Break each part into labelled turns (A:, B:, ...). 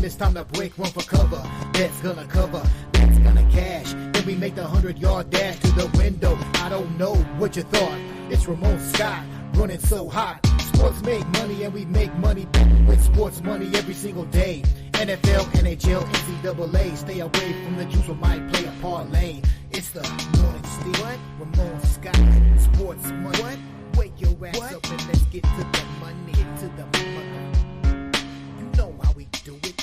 A: it's time to break, run for cover. That's gonna cover, that's gonna cash. Then we make the 100-yard dash to the window. I don't know what you thought. It's Ramon Scott, running so hot. Sports make money and we make money with sports money every single day. NFL, NHL, NCAA. Stay away from the juice, we might play a parlay. It's the morning steal. What? Ramon Scott, sports money. What? Wake your ass up and let's get to the money. Get to the money. You know how we do it.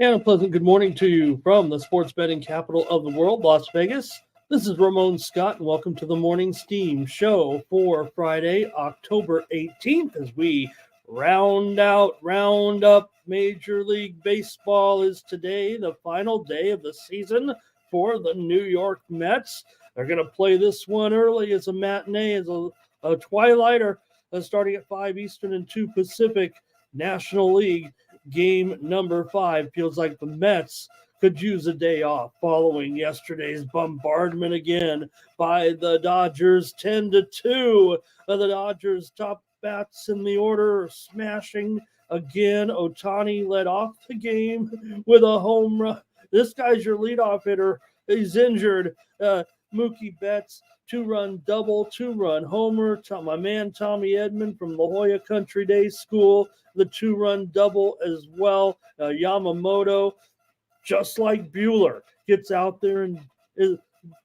B: And a pleasant good morning to you from the sports betting capital of the world, Las Vegas. This is Ramon Scott, and welcome to the Morning Steam Show for Friday, October 18th, as we round up Major League Baseball. Is today the final day of the season for the New York Mets. They're going to play this one early as a matinee, as a twilighter, starting at 5 Eastern and 2 Pacific. National League game number 5. Feels like the Mets could use a day off following yesterday's bombardment again by the Dodgers. 10-2. The Dodgers top bats in the order are smashing again. Ohtani led off the game with a home run. This guy's your leadoff hitter. He's injured. Mookie Betts, 2-run double, 2-run homer. My man Tommy Edman from La Jolla Country Day School, the 2-run double as well. Yamamoto, just like Bueller, gets out there and is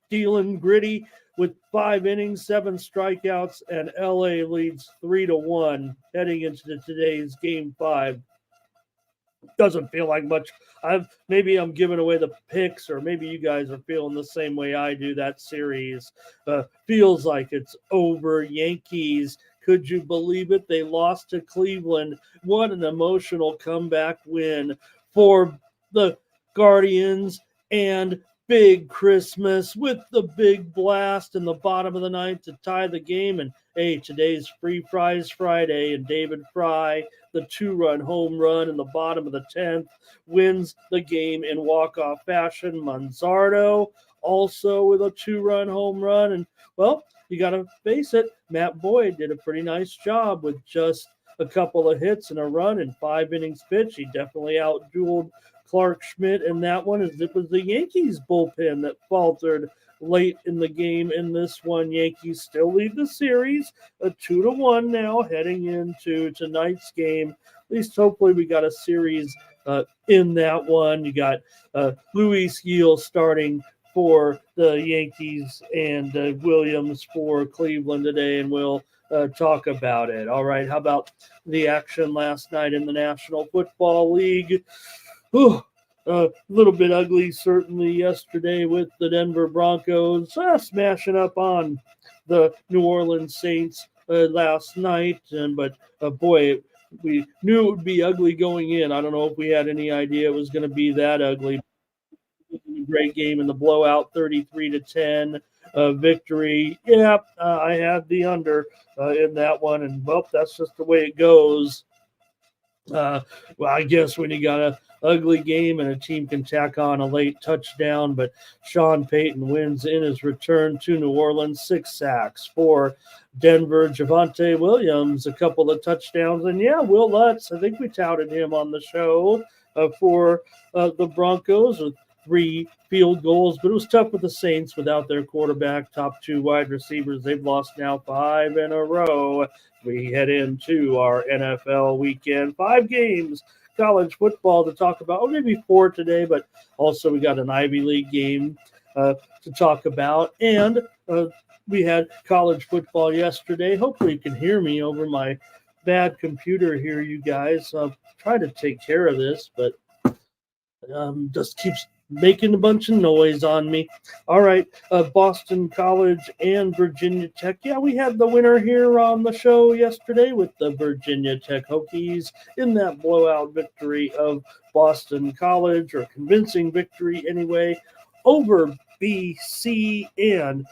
B: dealing gritty with 5 innings, 7 strikeouts, and LA leads 3-1 heading into today's Game 5. Doesn't feel like much. Maybe I'm giving away the picks, or maybe you guys are feeling the same way I do. That series feels like it's over. Yankees, could you believe it? They lost to Cleveland. What an emotional comeback win for the Guardians, and big Christmas with the big blast in the bottom of the ninth to tie the game. And hey, today's Free Fries Friday, and David Fry, the 2-run home run in the bottom of the 10th, wins the game in walk-off fashion. Manzardo also with a 2-run home run. And, well, you got to face it, Matt Boyd did a pretty nice job with just a couple of hits and a run in 5 innings pitched. He definitely out-dueled Clark Schmidt in that one, as it was the Yankees bullpen that faltered late in the game in this one. Yankees still lead the series, a 2-1 now heading into tonight's game. At least hopefully we got a series in that one. You got Luis Gil starting for the Yankees and Williams for Cleveland today, and we'll talk about it. All right, how about the action last night in the National Football League? A little bit ugly, certainly, yesterday with the Denver Broncos smashing up on the New Orleans Saints last night. But boy, we knew it would be ugly going in. I don't know if we had any idea it was going to be that ugly. Great game in the blowout, 33-10 victory. Yeah, I had the under in that one, and well, that's just the way it goes. Well, I guess when you got a ugly game and a team can tack on a late touchdown, but Sean Payton wins in his return to New Orleans. 6 sacks for Denver. Javonte Williams, a couple of touchdowns, and yeah, Will Lutz, I think we touted him on the show for the Broncos with 3 field goals, but it was tough with the Saints without their quarterback, top 2 wide receivers. They've lost now 5 in a row. We head into our NFL weekend. 5 games, college football to talk about. Oh, maybe 4 today, but also we got an Ivy League game to talk about. And we had college football yesterday. Hopefully you can hear me over my bad computer here, you guys. I'll try to take care of this, but just keeps making a bunch of noise on me. All right, Boston College and Virginia Tech. Yeah, we had the winner here on the show yesterday with the Virginia Tech Hokies in that blowout victory of Boston College, or convincing victory anyway, over BC and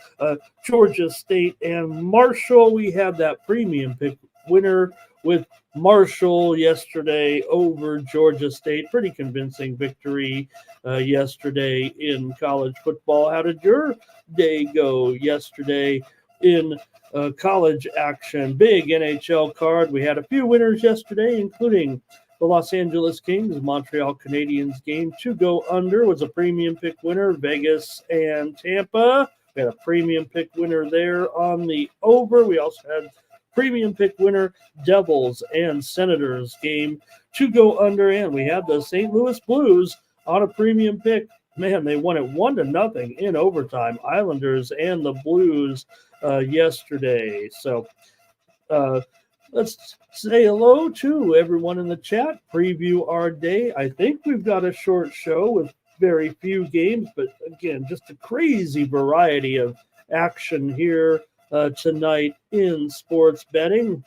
B: Georgia State and Marshall. We had that premium pick winner with Marshall yesterday over Georgia State. Pretty convincing victory yesterday in college football. How did your day go yesterday in college action? Big NHL card. We had a few winners yesterday, including the Los Angeles Kings, Montreal Canadiens game to go under was a premium pick winner. Vegas and Tampa. We had a premium pick winner there on the over. We also had premium pick winner Devils and Senators game to go under, and we had the St. Louis Blues on a premium pick. Man, they won it 1-0 in overtime. Islanders and the Blues yesterday. So let's say hello to everyone in the chat, preview our day. I think we've got a short show with very few games, but again, just a crazy variety of action here tonight in sports betting.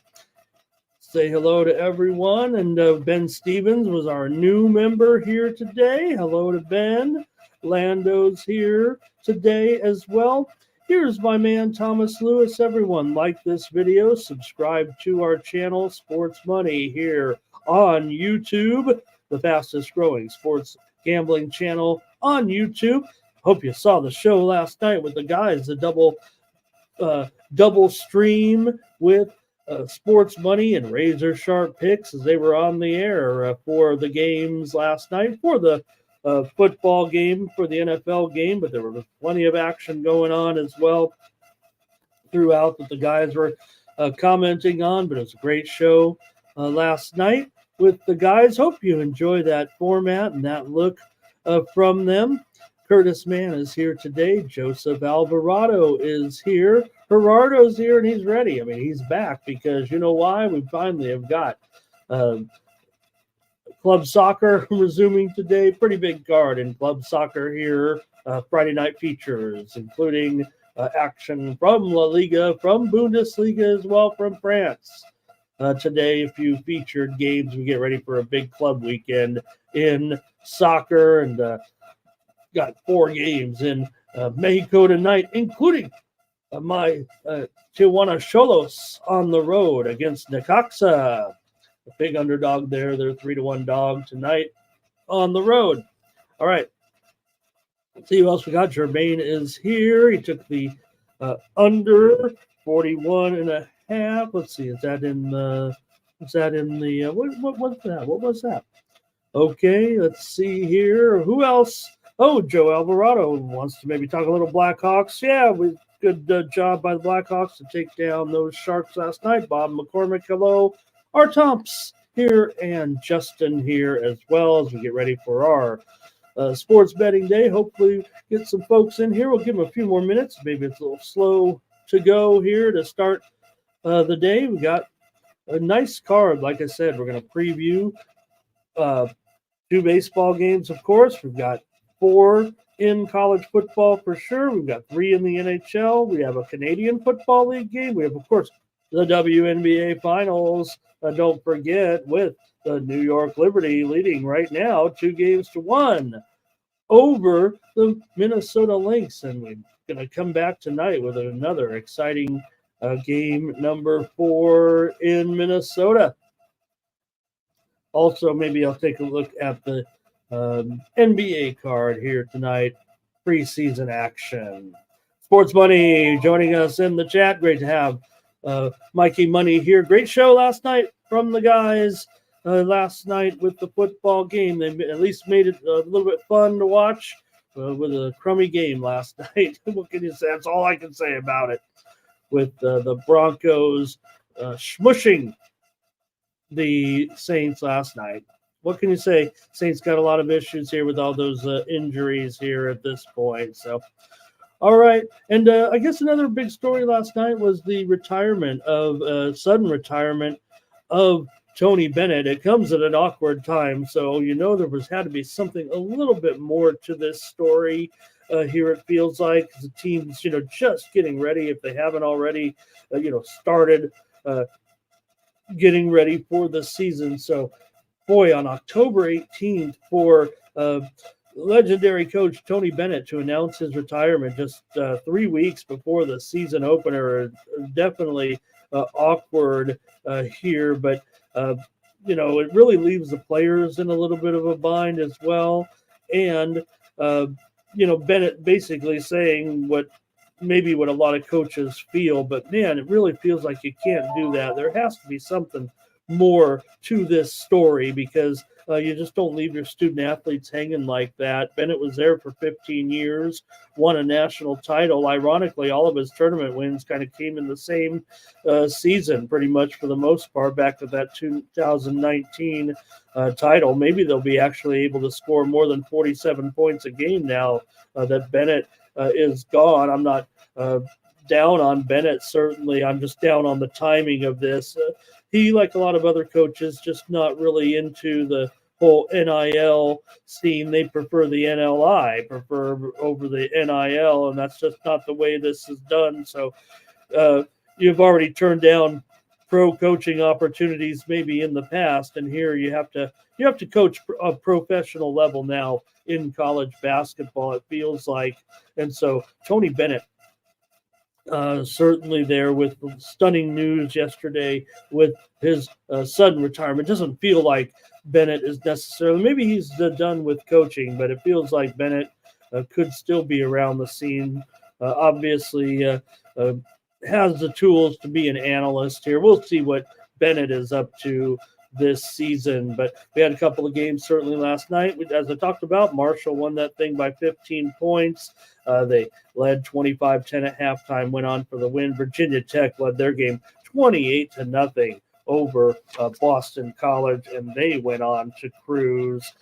B: Say hello to everyone. And Ben Stevens was our new member here today. Hello to Ben. Lando's here today as well. Here's my man, Thomas Lewis. Everyone, like this video, subscribe to our channel, Sports Money, here on YouTube, the fastest growing sports gambling channel on YouTube. Hope you saw the show last night with the guys, the double stream with Sports Money and Razor Sharp picks as they were on the air for the games last night, for the football game, for the NFL game, but there was plenty of action going on as well throughout that the guys were commenting on. But it was a great show last night with the guys. Hope you enjoy that format and that look from them. Curtis Mann is here today. Joseph Alvarado is here. Gerardo's here, and he's ready. I mean, he's back because you know why? We finally have got club soccer resuming today. Pretty big card in club soccer here. Friday night features, including action from La Liga, from Bundesliga as well, from France. Today, a few featured games. We get ready for a big club weekend in soccer, and got 4 games in Mexico tonight, including my Tijuana Xolos on the road against Necaxa. A big underdog there. They're 3-1 dog tonight on the road. All right. Let's see who else we got. Jermaine is here. He took the under 41.5. Let's see. Is that in the? What's that in the? What was that? What was that? Okay. Let's see here. Who else? Oh, Joe Alvarado wants to maybe talk a little Blackhawks. Yeah, good job by the Blackhawks to take down those Sharks last night. Bob McCormick, hello. Our Tomps here and Justin here as well as we get ready for our sports betting day. Hopefully get some folks in here. We'll give them a few more minutes. Maybe it's a little slow to go here to start the day. We got a nice card. Like I said, we're going to preview 2 baseball games, of course. We've got 4 in college football for sure. We've got 3 in the NHL. We have a Canadian Football League game. We have, of course, the WNBA finals. Don't forget, with the New York Liberty leading right now 2-1 over the Minnesota Lynx. And we're going to come back tonight with another exciting game number 4 in Minnesota. Also, maybe I'll take a look at the NBA card here tonight, preseason action. Sports Money joining us in the chat. Great to have Mikey Money here. Great show last night from the guys last night with the football game. They at least made it a little bit fun to watch with a crummy game last night. What can you say? That's all I can say about it. With the Broncos smushing the Saints last night. What can you say? Saints got a lot of issues here with all those injuries here at this point. So, all right. And I guess another big story last night was the retirement of sudden retirement of Tony Bennett. It comes at an awkward time, so there had to be something a little bit more to this story. Here it feels like the team's just getting ready, if they haven't already started getting ready for the season. So boy, on October 18th for legendary coach Tony Bennett to announce his retirement just 3 weeks before the season opener. Definitely awkward here, but it really leaves the players in a little bit of a bind as well. And Bennett basically saying what a lot of coaches feel, but man, it really feels like you can't do that. There has to be something more to this story, because you just don't leave your student athletes hanging like that. Bennett was there for 15 years, won a national title. Ironically, all of his tournament wins kind of came in the same season, pretty much for the most part, back to that 2019 title. Maybe they'll be actually able to score more than 47 points a game now that Bennett is gone. I'm not down on Bennett, certainly. I'm just down on the timing of this. He, like a lot of other coaches, just not really into the whole NIL scene. They prefer the NLI, over the NIL, and that's just not the way this is done. So you've already turned down pro coaching opportunities maybe in the past, and here you have to coach a professional level now in college basketball, it feels like. And so Tony Bennett, certainly there with stunning news yesterday with his sudden retirement. Doesn't feel like Bennett is necessarily, maybe he's done with coaching, but it feels like Bennett could still be around the scene. Obviously has the tools to be an analyst here. We'll see what Bennett is up to this season, but we had a couple of games certainly last night. As I talked about, Marshall won that thing by 15 points. They led 25-10 at halftime, went on for the win. Virginia Tech led their game 28-0 over Boston College, and they went on to cruise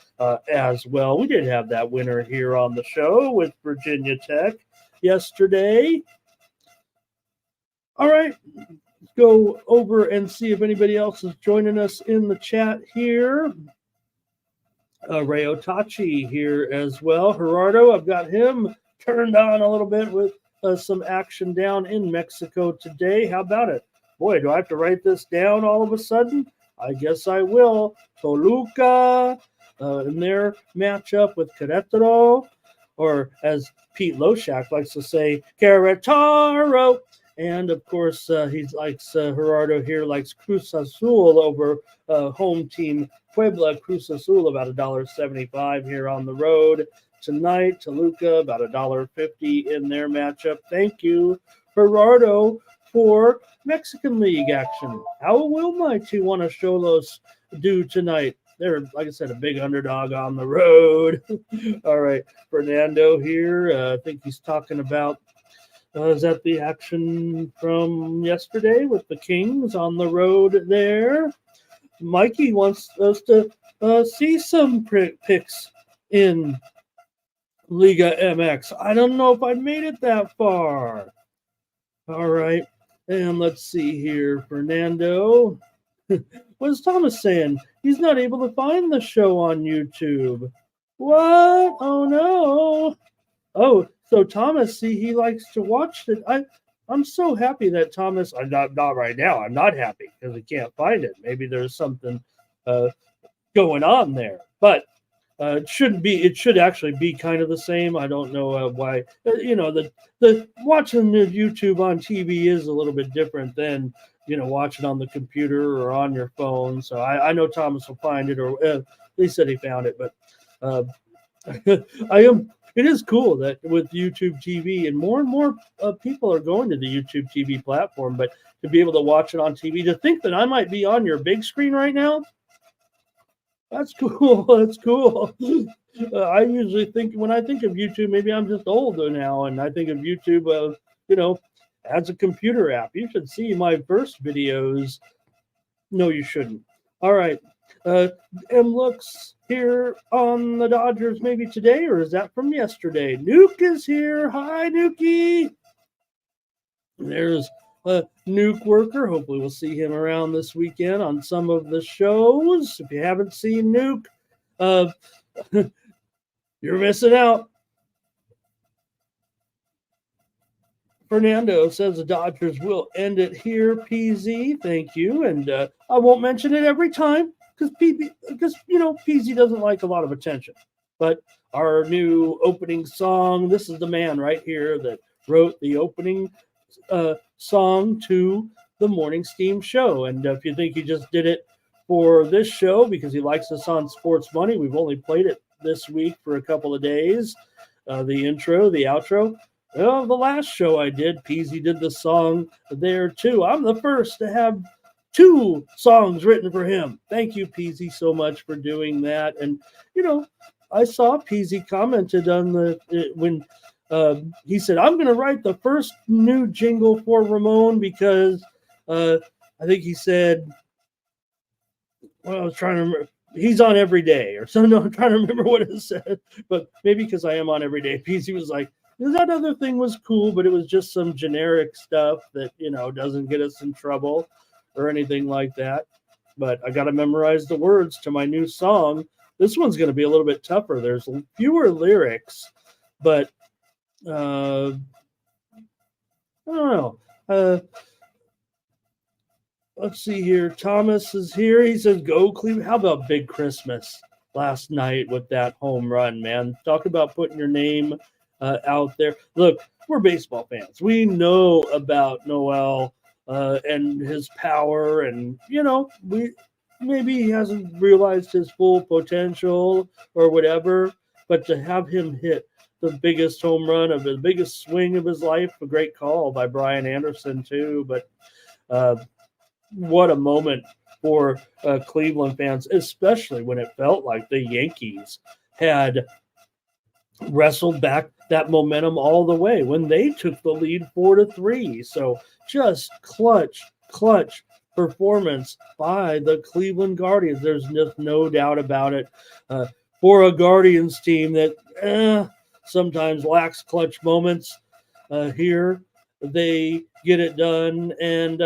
B: as well. We did have that winner here on the show with Virginia Tech yesterday. All right, let's go over and see if anybody else is joining us in the chat here. Ray Otachi here as well. Gerardo, I've got him turned on a little bit with some action down in Mexico today. How about it? Boy, do I have to write this down all of a sudden? I guess I will. Toluca in their matchup with Querétaro, or as Pete Loshak likes to say, Querétaro. And, of course, he likes Gerardo here, likes Cruz Azul over home team Puebla. Cruz Azul about $1.75 here on the road tonight. Toluca about $1.50 in their matchup. Thank you, Gerardo, for Mexican League action. How will my Tijuana Xolos do tonight? They're, like I said, a big underdog on the road. All right, Fernando here. I think he's talking about is that the action from yesterday with the Kings on the road there? Mikey wants us to see some picks in Liga MX. I don't know if I made it that far. All right. And let's see here, Fernando. What is Thomas saying? He's not able to find the show on YouTube. What? Oh, no. Oh, so Thomas, see, he likes to watch it. I'm so happy that Thomas, I'm not right now. I'm not happy because he can't find it. Maybe there's something going on there. But it shouldn't be. It should actually be kind of the same. I don't know why. The watching the YouTube on TV is a little bit different than watching on the computer or on your phone. So I know Thomas will find it, or he said he found it. But It is cool that with YouTube TV, and more people are going to the YouTube TV platform, but to be able to watch it on TV, to think that I might be on your big screen right now, that's cool. That's cool. I usually think, when I think of YouTube, maybe I'm just older now, and I think of YouTube, as a computer app. You should see my first videos. No, you shouldn't. All right. M looks here on the Dodgers maybe today, or is that from yesterday? Nuke is here. Hi, Nukie. There's Nuke Worker. Hopefully we'll see him around this weekend on some of the shows. If you haven't seen Nuke, you're missing out. Fernando says the Dodgers will end it here, PZ. Thank you. And I won't mention it every time because PZ doesn't like a lot of attention. But our new opening song, this is the man right here that wrote the opening song to the Morning Steam show. And if you think he just did it for this show because he likes us on Sports Money, we've only played it this week for a couple of days. The intro, the outro. Well, the last show I did, Peasy did the song there too. I'm the first to have 2 songs written for him. Thank you, Peasy, so much for doing that. And, I saw Peasy commented on when he said, I'm going to write the first new jingle for Ramon because I think he said, well, I was trying to remember. He's on every day or something. No, I'm trying to remember what it said, but maybe because I am on every day. Peasy was like, that other thing was cool, but it was just some generic stuff that, doesn't get us in trouble or anything like that. But I got to memorize the words to my new song. This one's going to be a little bit tougher. There's fewer lyrics, but I don't know. Let's see here. Thomas is here. He says, go Cleveland. How about Big Christmas last night with that home run, man? Talk about putting your name out there. Look, we're baseball fans. We know about Noel and his power, and maybe he hasn't realized his full potential or whatever, but to have him hit the biggest home run of the biggest swing of his life, a great call by Brian Anderson too. But what a moment for Cleveland fans, especially when it felt like the Yankees had wrestled back that momentum all the way when they took the lead 4-3. So just clutch performance by the Cleveland Guardians. There's just no doubt about it. For a Guardians team that sometimes lacks clutch moments, here they get it done. And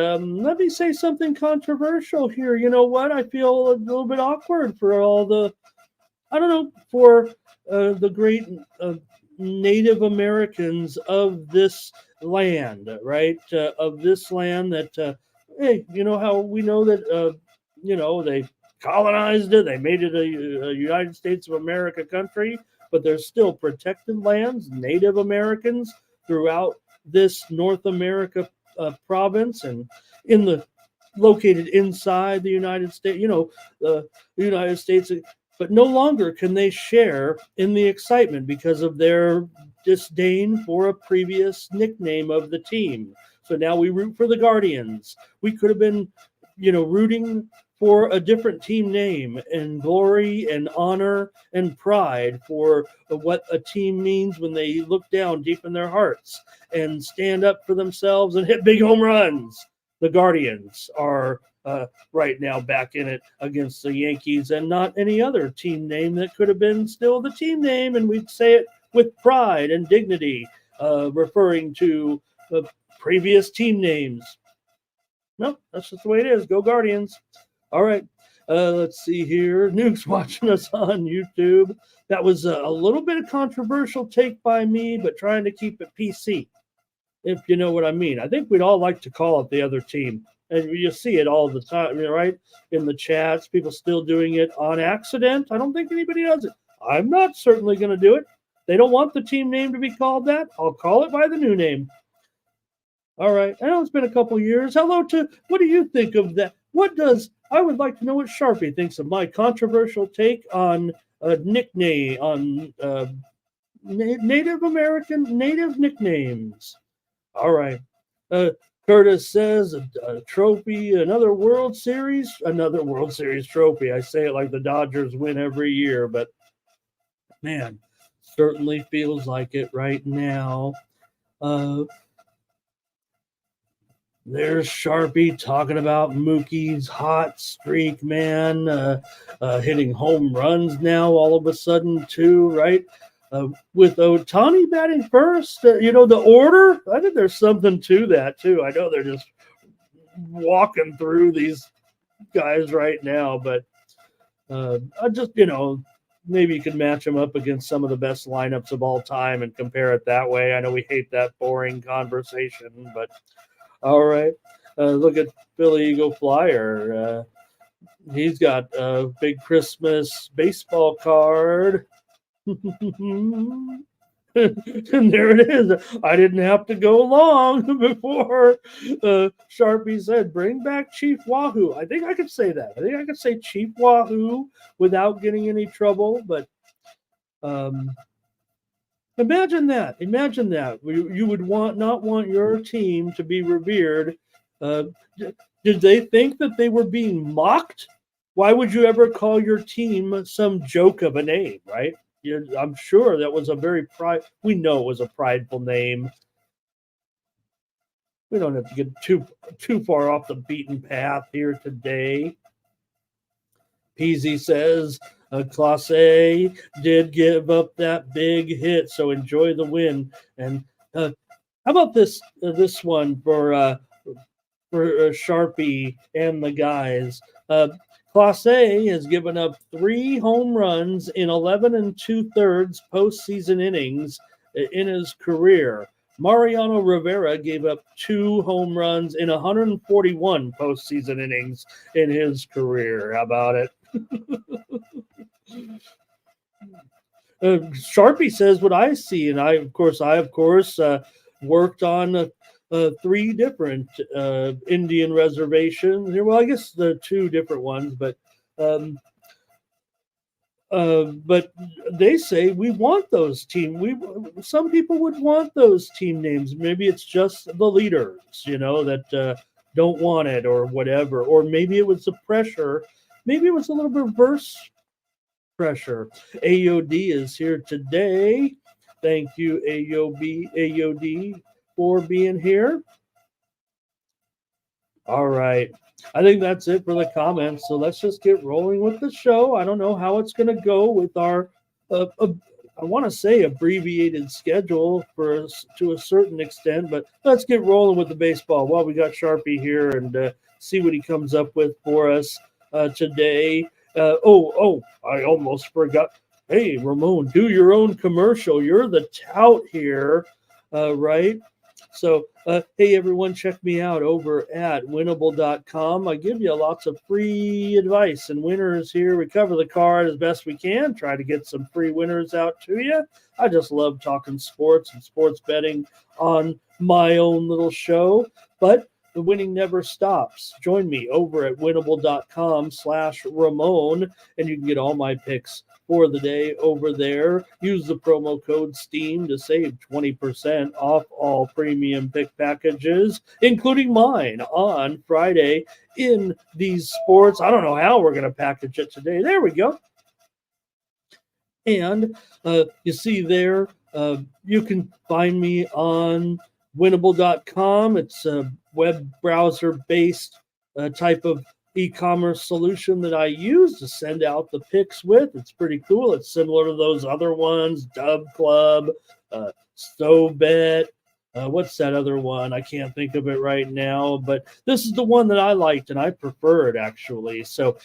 B: let me say something controversial here. You know what? I feel a little bit awkward for all the, for the great Native Americans of this land, right? Of this land that, hey, how we know that, they colonized it, they made it a United States of America country, but there's still protected lands, Native Americans throughout this North America province and located inside the United States, the United States. But no longer can they share in the excitement because of their disdain for a previous nickname of the team. So now we root for the Guardians. We could have been, rooting for a different team name and glory and honor and pride for what a team means when they look down deep in their hearts and stand up for themselves and hit big home runs. The Guardians are right now back in it against the Yankees and not any other team name that could have been still the team name, and we'd say it with pride and dignity, referring to the previous team names. No, that's just the way it is. Go Guardians. All right. Let's see here. Nuke's watching us on YouTube. That was a little bit of controversial take by me, but trying to keep it PC, if you know what I mean. I think we'd all like to call it the other team. And you see it all the time, right? In the chats, people still doing it on accident. I don't think anybody does it. I'm not certainly going to do it. They don't want the team name to be called that. I'll call it by the new name. All right. I know it's been a couple years. Hello to, what do you think of that? I would like to know what Sharpie thinks of my controversial take on a nickname, on Native nicknames. All right. Curtis says a trophy, another World Series trophy. I say it like the Dodgers win every year, but man, certainly feels like it right now. There's Sharpie talking about Mookie's hot streak, man, hitting home runs now all of a sudden too, right? with Ohtani batting first, the order, I think there's something to that, too. I know they're just walking through these guys right now, but I just, maybe you could match them up against some of the best lineups of all time and compare it that way. I know we hate that boring conversation, but all right. Look at Philly Eagle Flyer. He's got a big Christmas baseball card. And there it is. I didn't have to go long before Sharpie said, bring back Chief Wahoo. I think I could say that. I think I could say Chief Wahoo without getting any trouble. But imagine that. Imagine that. You would not want your team to be revered. Did they think that they were being mocked? Why would you ever call your team some joke of a name, right? I'm sure that was we know it was a prideful name. We don't have to get too far off the beaten path here today. Peasy says, Clase did give up that big hit, so enjoy the win. And how about this one for Sharpie and the guys? Clase has given up 3 home runs in 11 2/3 postseason innings in his career. Mariano Rivera gave up 2 home runs in 141 postseason innings in his career. How about it? Sharpie says what I see, and I of course worked on 3 different Indian reservations here. Well, I guess the 2 different ones, but they say we want those some people would want those team names. Maybe it's just the leaders, that don't want it or whatever. Or maybe it was the pressure. Maybe it was a little reverse pressure. AOD is here today. Thank you, AOD, for being here. All right. I think that's it for the comments. So let's just get rolling with the show. I don't know how it's going to go with our, I want to say abbreviated schedule to a certain extent, but let's get rolling with the baseball. Well, we got Sharpie here and see what he comes up with for us today. I almost forgot. Hey, Ramon, do your own commercial. You're the tout here, right? So, hey, everyone, check me out over at winnable.com. I give you lots of free advice and winners here. We cover the card as best we can, try to get some free winners out to you. I just love talking sports and sports betting on my own little show, but the winning never stops. Join me over at winnable.com/Ramon, and you can get all my picks for the day over there. Use the promo code STEAM to save 20% off all premium pick packages, including mine on Friday in these sports. I don't know how we're going to package it today. There we go. And you see there, you can find me on winnable.com. It's a web browser-based type of e-commerce solution that I use to send out the picks with. It's pretty cool. It's similar to those other ones, Dub Club, Stove Bet. What's that other one? I can't think of it right now, but this is the one that I liked and I preferred actually. So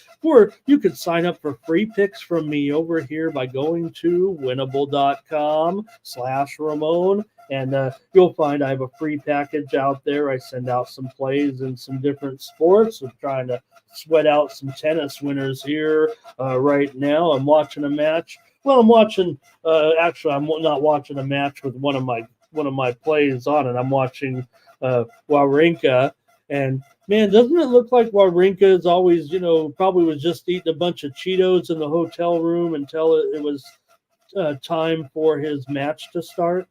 B: you could sign up for free picks from me over here by going to winnable.com/Ramon. And you'll find I have a free package out there. I send out some plays in some different sports. I'm trying to sweat out some tennis winners here right now. I'm watching a match. Well, I'm watching. Actually, I'm not watching a match with one of my plays on it. I'm watching Wawrinka, and man, doesn't it look like Wawrinka is always, probably was just eating a bunch of Cheetos in the hotel room until it was time for his match to start.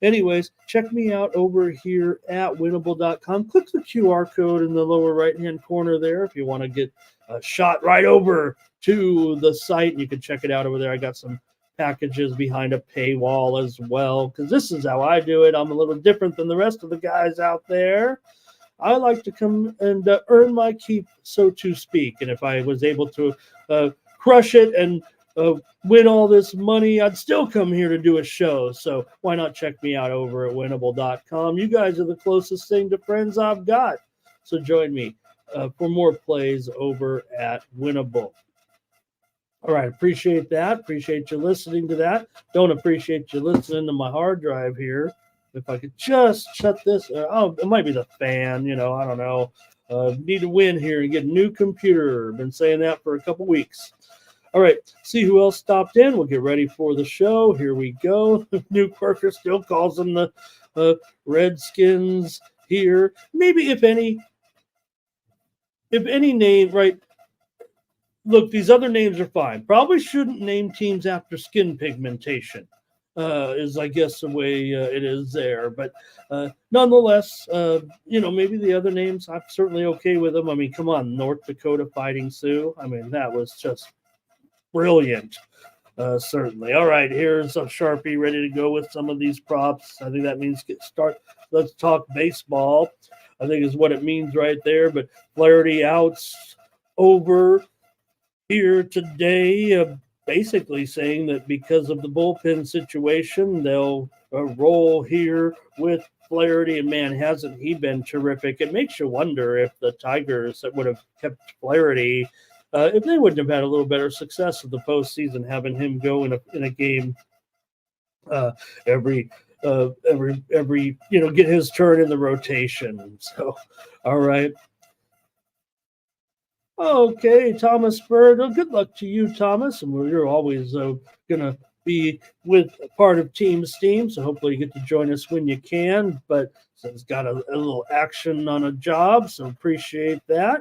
B: Anyways, check me out over here at winnable.com. Click the QR code in the lower right-hand corner there if you want to get a shot right over to the site. And you can check it out over there. I got some packages behind a paywall as well, because this is how I do it. I'm a little different than the rest of the guys out there. I like to come and earn my keep, so to speak. And if I was able to crush it and win all this money, I'd still come here to do a show. So why not check me out over at winnable.com? You guys are the closest thing to friends I've got. So join me for more plays over at Winnable. All right, appreciate that. Appreciate you listening to that. Don't appreciate you listening to my hard drive here. If I could just shut this. It might be the fan. I don't know. Need to win here and get a new computer. Been saying that for a couple weeks. All right, see who else stopped in. We'll get ready for the show. Here we go. New Quirker still calls them the Redskins here. Maybe if any name, right? Look, these other names are fine. Probably shouldn't name teams after skin pigmentation, is, I guess, the way it is there. But nonetheless, maybe the other names, I'm certainly okay with them. I mean, come on, North Dakota Fighting Sioux. I mean, that was just brilliant, certainly. All right, here's a Sharpie ready to go with some of these props. I think that means let's talk baseball, I think is what it means right there. But Flaherty outs over here today, basically saying that because of the bullpen situation, they'll roll here with Flaherty. And man, hasn't he been terrific? It makes you wonder if the Tigers that would have kept Flaherty, if they wouldn't have had a little better success with the postseason, having him go in a game every get his turn in the rotation. So, all right. Okay, Thomas Bird. Well, good luck to you, Thomas. And you're always going to be with part of Team Steam, so hopefully you get to join us when you can. But so it's got a little action on a job, so appreciate that.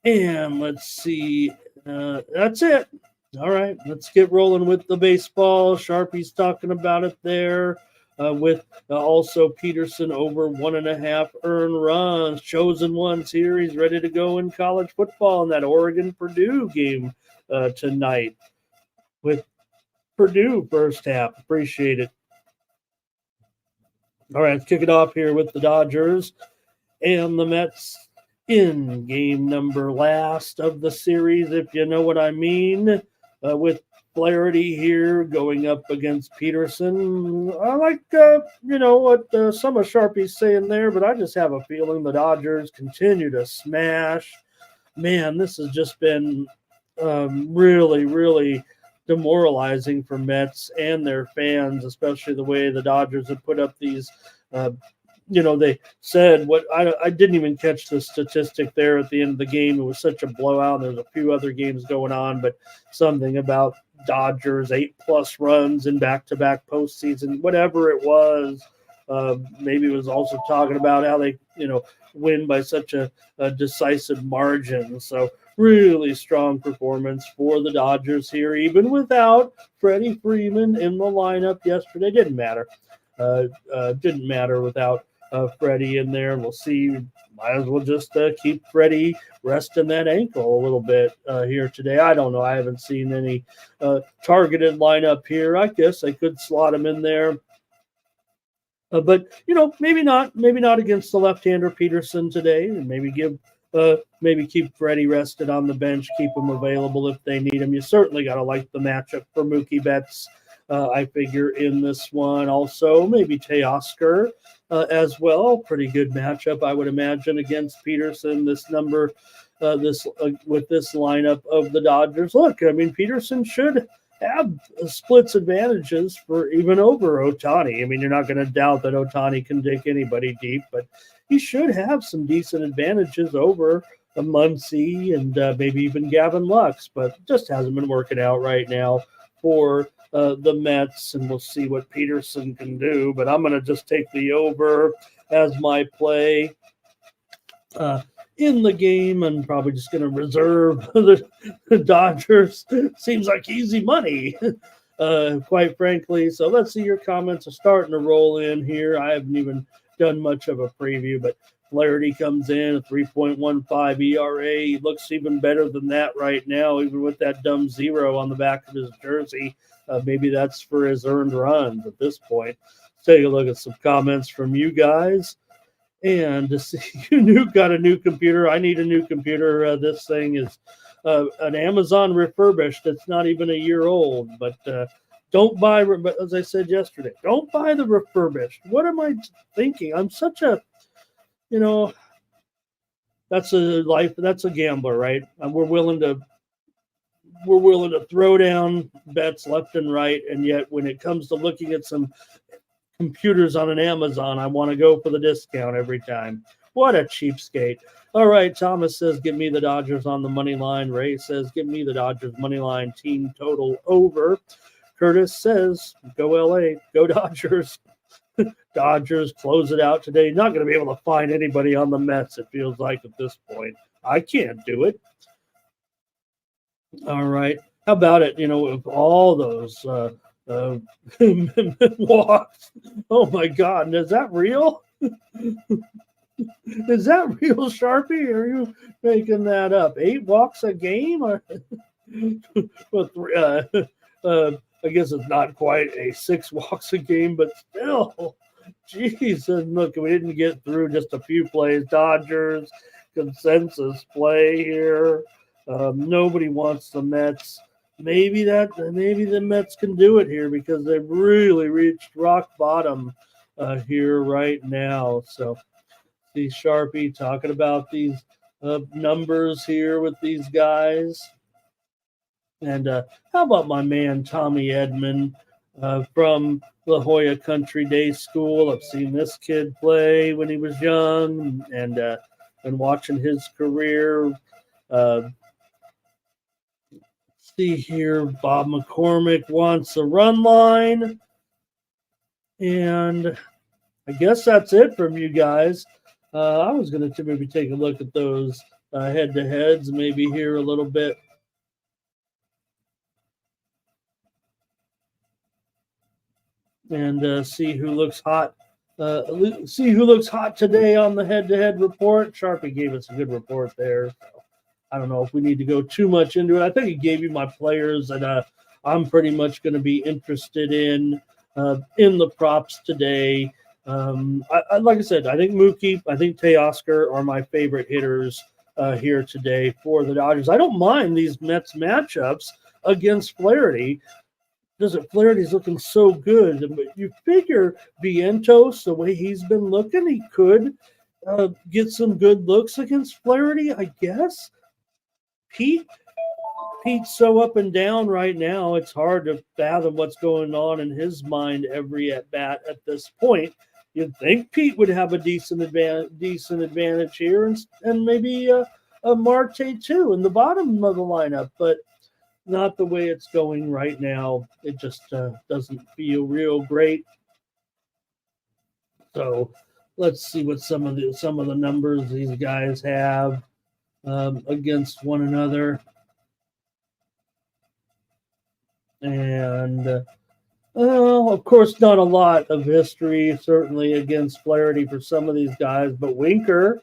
B: And let's see. That's it. All right, let's get rolling with the baseball. Sharpie's talking about it there. With also Peterson over 1.5 earned runs. Chosen ones here. He's ready to go in college football in that Oregon-Purdue game tonight. With Purdue first half. Appreciate it. All right, let's kick it off here with the Dodgers and the Mets in game number last of the series, if you know what I mean, with Flaherty here going up against Peterson. I like, what some of Sharpie's saying there, but I just have a feeling the Dodgers continue to smash. Man, this has just been really, really demoralizing for Mets and their fans, especially the way the Dodgers have put up these they said what I didn't even catch the statistic there at the end of the game. It was such a blowout. There's a few other games going on, but something about Dodgers 8+ runs in back-to-back postseason, whatever it was. Maybe it was also talking about how they, win by such a decisive margin. So really strong performance for the Dodgers here, even without Freddie Freeman in the lineup yesterday. Didn't matter. Didn't matter without Freddie in there. We'll see. Might as well just keep Freddie resting that ankle a little bit here today. I don't know. I haven't seen any targeted lineup here. I guess I could slot him in there. But, maybe not against the left-hander Peterson today, and maybe keep Freddie rested on the bench, keep him available if they need him. You certainly got to like the matchup for Mookie Betts, I figure, in this one. Also, maybe Teoscar as well. Pretty good matchup, I would imagine, against Peterson. With this lineup of the Dodgers. Look, I mean, Peterson should have splits advantages for even over Ohtani. I mean, you're not going to doubt that Ohtani can dig anybody deep, but he should have some decent advantages over Muncy and maybe even Gavin Lux, but just hasn't been working out right now for the Mets, and we'll see what Peterson can do. But I'm going to just take the over as my play in the game, and probably just going to reserve the Dodgers. Seems like easy money, quite frankly. So let's see, your comments are starting to roll in here. I haven't even done much of a preview, but Flaherty comes in a 3.15 ERA. He looks even better than that right now, even with that dumb 0 on the back of his jersey. Maybe that's for his earned runs at this point. Let's take a look at some comments from you guys. And to see you got a new computer. I need a new computer. This thing is an Amazon refurbished. It's not even a year old, but don't buy, as I said yesterday, don't buy the refurbished. What am I thinking? I'm such a, that's a gambler, right? And we're willing to throw down bets left and right. And yet when it comes to looking at some computers on an Amazon, I want to go for the discount every time. What a cheapskate. All right, Thomas says, give me the Dodgers on the money line. Ray says, give me the Dodgers money line, team total over. Curtis says, go LA, go Dodgers. Dodgers close it out today. Not going to be able to find anybody on the Mets, it feels like at this point. I can't do it. All right. How about it? With all those walks. Oh my God. Is that real? Is that real, Sharpie? Or are you making that up? 8 walks a game? I guess it's not quite a 6 walks a game, but still. Jeez. And look, we didn't get through just a few plays. Dodgers, consensus play here. Nobody wants the Mets. Maybe the Mets can do it here because they've really reached rock bottom here right now. So see Sharpie talking about these numbers here with these guys. And how about my man Tommy Edman from La Jolla Country Day School? I've seen this kid play when he was young and watching his career. See here, Bob McCormick wants a run line. And I guess that's it from you guys. I was going to maybe take a look at those head-to-heads, maybe here a little bit. And see who looks hot. See who looks hot today on the head-to-head report. Sharpie gave us a good report there. So I don't know if we need to go too much into it. I think he gave you my players that I'm pretty much going to be interested in the props today. Like I said, I think Mookie, I think Teoscar are my favorite hitters here today for the Dodgers. I don't mind these Mets matchups against Flaherty. Flaherty's looking so good. But you figure Vientos, the way he's been looking, he could get some good looks against Flaherty, I guess. Pete's so up and down right now. It's hard to fathom what's going on in his mind every at bat at this point. You'd think Pete would have a decent advantage here, and maybe a Marte too in the bottom of the lineup, but not the way it's going right now. It just doesn't feel real great. So let's see what some of the numbers these guys have against one another. And of course, not a lot of history, certainly against Flaherty for some of these guys, but Winker,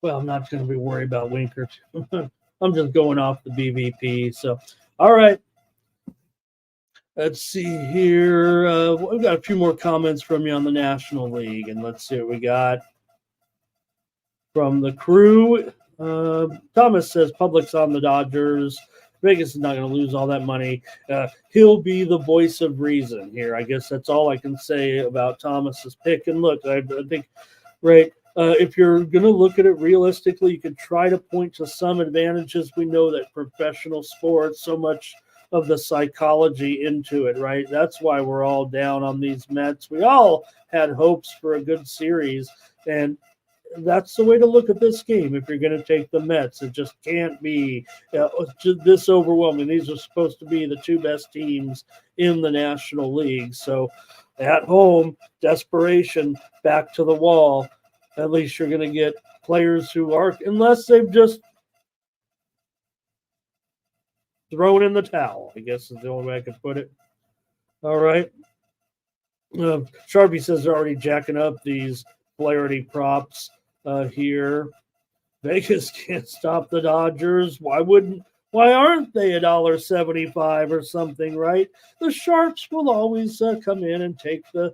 B: well, I'm not going to be worried about Winker. I'm just going off the BVP. So, all right. Let's see here. We've got a few more comments from you on the National League, and let's see what we got from the crew. Thomas says Public's on the Dodgers. Vegas is not going to lose all that money. He'll be the voice of reason here. I guess that's all I can say about Thomas's pick. And look, I think, right, if you're going to look at it realistically, you could try to point to some advantages. We know that professional sports, so much of the psychology into it, right? That's why we're all down on these Mets. We all had hopes for a good series, and that's the way to look at this game. If you're going to take the Mets, it just can't be this overwhelming. These are supposed to be the two best teams in the National League. So at home, desperation, back to the wall. At least you're going to get players who are, unless they've just thrown in the towel, I guess is the only way I could put it. All right. Sharpie says they're already jacking up these Flaherty props here. Vegas can't stop the Dodgers. Why aren't they $1.75 or something, right? The Sharps will always come in and take the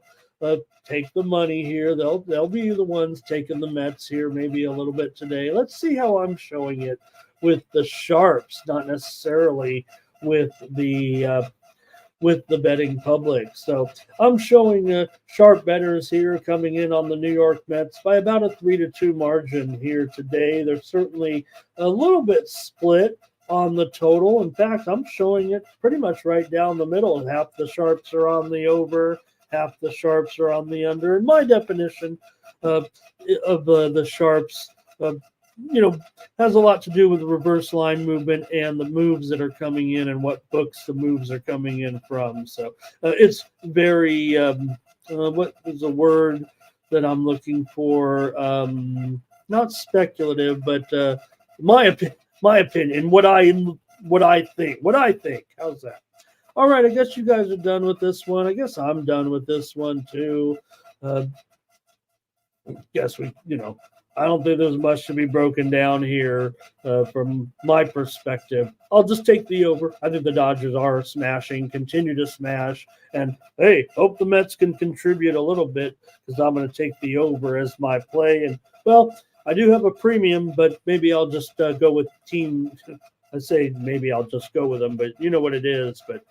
B: take the money here. They'll be the ones taking the Mets here maybe a little bit today. Let's see how I'm showing it with the sharps, not necessarily with the betting public. So I'm showing sharp bettors here coming in on the New York Mets by about a 3-2 margin here today. They're certainly a little bit split on the total. In fact, I'm showing it pretty much right down the middle. Half the sharps are on the over, half the sharps are on the under. And my definition of the sharps, has a lot to do with the reverse line movement and the moves that are coming in and what books the moves are coming in from. So it's very, what is the word that I'm looking for? Not speculative, but my opinion, what I think. How's that? All right, I guess you guys are done with this one. I guess I'm done with this one too. I don't think there's much to be broken down here from my perspective. I'll just take the over. I think the Dodgers are smashing, continue to smash. And, hey, hope the Mets can contribute a little bit because I'm going to take the over as my play. And, well, I do have a premium, but maybe I'll just go with team. I say maybe I'll just go with them, but you know what it is. But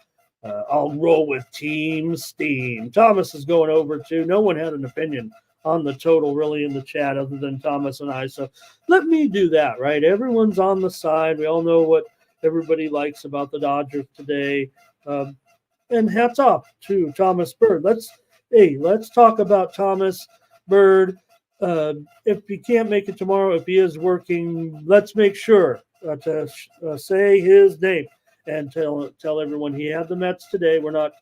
B: I'll roll with Team Steam. Thomas is going over too. No one had an opinion on the total really in the chat other than Thomas and I. So let me do that, right? Everyone's on the side. We all know what everybody likes about the Dodgers today. And hats off to Thomas Bird. Let's talk about Thomas Bird. If he can't make it tomorrow, if he is working, let's make sure to say his name and tell everyone he had the Mets today. We're not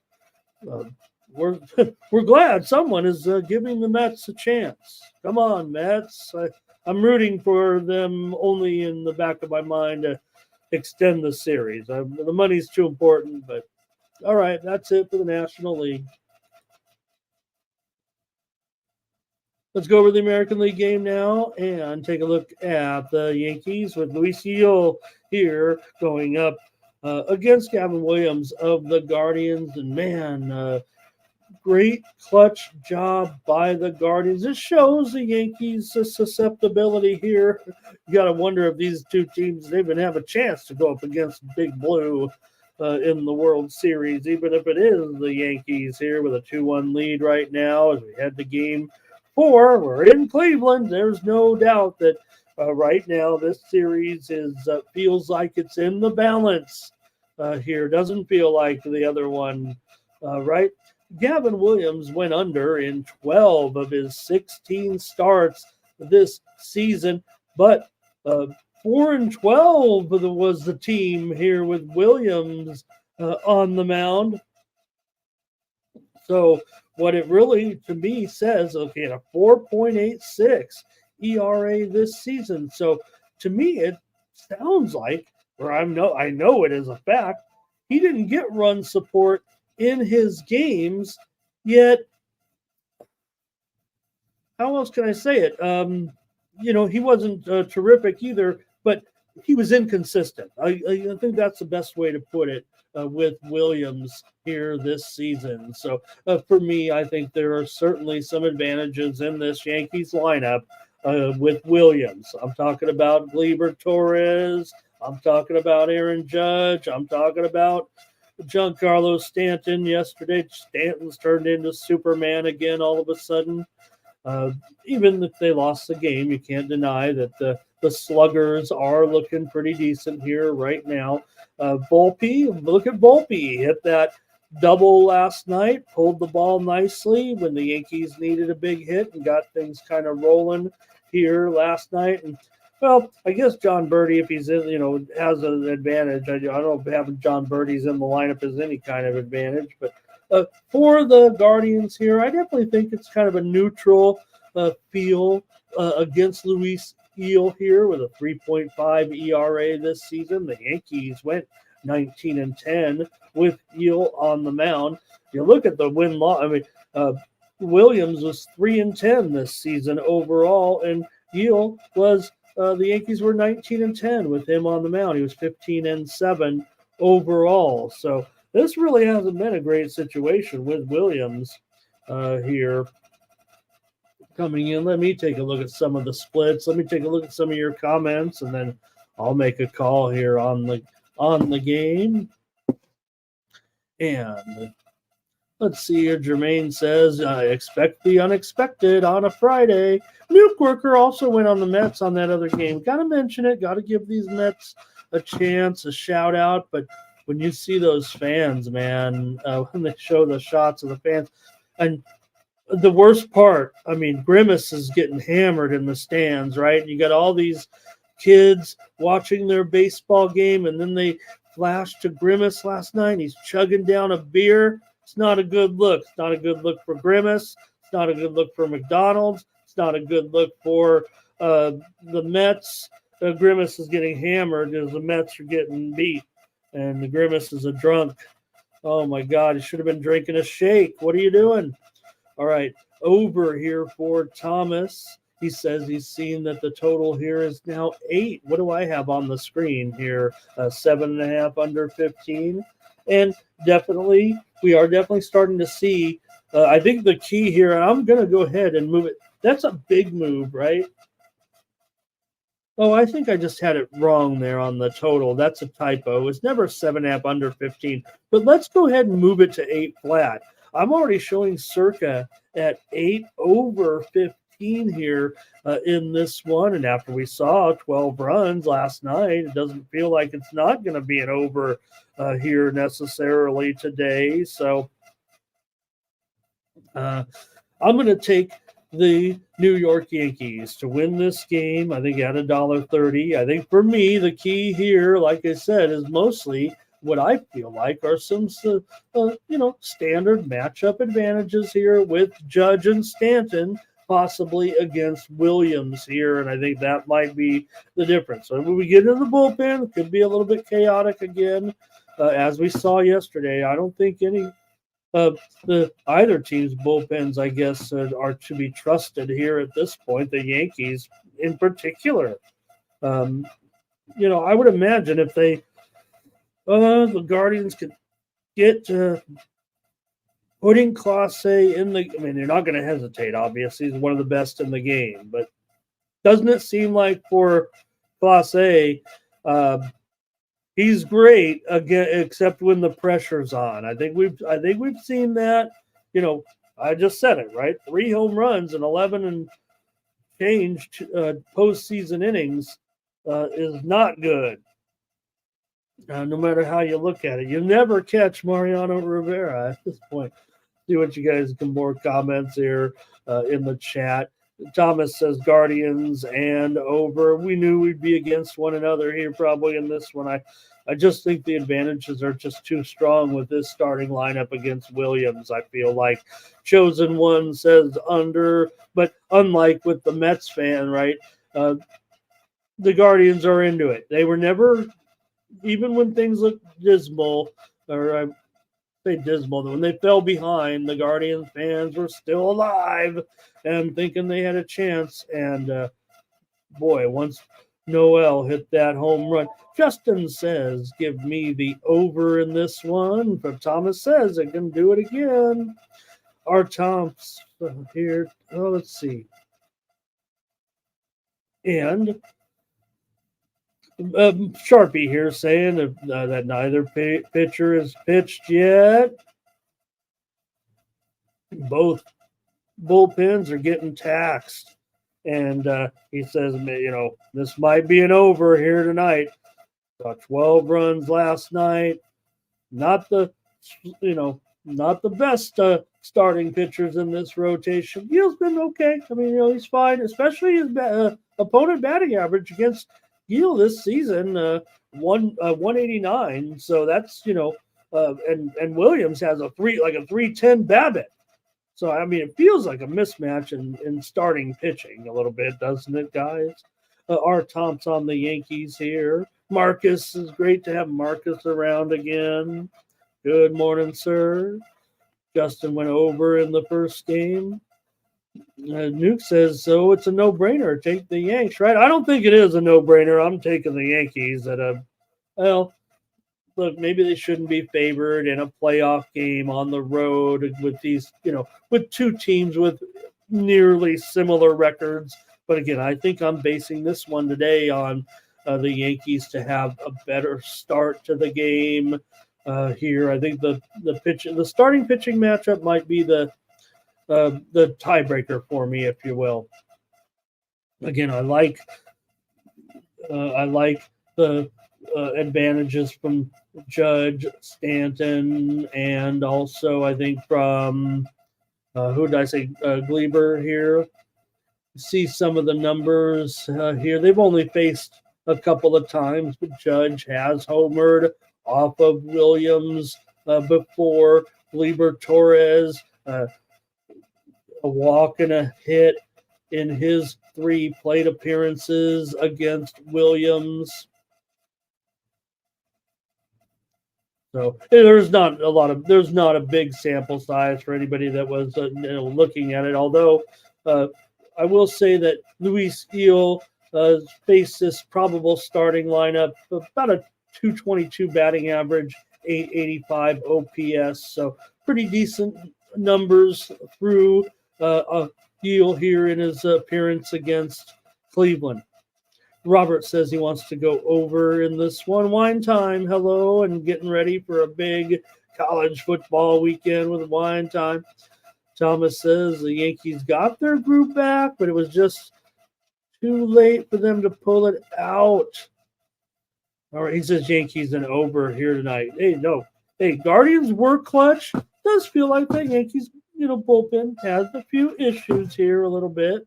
B: we're glad someone is giving the Mets a chance. Come on, Mets. I'm rooting for them only in the back of my mind to extend the series. The money's too important, but all right, that's it for the National League. Let's go over the American League game now and take a look at the Yankees with Luis Gil here going up against Gavin Williams of the Guardians. And man, great clutch job by the Guardians. This shows the Yankees' susceptibility here. You got to wonder if these two teams even have a chance to go up against Big Blue in the World Series, even if it is the Yankees here with a 2-1 lead right now as we head to Game 4. We're in Cleveland. There's no doubt that right now this series feels like it's in the balance here. Doesn't feel like the other one, right? Gavin Williams went under in 12 of his 16 starts this season, but 4-12 was the team here with Williams on the mound. So what it really, to me, says, okay, a 4.86 ERA this season. So to me, it sounds like, or I know it is a fact, he didn't get run support in his games, yet how else can I say it? He wasn't terrific either, but he was inconsistent. I think that's the best way to put it with Williams here this season. So for me, I think there are certainly some advantages in this Yankees lineup with Williams. I'm talking about Gleyber Torres. I'm talking about Aaron Judge. I'm talking about Giancarlo Stanton yesterday. Stanton's turned into Superman again all of a sudden. Even if they lost the game, you can't deny that the sluggers are looking pretty decent here right now. Volpe, look at Volpe. He hit that double last night, pulled the ball nicely when the Yankees needed a big hit and got things kind of rolling here last night. And well, I guess John Birdie, if he's in, has an advantage. I don't know if having John Birdie's in the lineup is any kind of advantage. But for the Guardians here, I definitely think it's kind of a neutral feel against Luis Gil here with a 3.5 ERA this season. The Yankees went 19-10 with Gil on the mound. You look at the win-loss. I mean, Williams was 3-10 this season overall, and Gil was. The Yankees were 19-10 with him on the mound. He was 15-7 overall. So this really hasn't been a great situation with Williams here coming in. Let me take a look at some of the splits. Let me take a look at some of your comments, and then I'll make a call here on the game. And let's see here. Jermaine says, expect the unexpected on a Friday. Nuke Worker also went on the Mets on that other game. Got to mention it. Got to give these Mets a chance, a shout out. But when you see those fans, man, when they show the shots of the fans, and the worst part, I mean, Grimace is getting hammered in the stands, right? You got all these kids watching their baseball game, and then they flash to Grimace last night. He's chugging down a beer. It's not a good look. It's not a good look for Grimace. It's not a good look for McDonald's. It's not a good look for the Mets. Grimace is getting hammered as the Mets are getting beat, and the Grimace is a drunk. Oh, my God. He should have been drinking a shake. What are you doing? All right, over here for Thomas. He says he's seen that the total here is now 8. What do I have on the screen here? 7.5 under 15. And definitely, we are definitely starting to see, I think the key here, and I'm going to go ahead and move it. That's a big move, right? Oh, I think I just had it wrong there on the total. That's a typo. It's never 7.5 under 15. But let's go ahead and move it to 8 flat. I'm already showing circa at 8 over 15 here in this one. And after we saw 12 runs last night, it doesn't feel like it's not going to be an over here necessarily today. So I'm going to take the New York Yankees to win this game. I think at $1.30. I think for me, the key here, like I said, is mostly what I feel like are some, standard matchup advantages here with Judge and Stanton, possibly against Williams here. And I think that might be the difference. So when we get into the bullpen, it could be a little bit chaotic again, as we saw yesterday. I don't think any of either team's bullpens, I guess, are to be trusted here at this point. The Yankees in particular. I would imagine if they the Guardians could get putting Clase in the. I mean, they're not going to hesitate. Obviously, he's one of the best in the game. But doesn't it seem like for Clase, he's great again, except when the pressure's on. I think we've seen that. I just said it right. 3 home runs and 11 and change postseason innings is not good. No matter how you look at it, you never catch Mariano Rivera at this point. See what you guys can more comments here in the chat. Thomas says Guardians and over. We knew we'd be against one another here probably in this one. I just think the advantages are just too strong with this starting lineup against Williams. I feel like Chosen One says under, but unlike with the Mets fan, right? The Guardians are into it. They were never. Even when things look dismal, or I say dismal, when they fell behind, the Guardians fans were still alive and thinking they had a chance. And once Noel hit that home run, Justin says, give me the over in this one. But Thomas says it can do it again. Our Tom's here. Oh, let's see. And Sharpie here saying that neither pitcher is pitched yet. Both bullpens are getting taxed. And he says, this might be an over here tonight. Got 12 runs last night. Not the best starting pitchers in this rotation. Gil's been okay. I mean, he's fine, especially his opponent batting average against Gil this season, 189. So that's, and Williams has a 310 BABIP. So, I mean, it feels like a mismatch in starting pitching a little bit, doesn't it, guys? Our Tom's on the Yankees here. Marcus, is great to have Marcus around again. Good morning, sir. Justin went over in the first game. Nuke says, so it's a no-brainer. Take the Yanks, right? I don't think it is a no-brainer. I'm taking the Yankees at look, maybe they shouldn't be favored in a playoff game on the road with these, with two teams with nearly similar records. But again, I think I'm basing this one today on the Yankees to have a better start to the game here. I think the starting pitching matchup might be the tiebreaker for me, if you will. Again, I like the advantages from Judge, Stanton, and also I think from who did I say? Gleber here. See some of the numbers here. They've only faced a couple of times, but Judge has homered off of Williams before. Gleber Torres, a walk and a hit in his 3 plate appearances against Williams. So there's not a big sample size for anybody that was looking at it. Although I will say that Luis Gil faced this probable starting lineup about a 222 batting average, 885 OPS. So pretty decent numbers through Gil here in his appearance against Cleveland. Robert says he wants to go over in this one. Wine time, hello, and getting ready for a big college football weekend with wine time. Thomas says the Yankees got their group back, but it was just too late for them to pull it out. All right, he says Yankees and over here tonight. Hey, Guardians were clutch. Does feel like the Yankees, bullpen has a few issues here a little bit.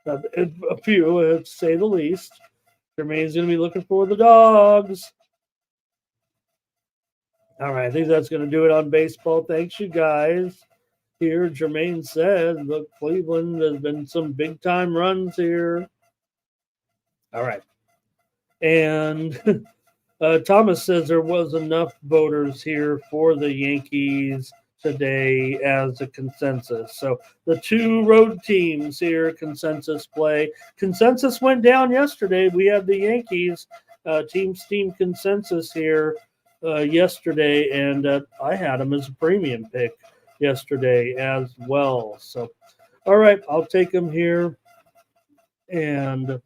B: A few, to say the least. Jermaine's going to be looking for the dogs. All right, I think that's going to do it on baseball. Thanks, you guys. Here, Jermaine says, look, Cleveland has been some big-time runs here. All right. And Thomas says there was enough voters here for the Yankees today as a consensus. So the 2 road teams here, consensus play. Consensus went down yesterday. We had the Yankees team consensus here yesterday, and I had them as a premium pick yesterday as well. So, all right, I'll take them here. And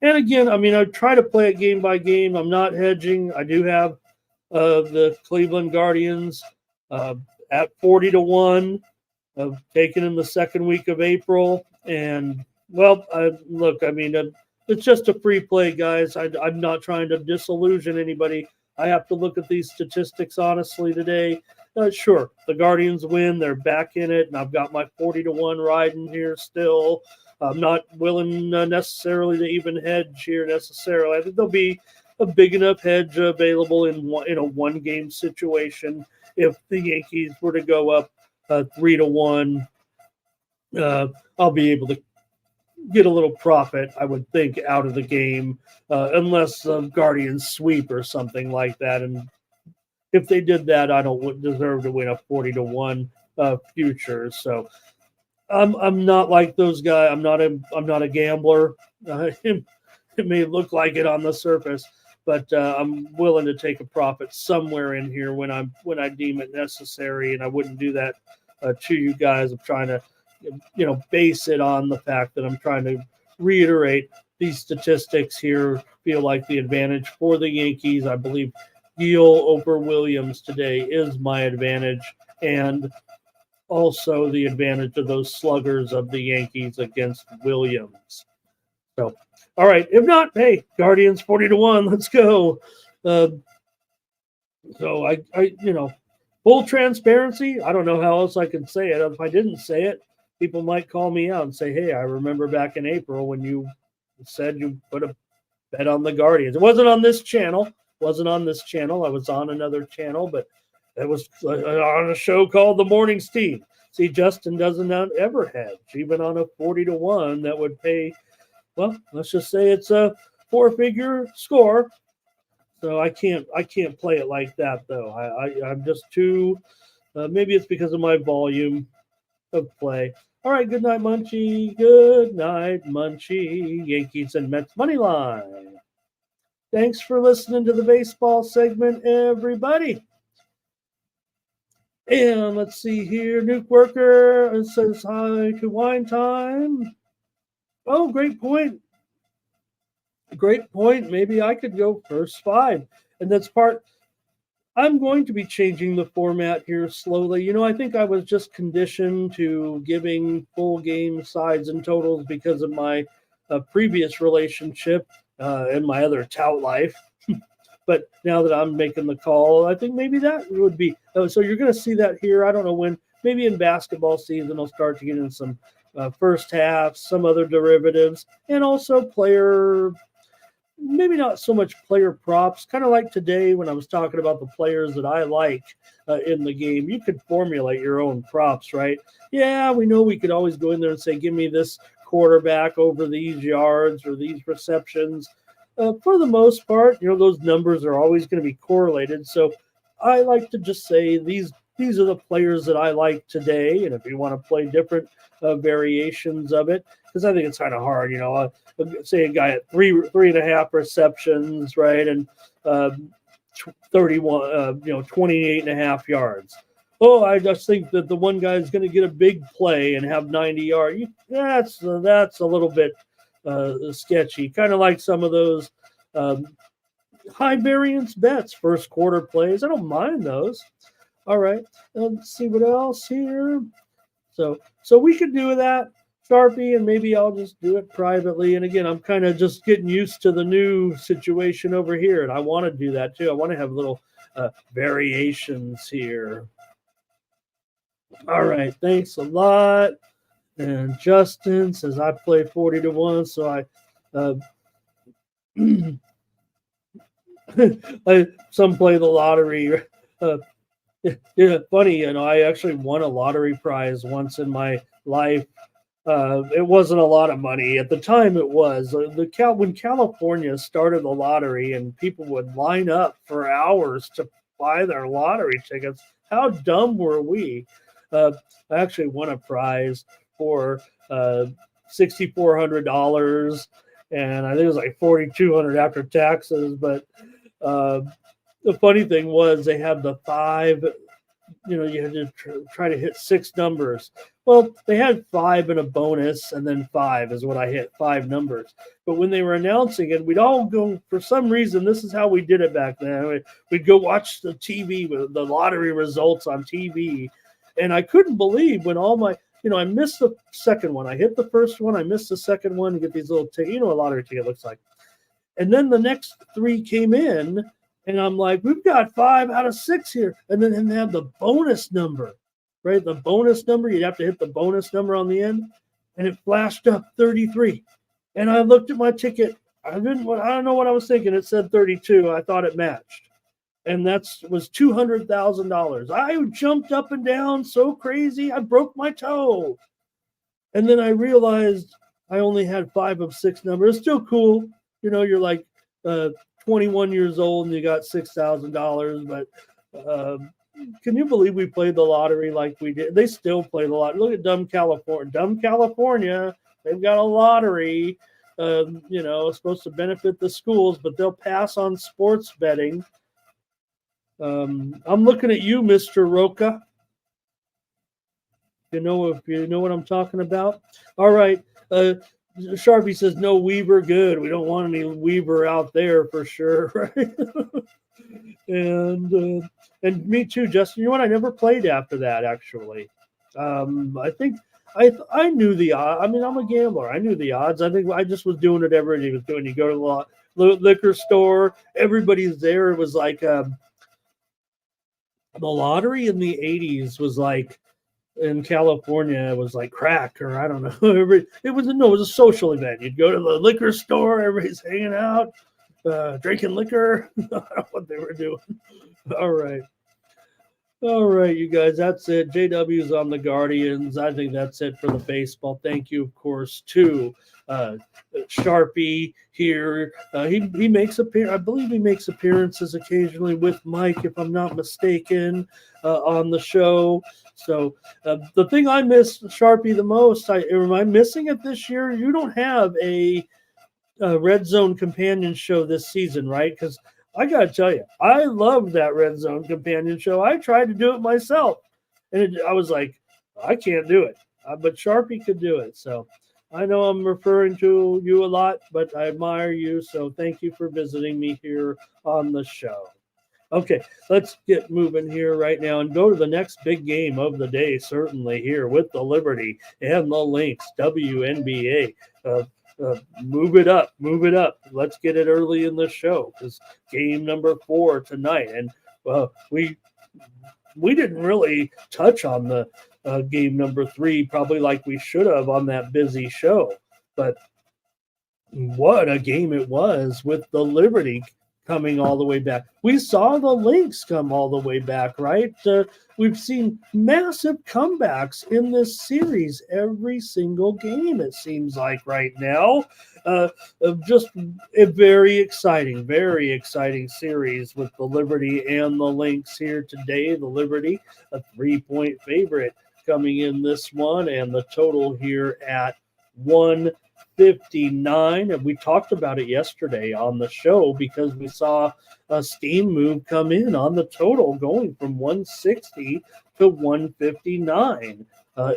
B: again, I try to play it game by game. I'm not hedging. I do have the Cleveland Guardians at 40-1, taken in the second week of April. And, it's just a free play, guys. I'm not trying to disillusion anybody. I have to look at these statistics honestly today. Sure, the Guardians win. They're back in it, and I've got my 40-1 riding here still. I'm not willing necessarily to even hedge here necessarily. I think there'll be a big enough hedge available in a one-game situation. If the Yankees were to go up 3-1, I'll be able to get a little profit, I would think, out of the game, unless the Guardians sweep or something like that. And if they did that, I don't deserve to win a 40-1 future. So I'm not like those guys. I'm not a gambler. It may look like it on the surface, but I'm willing to take a profit somewhere in here when I deem it necessary, and I wouldn't do that to you guys. I'm trying to, base it on the fact that I'm trying to reiterate these statistics here feel like the advantage for the Yankees. I believe Gil over Williams today is my advantage, and also the advantage of those sluggers of the Yankees against Williams. So, all right. If not, hey, Guardians 40-1. Let's go. So I full transparency. I don't know how else I can say it. If I didn't say it, people might call me out and say, "Hey, I remember back in April when you said you put a bet on the Guardians." It wasn't on this channel. I was on another channel, but it was on a show called The Morning Steve. See, Justin doesn't ever hedge, even on a 40-1 that would pay. Well, let's just say it's a 4-figure score. So I can't play it like that, though. I'm just too. Maybe it's because of my volume of play. All right, good night, Munchie. Good night, Munchie. Yankees and Mets money line. Thanks for listening to the baseball segment, everybody. And let's see here. Nuke Worker says hi to Wine Time. Oh, great point. Great point. Maybe I could go first 5. And that's part. I'm going to be changing the format here slowly. I think I was just conditioned to giving full game sides and totals because of my previous relationship and my other tout life. But now that I'm making the call, I think maybe that would be. So you're going to see that here. I don't know when. Maybe in basketball season, I'll start to get in some first half, some other derivatives, and also player. Maybe not so much player props, kind of like today when I was talking about the players that I like in the game. You could formulate your own props, right? Yeah, we know we could always go in there and say, give me this quarterback over these yards or these receptions. For the most part, those numbers are always going to be correlated. So I like to just say these are the players that I like today. And if you want to play different variations of it, because I think it's kind of hard, say a guy at 3.5 receptions, right, and 28.5 yards. Oh, I just think that the one guy is going to get a big play and have 90 yards. That's a little bit sketchy. Kind of like some of those high variance bets, first quarter plays. I don't mind those. All right, let's see what else here. So we could do that, Sharpie, and maybe I'll just do it privately. And again, I'm kind of just getting used to the new situation over here, and I want to do that too. I want to have little variations here. All right, thanks a lot. And Justin says I play 40-1, so I some play the lottery. Yeah, funny, I actually won a lottery prize once in my life. It wasn't a lot of money. At the time, it was. When California started the lottery and people would line up for hours to buy their lottery tickets, how dumb were we? I actually won a prize for $6,400, and I think it was like $4,200 after taxes, but the funny thing was they had the 5, you had to try to hit 6 numbers. Well, they had 5 and a bonus, and then 5 is what I hit, 5 numbers. But when they were announcing it, we'd all go, for some reason, this is how we did it back then. We'd go watch the TV, the lottery results on TV. And I couldn't believe when all my, I missed the second one. I hit the first one. I missed the second one. You get these little tickets. What a lottery ticket looks like. And then the next 3 came in. And I'm like, we've got 5 out of 6 here. And then they have the bonus number, right? The bonus number, you'd have to hit the bonus number on the end. And it flashed up 33. And I looked at my ticket. I don't know what I was thinking. It said 32. I thought it matched. And that was $200,000. I jumped up and down so crazy. I broke my toe. And then I realized I only had 5 of 6 numbers. It's still cool. You're like, 21 years old and you got $6,000, but can you believe we played the lottery like we did? They still play the lottery. Look at dumb California. They've got a lottery, it's supposed to benefit the schools, but they'll pass on sports betting. I'm looking at you, Mr. Roca. If you know what I'm talking about. All right. Sharpie says no Weaver. Good. We don't want any Weaver out there for sure, right? and me too, Justin. You know what? I never played after that actually. I think I knew the odds. I mean, I'm a gambler. I knew the odds. I think I just was doing it everybody was doing. You go to the liquor store, everybody's there. It was like the lottery in the 80s was like. In California, it was like crack, or I don't know. It was a social event. You'd go to the liquor store, everybody's hanging out, drinking liquor. I don't know what they were doing. All right, you guys. That's it. JW's on the Guardians. I think that's it for the baseball. Thank you, of course, to Sharpie here. He makes I believe he makes appearances occasionally with Mike, if I'm not mistaken, on the show. So the thing I miss Sharpie the most, am I missing it this year? You don't have a Red Zone Companion show this season, right? Because I got to tell you, I love that Red Zone Companion show. I tried to do it myself, and I was like, I can't do it. But Sharpie could do it. So I know I'm referring to you a lot, but I admire you. So thank you for visiting me here on the show. Okay, let's get moving here right now and go to the next big game of the day, certainly here with the Liberty and the Lynx, WNBA. Move it up. Let's get it early in the show because game number 4 tonight. And we didn't really touch on the game number 3 probably like we should have on that busy show. But what a game it was with the Liberty coming all the way back. We saw the Lynx come all the way back, right? We've seen massive comebacks in this series every single game, it seems like right now. Just a very exciting series with the Liberty and the Lynx here today. The Liberty, a 3-point favorite coming in this one, and the total here at 159. And we talked about it yesterday on the show because we saw a steam move come in on the total going from 160 to 159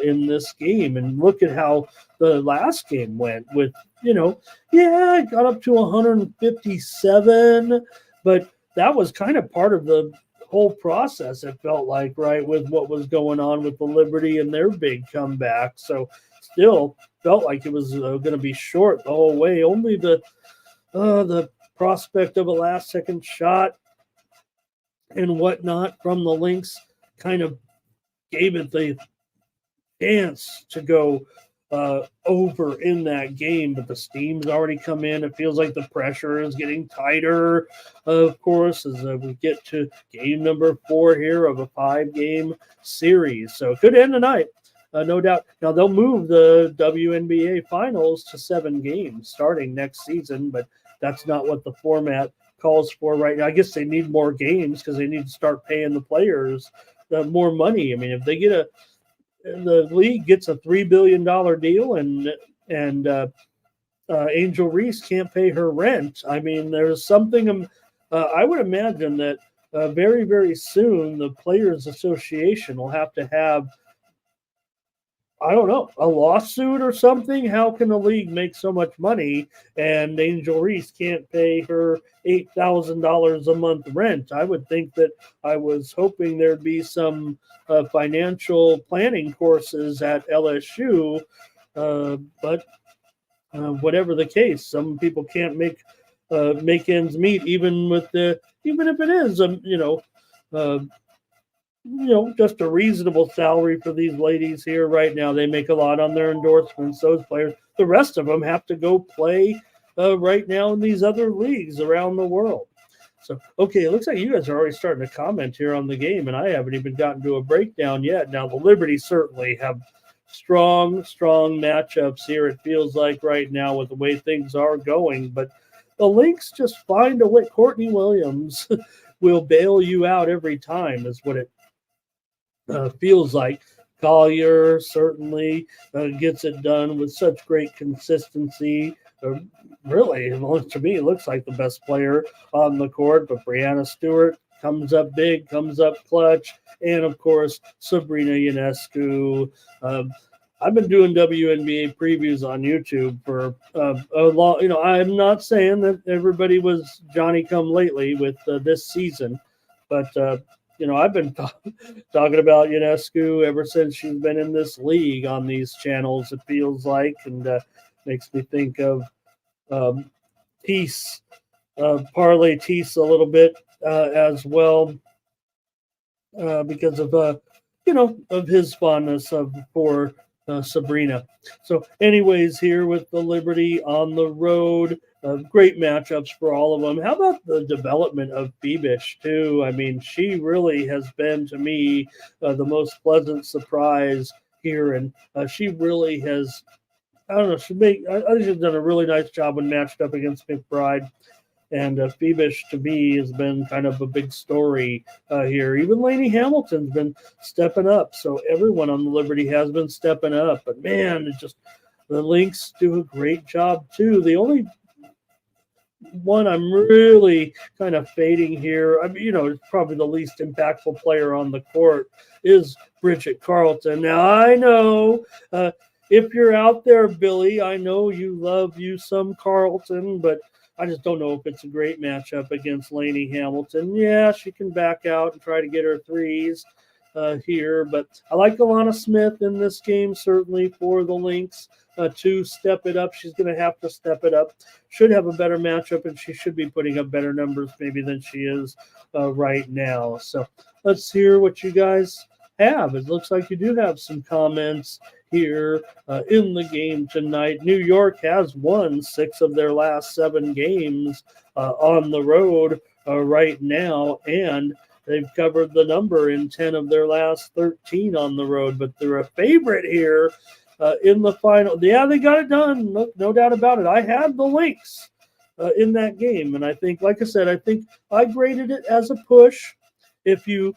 B: in this game. And look at how the last game went with, it got up to 157, but that was kind of part of the whole process, it felt like, right, with what was going on with the Liberty and their big comeback. So still felt like it was going to be short the whole way. Only the prospect of a last-second shot and whatnot from the Lynx kind of gave it the chance to go over in that game, but the steam's already come in. It feels like the pressure is getting tighter, of course, as we get to game number 4 here of a 5-game series. So it could end tonight. No doubt. Now, they'll move the WNBA finals to 7 games starting next season, but that's not what the format calls for right now. I guess they need more games because they need to start paying the players more money. I mean, if they get the league gets a $3 billion deal and Angel Reese can't pay her rent, I mean, there's something I would imagine that very, very soon the Players Association will have to have, I don't know, a lawsuit or something. How can the league make so much money and Angel Reese can't pay her $8,000 a month rent? I would think that I was hoping there'd be some financial planning courses at LSU, but whatever the case, some people can't make ends meet, even if it is just a reasonable salary for these ladies here right now. They make a lot on their endorsements, those players. The rest of them have to go play right now in these other leagues around the world. So, okay, it looks like you guys are already starting to comment here on the game, and I haven't even gotten to a breakdown yet. Now, the Liberty certainly have strong matchups here, it feels like right now with the way things are going. But the Lynx just find a way. Courtney Williams will bail you out every time is what it feels like. Collier certainly gets it done with such great consistency. Really, to me, it looks like the best player on the court. But Brianna Stewart comes up big, comes up clutch. And, of course, Sabrina Ionescu. I've been doing WNBA previews on YouTube for a long, I'm not saying that everybody was Johnny come lately with this season, but I've been talking about Ionescu ever since she's been in this league on these channels, it feels like, and makes me think of Tease, Parlay Tease a little bit as well, because of of his fondness for Sabrina. So anyways, here with the Liberty on the road, great matchups for all of them. How about the development of Bebish too? I mean, she really has been, to me, the most pleasant surprise here, and she really has, I think she's done a really nice job when matched up against McBride. And Bebish, to me, has been kind of a big story here. Even Lainey Hamilton's been stepping up. So everyone on the Liberty has been stepping up. But, man, the Lynx do a great job, too. The only one I'm really kind of fading here, I mean, probably the least impactful player on the court is Bridget Carleton. Now, I know if you're out there, Billy, I know you love you some Carleton, but I just don't know if it's a great matchup against Lainey Hamilton. Yeah, she can back out and try to get her threes here, but I like Alana Smith in this game, certainly for the Lynx. To step it up, she's going to have to step it up. Should have a better matchup, and she should be putting up better numbers maybe than she is right now. So let's hear what you guys have. It looks like you do have some comments here in the game tonight. New York has won 6 of their last 7 games on the road right now, and they've covered the number in 10 of their last 13 on the road, but they're a favorite here in the final. Yeah, they got it done. No doubt about it. I had the Lynx in that game, and I think, like I said, I think I graded it as a push. If you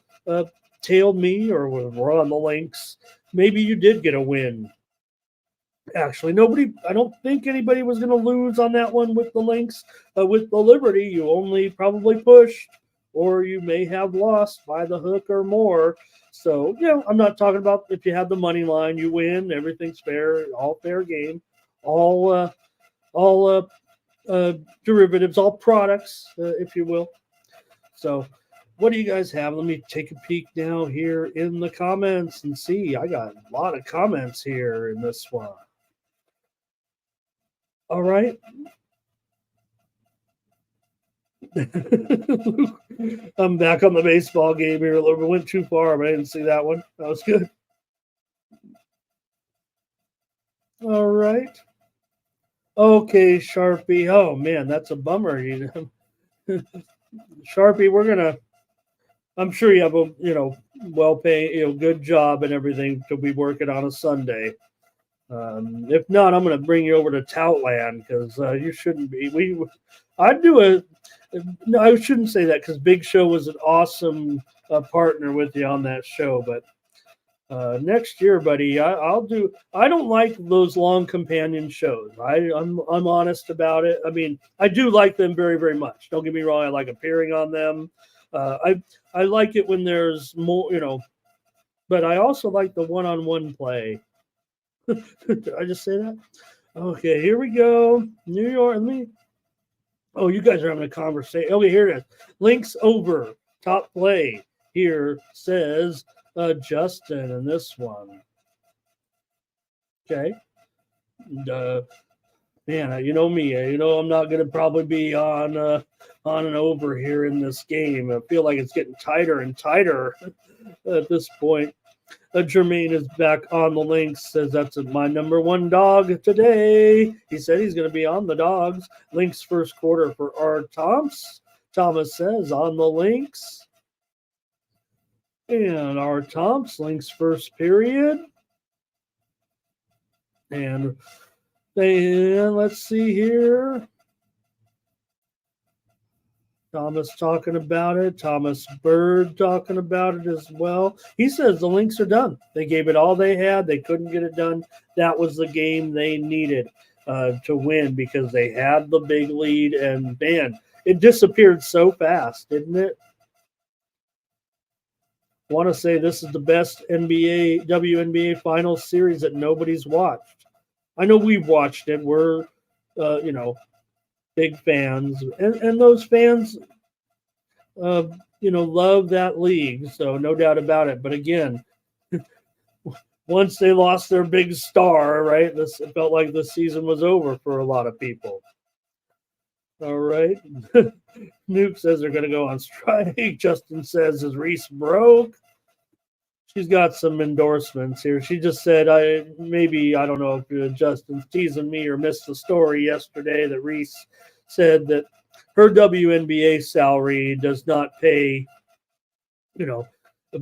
B: tailed me or were on the Lynx, maybe you did get a win. Actually, I don't think anybody was going to lose on that one with the Lynx. With the Liberty, you only probably pushed, or you may have lost by the hook or more. So, I'm not talking about if you have the money line, you win, everything's fair, all fair game, all derivatives, all products, if you will. So, what do you guys have? Let me take a peek now here in the comments and see. I got a lot of comments here in this one. All right. I'm back on the baseball game here a little bit. Went too far, but I didn't see that one. That was good. All right. Okay, Sharpie. Oh, man, that's a bummer. Sharpie, I'm sure you have a, well-paying, good job and everything to be working on a Sunday. If not, I'm going to bring you over to Toutland because you shouldn't be. No, I shouldn't say that because Big Show was an awesome partner with you on that show. But next year, buddy, I'll do. I don't like those long companion shows. I'm honest about it. I mean, I do like them very, very much. Don't get me wrong. I like appearing on them. I like it when there's more, but I also like the one-on-one play. Did I just say that? Okay, here we go. New York. Oh, you guys are having a conversation. Okay, here it is. Links over. Top play here says Justin in this one. Okay. And, man, you know me. I'm not going to probably be on and over here in this game. I feel like it's getting tighter and tighter at this point. Jermaine is back on the Lynx, says that's my number 1 dog today. He said he's going to be on the Dogs. Lynx first quarter for R. Thomas says on the Lynx. And R. Thomas, Lynx first period. And let's see here. Thomas talking about it. Thomas Bird talking about it as well. He says the Lynx are done. They gave it all they had. They couldn't get it done. That was the game they needed to win because they had the big lead. And, man, it disappeared so fast, didn't it? I want to say this is the best WNBA Finals series that nobody's watched. I know we've watched it. We're, big fans, and those fans, love that league. So no doubt about it. But again, once they lost their big star, right? It felt like the season was over for a lot of people. All right. Nuke says they're going to go on strike. Justin says, is Reese broke? She's got some endorsements here. She just said, I don't know if Justin's teasing me or missed the story yesterday that Reese said that her WNBA salary does not pay,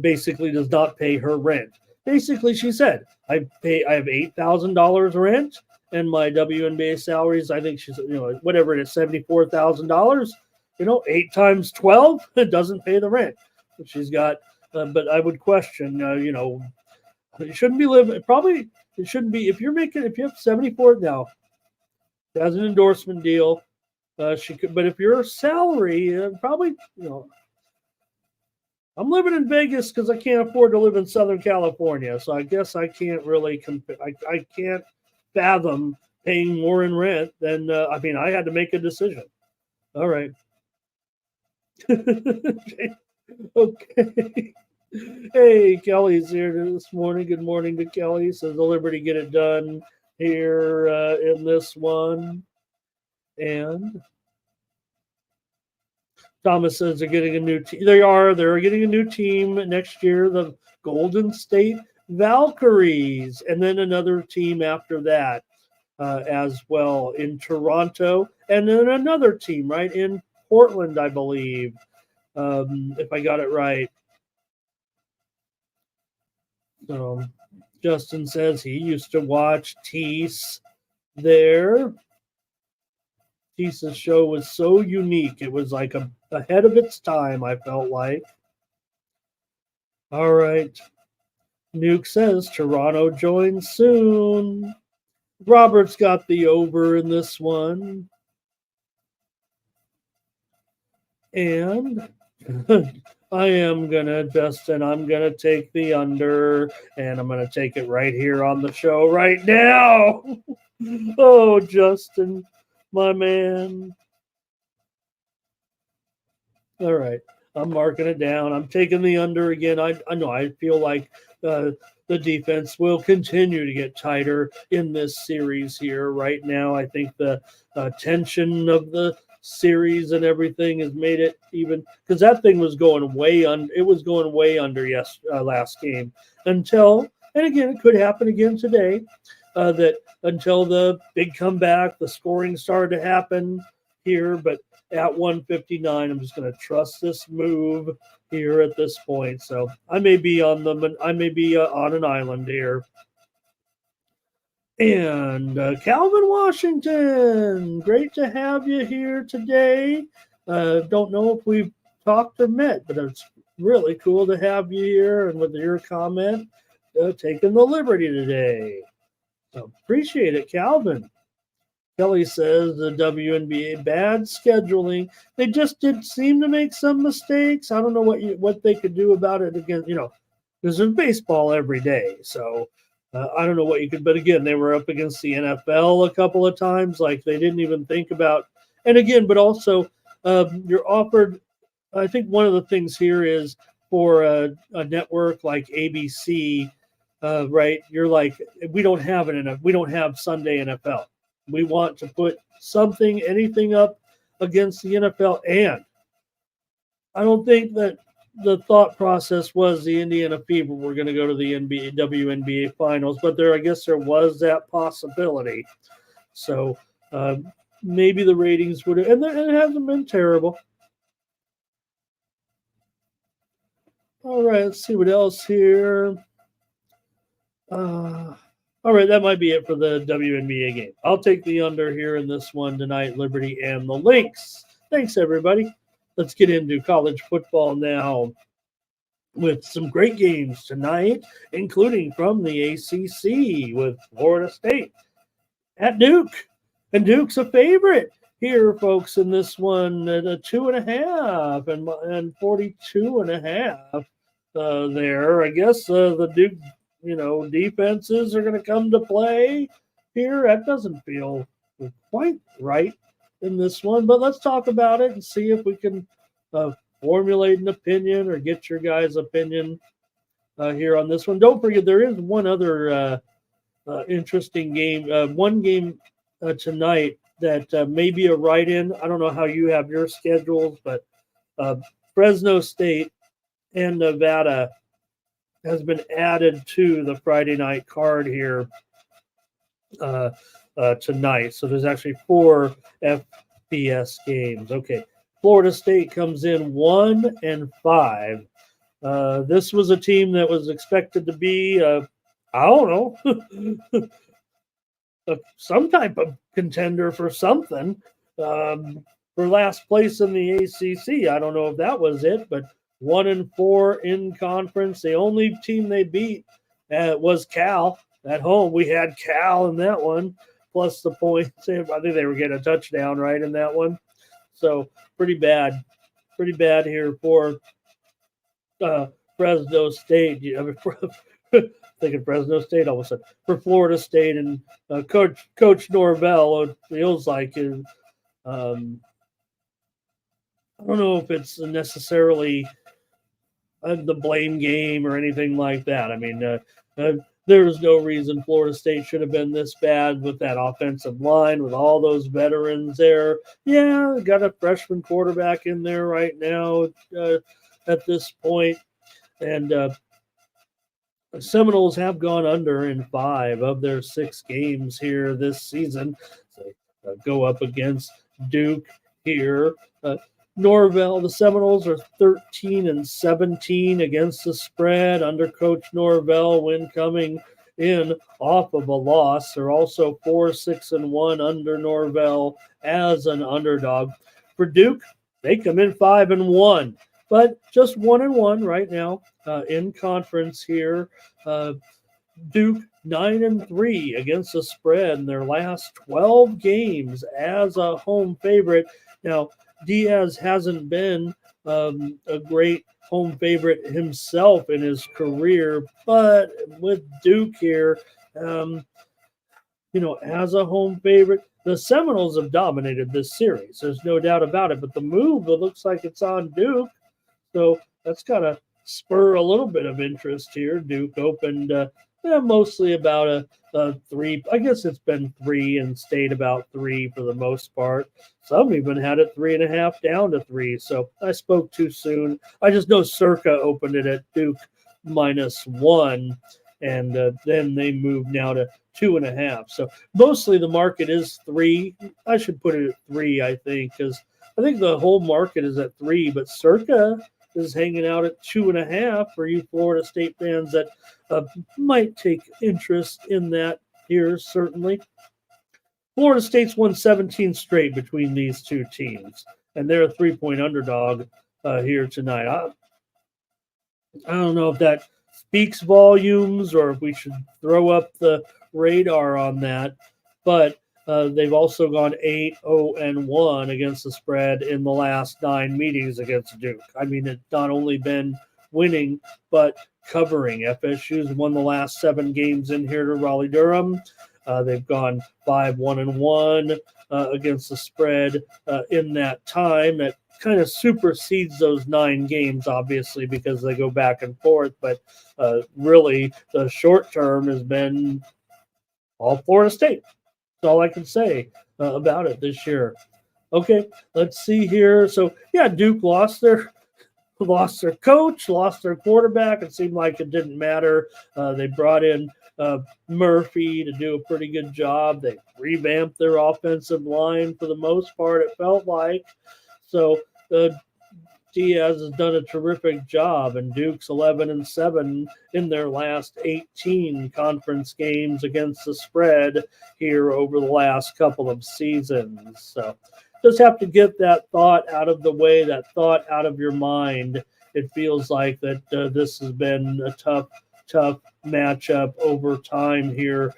B: basically does not pay her rent. Basically, she said, I have $8,000 rent and my WNBA salaries, I think she's, whatever it is, $74,000, 8 times 12, it doesn't pay the rent. She's got, but I would question, you shouldn't be living, probably, it shouldn't be, if you have 74 now, has an endorsement deal, She could, but if you're a salary, probably, I'm living in Vegas because I can't afford to live in Southern California. So I guess I can't really I can't fathom paying more in rent than, I had to make a decision. All right. Okay. Hey, Kelly's here this morning. Good morning to Kelly. Says the Liberty get it done here in this one. And Thomas says they're getting a new team. They're getting a new team next year, the Golden State Valkyries, and then another team after that as well in Toronto, and then another team right in Portland, I believe, if I got it right. Justin says he used to watch Tease there. Tease's show was so unique. It was like ahead of its time, I felt like. All right. Nuke says Toronto joins soon. Robert's got the over in this one. And I am going to, Justin, I'm going to take the under, and I'm going to take it right here on the show right now. Oh, Justin, my man. All right. I'm marking it down. I'm taking the under again. I know I feel like the defense will continue to get tighter in this series here. Right now, I think the tension of the series and everything has made it even, because that thing was going way under. It was going way under last game until, and again, it could happen again today. That until the big comeback, the scoring started to happen here, but at 159, I'm just going to trust this move here at this point. So I may be on an island here. And Calvin Washington, great to have you here today. Don't know if we've talked or met, but it's really cool to have you here and with your comment, taking the liberty today. So appreciate it, Calvin. Kelly says the WNBA bad scheduling. They just did seem to make some mistakes. I don't know what they could do about it again. Because there's baseball every day. So I don't know what you could. But again, they were up against the NFL a couple of times. Like they didn't even think about. And again, but also you're offered. I think one of the things here is for a network like ABC, right? You're like, we don't have Sunday NFL. We want to put anything up against the NFL. And I don't think that the thought process was the Indiana Fever were going to go to the WNBA finals, but I guess there was that possibility. So maybe the ratings would have, and it hasn't been terrible. All right, let's see what else here. All right, that might be it for the WNBA game. I'll take the under here in this one tonight, Liberty and the Lynx. Thanks, everybody. Let's get into college football now with some great games tonight, including from the ACC with Florida State at Duke. And Duke's a favorite here, folks, in this one at a 2.5 and 42.5 there. I guess the Duke defenses are going to come to play here. That doesn't feel quite right in this one, but let's talk about it and see if we can formulate an opinion or get your guys' opinion here on this one. Don't forget, there is one other interesting game, one game tonight that may be a write-in. I don't know how you have your schedules, but Fresno State and Nevada has been added to the Friday night card here tonight. So there's actually 4 FBS games. Okay. Florida State comes in 1-5. This was a team that was expected to be, some type of contender for something for last place in the ACC. I don't know if that was it, but 1-4 in conference. The only team they beat was Cal at home. We had Cal in that one. plus the points. I think they were getting a touchdown right in that one. So pretty bad here for Fresno State. Thinking Fresno State all of a sudden for Florida State and Coach Norvell. It feels like I don't know if it's necessarily the blame game or anything like that. I mean, there's no reason Florida State should have been this bad with that offensive line, with all those veterans there. Yeah, got a freshman quarterback in there right now at this point. And the Seminoles have gone under in 5 of their 6 games here this season. So go up against Duke here. Norvell, the Seminoles are 13-17 against the spread under Coach Norvell when coming in off of a loss. They're also 4-6-1 under Norvell as an underdog. For Duke, they come in 5-1, but just 1-1 right now in conference here. Duke 9-3 against the spread in their last 12 games as a home favorite. Now, Diaz hasn't been a great home favorite himself in his career, but with Duke here, as a home favorite, the Seminoles have dominated this series. There's no doubt about it, but the move, it looks like it's on Duke. So that's got to spur a little bit of interest here. Duke opened mostly about a 3. I guess it's been 3 and stayed about 3 for the most part. Some even had it 3.5 down to 3. So I spoke too soon. I just know Circa opened it at Duke -1, and then they moved now to 2.5. So mostly the market is 3. I should put it at 3, I think, because I think the whole market is at 3, but Circa is hanging out at 2.5 for you Florida State fans that might take interest in that here, certainly. Florida State's won 17 straight between these two teams, and they're a 3-point underdog here tonight. I don't know if that speaks volumes or if we should throw up the radar on that, but they've also gone 8-0-1 against the spread in the last 9 meetings against Duke. I mean, it's not only been winning, but covering. FSU's won the last 7 games in here to Raleigh-Durham. They've gone 5-1-1 against the spread in that time. That kind of supersedes those 9 games, obviously, because they go back and forth. But really, the short term has been all Florida State. That's all I can say about it this year. Okay, let's see here. So, yeah, Duke lost their coach, lost their quarterback. It seemed like it didn't matter. They brought in Murphy to do a pretty good job. They revamped their offensive line for the most part, it felt like. So Diaz has done a terrific job, and Duke's 11-7 in their last 18 conference games against the spread here over the last couple of seasons. So just have to get that thought out of the way, that thought out of your mind. It feels like that this has been a tough matchup over time here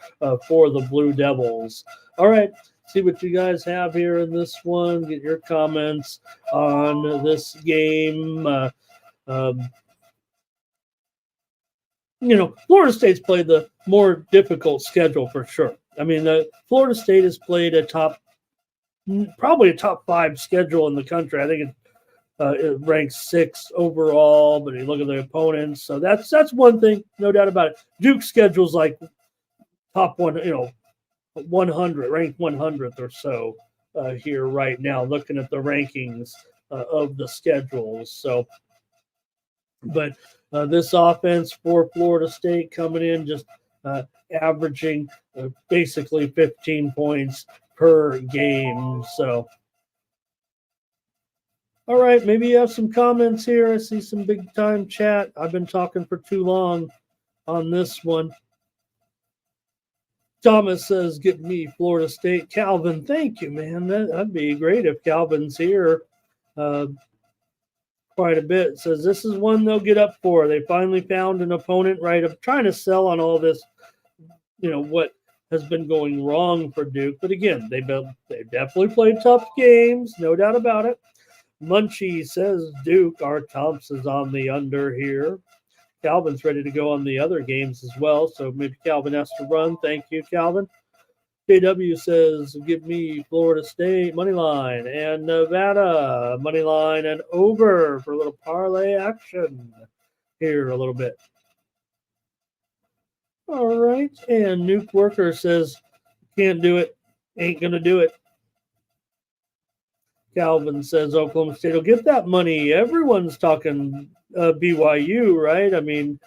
B: for the Blue Devils. All right, see what you guys have here in this one. Get your comments on this game. Florida State's played the more difficult schedule for sure. I mean, Florida State has played probably a top 5 schedule in the country. I think it ranks 6 overall, but you look at the opponents. So that's one thing, no doubt about it. Duke's schedule's like top 100, ranked 100th or so here right now, looking at the rankings of the schedules. So, but this offense for Florida State coming in just averaging basically 15 points per game. So, all right, maybe you have some comments here. I see some big time chat. I've been talking for too long on this one. Thomas says, "Get me Florida State." Calvin, thank you, man. That'd be great if Calvin's here quite a bit. Says, this is one they'll get up for. They finally found an opponent, right? I'm trying to sell on all this, what has been going wrong for Duke. But again, they definitely played tough games, no doubt about it. Munchie says Duke, our Thompson's on the under here. Calvin's ready to go on the other games as well, so maybe Calvin has to run. Thank you, Calvin. JW says, give me Florida State money line and Nevada money line and over for a little parlay action here a little bit. All right, and Nuke Worker says, can't do it, ain't going to do it. Calvin says Oklahoma State will get that money. Everyone's talking BYU, right? I mean,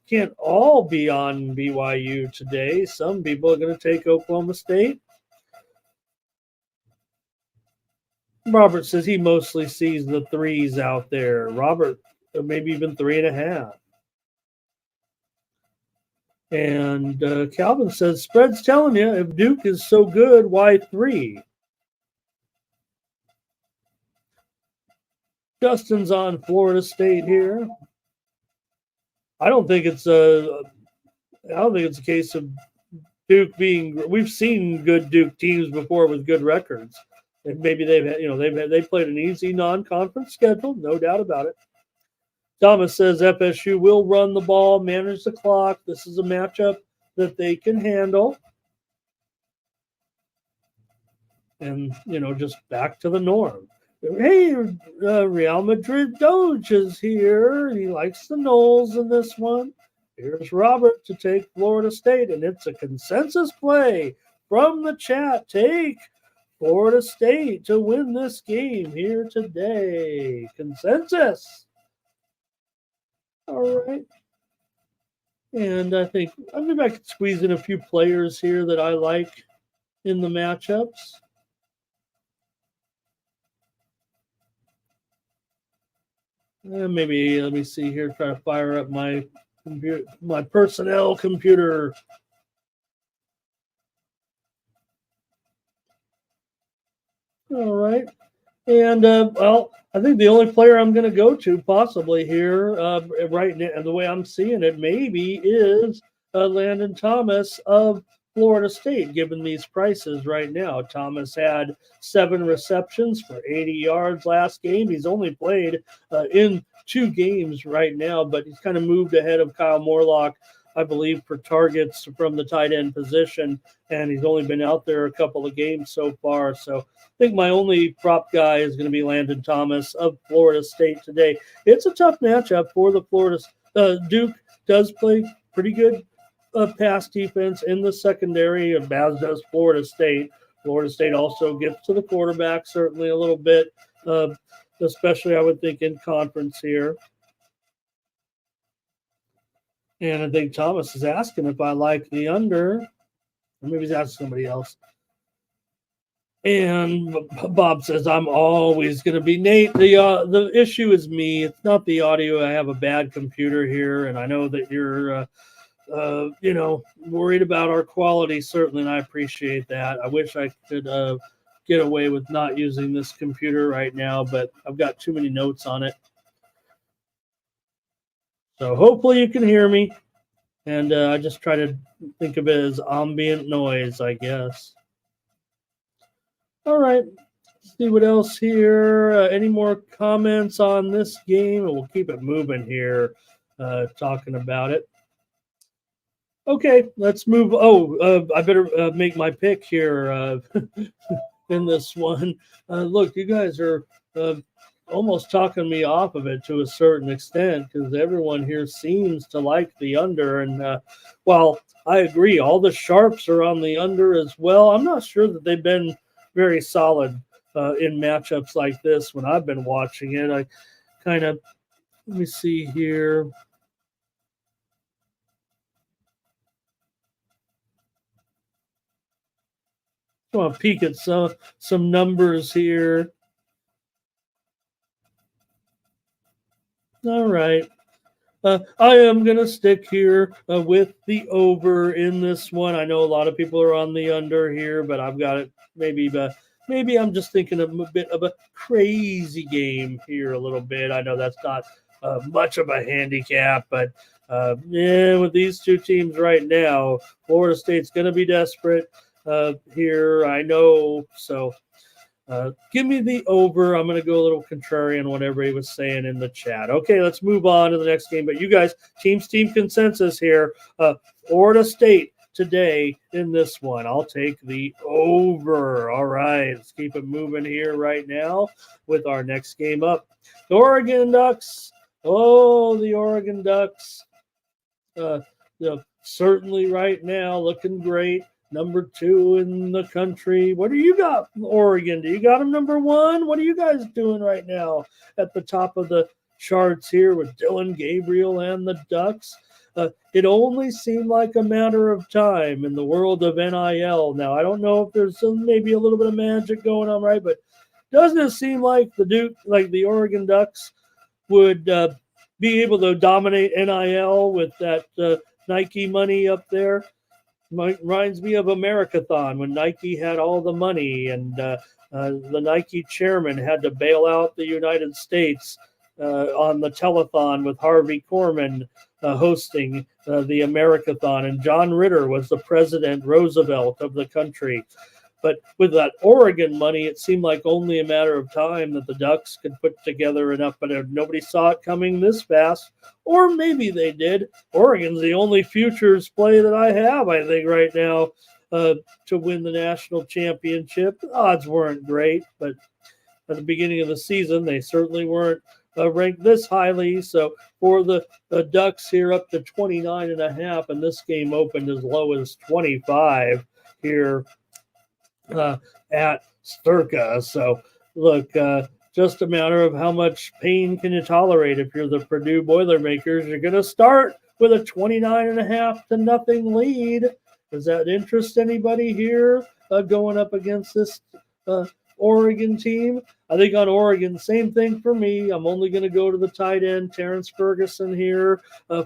B: can't all be on BYU today. Some people are going to take Oklahoma State. Robert says he mostly sees the threes out there. Robert, maybe even 3.5. And Calvin says, spread's telling you, if Duke is so good, why 3? Justin's on Florida State here. I don't think it's a case of Duke being. We've seen good Duke teams before with good records, and maybe they've played an easy non-conference schedule, no doubt about it. Thomas says FSU will run the ball, manage the clock. This is a matchup that they can handle, and just back to the norm. Hey, Real Madrid Doge is here. He likes the Knowles in this one. Here's Robert to take Florida State, and it's a consensus play from the chat. Take Florida State to win this game here today. Consensus. All right. And I think maybe I could squeeze in a few players here that I like in the matchups. Maybe let me see here. Try to fire up my computer, my personnel computer. All right, and well, I think the only player I'm going to go to possibly here, right now, the way I'm seeing it, maybe is Landon Thomas of Florida State, given these prices right now. Thomas had 7 receptions for 80 yards last game. He's only played in 2 games right now, but he's kind of moved ahead of Kyle Morlock, I believe, for targets from the tight end position, and he's only been out there a couple of games so far. So I think my only prop guy is going to be Landon Thomas of Florida State today. It's a tough matchup for the Florida. Duke does play pretty good pass defense in the secondary, as does Florida State. Florida State also gets to the quarterback certainly a little bit, especially I would think in conference here. And I think Thomas is asking if I like the under, or maybe he's asking somebody else. And Bob says, I'm always going to be Nate. The issue is me. It's not the audio. I have a bad computer here, and I know that you're worried about our quality, certainly, and I appreciate that. I wish I could get away with not using this computer right now, but I've got too many notes on it. So hopefully you can hear me, and I just try to think of it as ambient noise, I guess. All right, let's see what else here. Any more comments on this game? We'll keep it moving here, talking about it. Okay, let's move. I better make my pick here in this one. Look, you guys are almost talking me off of it to a certain extent because everyone here seems to like the under. And while I agree, all the sharps are on the under as well, I'm not sure that they've been very solid in matchups like this when I've been watching it. I kind of, let me see here. I want to peek at some numbers here. All right. I am going to stick here with the over in this one. I know a lot of people are on the under here, but I've got it. Maybe I'm just thinking of a bit of a crazy game here a little bit. I know that's not much of a handicap, but With these two teams right now, Florida State's going to be desperate here, I know. So give me the over. I'm going to go a little contrarian what everybody was saying in the chat. Okay, let's move on to the next game. But you guys, team consensus here. Florida State today in this one. I'll take the over. All right, let's keep it moving here right now with our next game up. The Oregon Ducks. Oh, the Oregon Ducks. Certainly right now looking great. Number 2 in the country. What do you got, Oregon? Do you got them number 1? What are you guys doing right now at the top of the charts here with Dylan Gabriel and the Ducks? It only seemed like a matter of time in the world of NIL. Now, I don't know if there's maybe a little bit of magic going on, right? But doesn't it seem like the Oregon Ducks would be able to dominate NIL with that Nike money up there? Reminds me of Americathon when Nike had all the money and the Nike chairman had to bail out the United States on the telethon with Harvey Korman hosting the Americathon, and John Ritter was the President Roosevelt of the country. But with that Oregon money, it seemed like only a matter of time that the Ducks could put together enough, but nobody saw it coming this fast. Or maybe they did. Oregon's the only futures play that I have, I think, right now to win the national championship. The odds weren't great, but at the beginning of the season, they certainly weren't ranked this highly. So for the Ducks here, up to 29.5, and this game opened as low as 25 here at Sturka. So look, just a matter of how much pain can you tolerate if you're the Purdue Boilermakers. You're going to start with a 29.5-0 lead. Does that interest anybody here going up against this Oregon team? I think on Oregon, same thing for me. I'm only going to go to the tight end, Terrence Ferguson here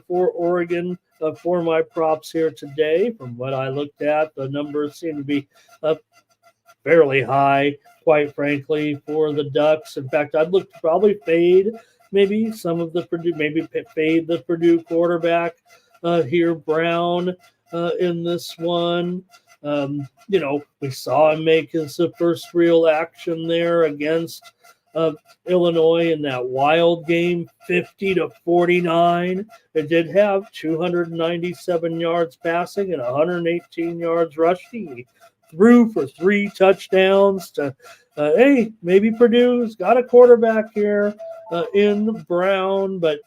B: for Oregon for my props here today. From what I looked at, the numbers seem to be fairly high, quite frankly, for the Ducks. In fact, I'd look to probably fade maybe some of the Purdue, maybe fade the Purdue quarterback here, Brown, in this one. We saw him make his first real action there against Illinois in that wild game, 50-49. It did have 297 yards passing and 118 yards rushing. He threw for 3 touchdowns to, hey, maybe Purdue's got a quarterback here in Brown, but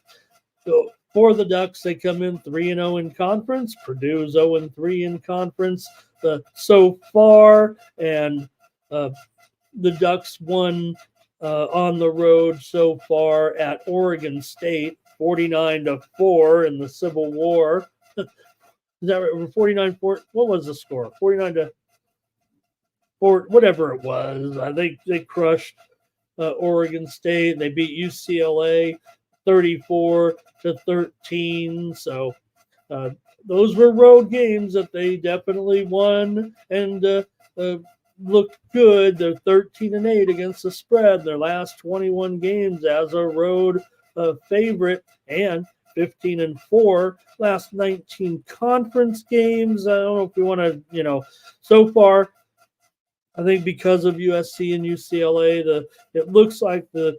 B: for the Ducks, they come in 3-0 in conference. Purdue's 0-3 in conference so far, and the Ducks won on the road so far at Oregon State, 49-4 in the Civil War. Is that right? 49-4. What was the score? 49-4, whatever it was. I think they crushed Oregon State. They beat UCLA 34-13. So those were road games that they definitely won and looked good. They're 13-8 against the spread. Their last 21 games as a road favorite, and 15-4 last 19 conference games. I don't know if we want to, so far, I think because of USC and UCLA, it looks like the,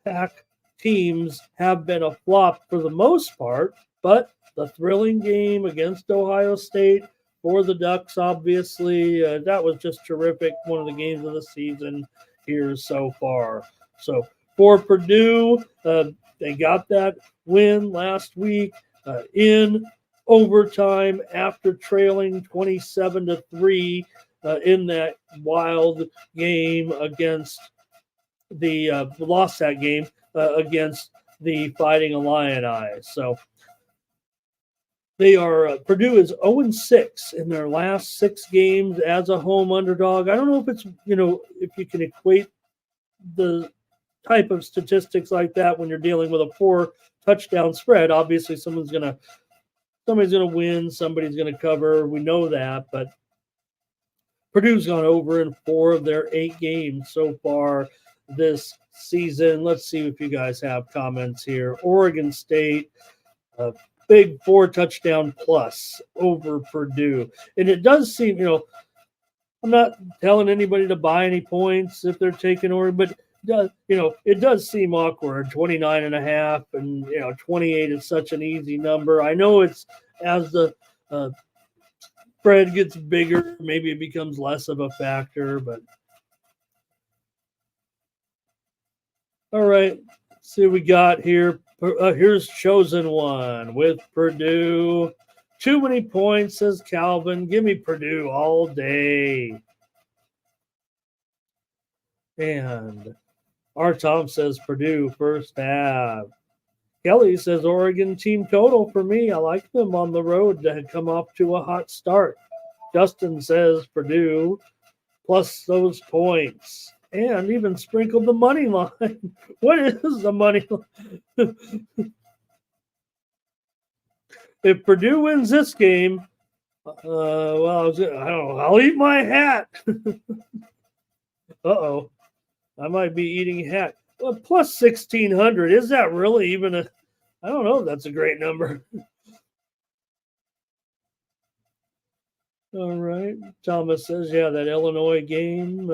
B: Pac teams have been a flop for the most part, but the thrilling game against Ohio State for the Ducks, obviously, that was just terrific. One of the games of the season here so far. So for Purdue, they got that win last week in overtime after trailing 27-3 in that wild game against lost that game against the Fighting Illini. So they are Purdue is 0-6 in their last 6 games as a home underdog. I don't know if it's if you can equate the type of statistics like that when you're dealing with a 4 touchdown spread. Obviously, somebody's gonna win, somebody's gonna cover. We know that, but Purdue's gone over in 4 of their 8 games so far this season. Let's see if you guys have comments here. Oregon State, big 4-touchdown plus over Purdue. And it does seem, I'm not telling anybody to buy any points if they're taking Oregon, but it does seem awkward. 29.5 and 28 is such an easy number. I know it's as the spread gets bigger, maybe it becomes less of a factor, but all right. Let's see what we got here. Here's chosen one with Purdue. Too many points, says Calvin. Give me Purdue all day. And our Tom says Purdue first half. Kelly says Oregon team total for me. I like them on the road to come off to a hot start. Justin says Purdue plus those points. And even sprinkled the money line. What is the money line? If Purdue wins this game, I don't know. I'll eat my hat. Uh-oh. I might be eating a hat. Well, plus 1,600. Is that really even a... I don't know if that's a great number. All right. Thomas says, yeah, that Illinois game,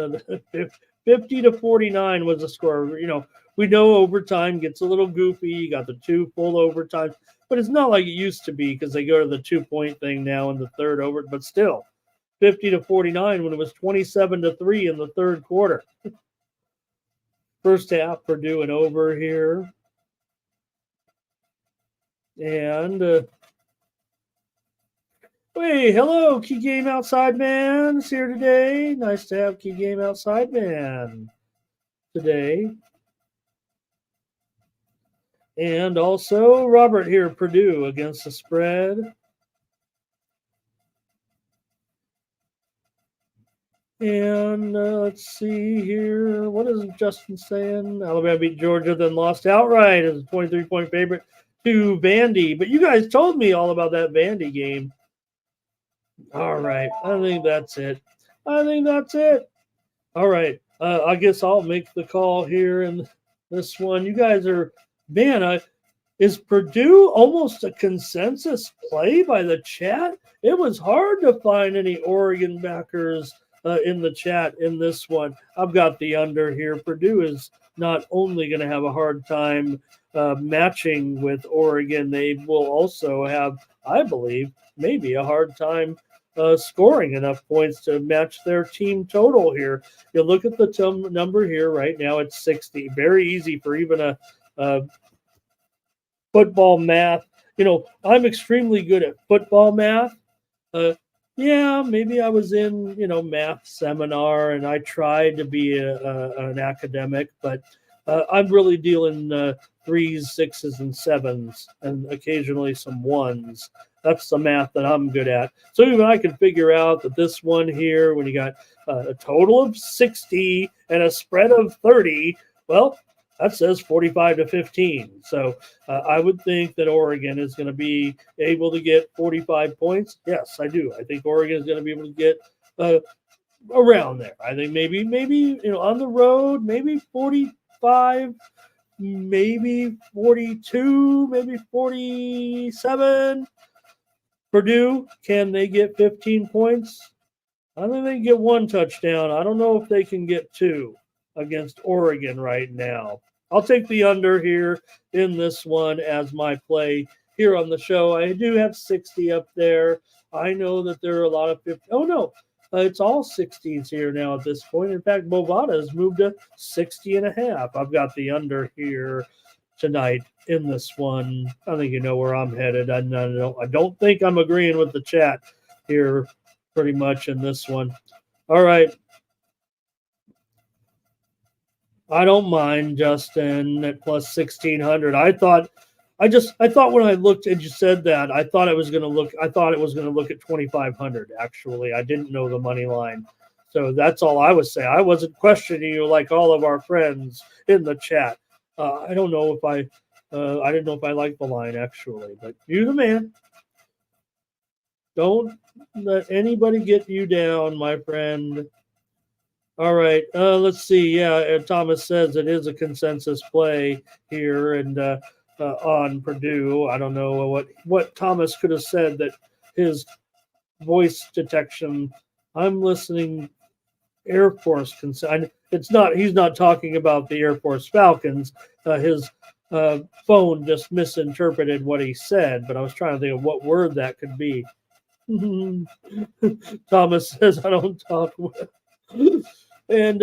B: 50-49 was the score. We know overtime gets a little goofy. You got the 2 full overtime, but it's not like it used to be because they go to the 2-point thing now in the third over. But still, 50-49 when it was 27-3 in the third quarter. First half, Purdue and over here. And hey, hello, Key Game Outside Man's here today. Nice to have Key Game Outside Man today. And also Robert here, Purdue against the spread. And let's see here. What is Justin saying? Alabama beat Georgia, then lost outright as a 23-point favorite to Vandy. But you guys told me all about that Vandy game. All right. I think that's it. All right. I guess I'll make the call here in this one. You guys are, man, is Purdue almost a consensus play by the chat? It was hard to find any Oregon backers in the chat in this one. I've got the under here. Purdue is not only going to have a hard time matching with Oregon, they will also have, I believe, maybe a hard time scoring enough points to match their team total here. You look at the number here right now, it's 60. Very easy for even a football math. I'm extremely good at football math. Yeah, maybe I was in, math seminar and I tried to be an academic, but I'm really dealing 3s, 6s, and 7s, and occasionally some 1s. That's the math that I'm good at. So even I can figure out that this one here, when you got a total of 60 and a spread of 30, well, that says 45-15. So I would think that Oregon is going to be able to get 45 points. Yes, I do. I think Oregon is going to be able to get around there. I think maybe on the road, maybe 45, maybe 42, maybe 47. Purdue, can they get 15 points? I think they can get 1 touchdown. I don't know if they can get 2 against Oregon right now. I'll take the under here in this one as my play here on the show. I do have 60 up there. I know that there are a lot of 50. Oh, no. It's all 60s here now at this point. In fact, Bovada has moved to 60.5. I've got the under here tonight in this one. I think you know where I'm headed. I don't think I'm agreeing with the chat here pretty much in this one. All right. I don't mind, Justin, at plus 1,600. I thought when I looked and you said that, I thought it was going to look at 2,500. Actually, I didn't know the money line. So that's all I was saying. I wasn't questioning you like all of our friends in the chat. I don't know if I didn't know if I like the line actually, but you're the man. Don't let anybody get you down, my friend. All right. Let's see. Yeah, Thomas says it is a consensus play here, and on Purdue. I don't know what Thomas could have said that his voice detection. I'm listening. Air Force consent. It's not. He's not talking about the Air Force Falcons. His phone just misinterpreted what he said, but I was trying to think of what word that could be. Thomas says I don't talk well. And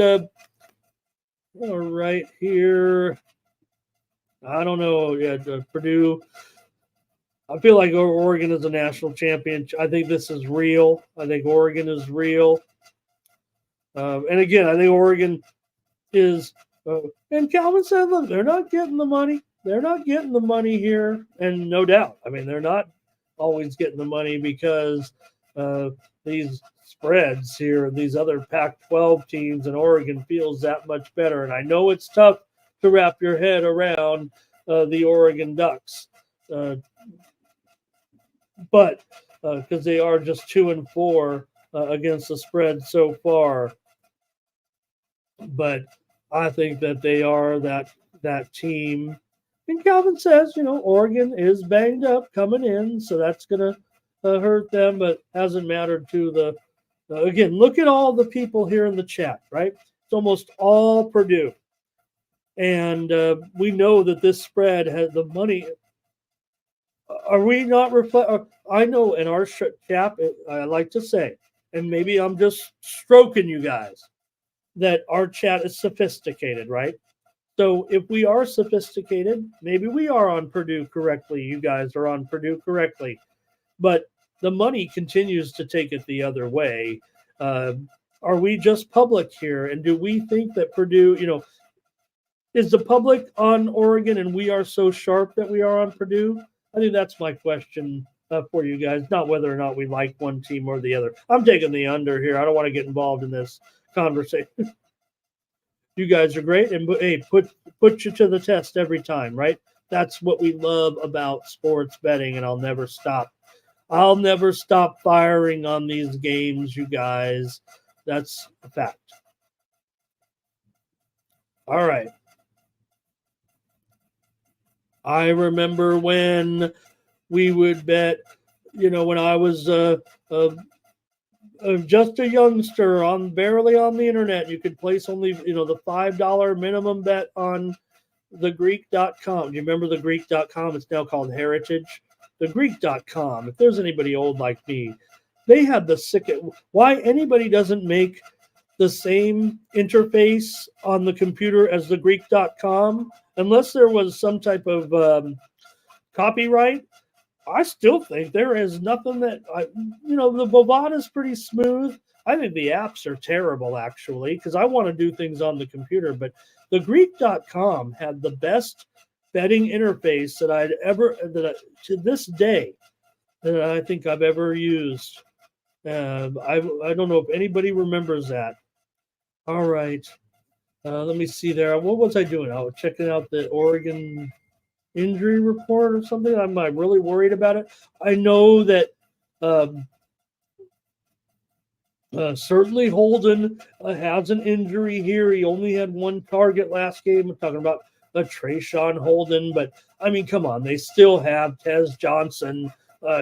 B: all right here, I don't know. Yeah, Purdue. I feel like Oregon is a national champion. I think this is real. I think Oregon is real. And again, I think Oregon is. And Calvin said, look, they're not getting the money. They're not getting the money here. And no doubt. I mean, they're not always getting the money because these spreads here, these other Pac-12 teams, and Oregon feels that much better. And I know it's tough to wrap your head around the Oregon Ducks, but because they are just 2-4 against the spread so far. But I think that they are that team. And Calvin says, Oregon is banged up coming in, so that's going to hurt them, but hasn't mattered to the again, look at all the people here in the chat, right? It's almost all Purdue. And we know that this spread has the money. Are we not I know in our chat, I like to say, and maybe I'm just stroking you guys, that our chat is sophisticated, right? So if we are sophisticated, maybe we are on Purdue correctly. You guys are on Purdue correctly. But the money continues to take it the other way. Are we just public here? And do we think that Purdue, is the public on Oregon and we are so sharp that we are on Purdue? I think that's my question for you guys, not whether or not we like one team or the other. I'm taking the under here. I don't want to get involved in this conversation. You guys are great, and hey, put you to the test every time, right? That's what we love about sports betting, and I'll never stop. I'll never stop firing on these games, you guys. That's a fact. All right. I remember when we would bet, when I was just a youngster barely on the internet, you could place only, the $5 minimum bet on thegreek.com. Do you remember thegreek.com? It's now called Heritage. Thegreek.com. If there's anybody old like me, they had why anybody doesn't make the same interface on the computer as thegreek.com, unless there was some type of copyright. I still think there is nothing that, the Bovada is pretty smooth. I think the apps are terrible, actually, because I want to do things on the computer. But the Greek.com had the best betting interface that to this day, that I think I've ever used. I don't know if anybody remembers that. All right. Let me see there. What was I doing? I was checking out the Oregon injury report or something. I'm really worried about it. I know that certainly Holden has an injury here. He only had one target last game. I'm talking about Trayshawn Holden, but I mean, come on, they still have Tez Johnson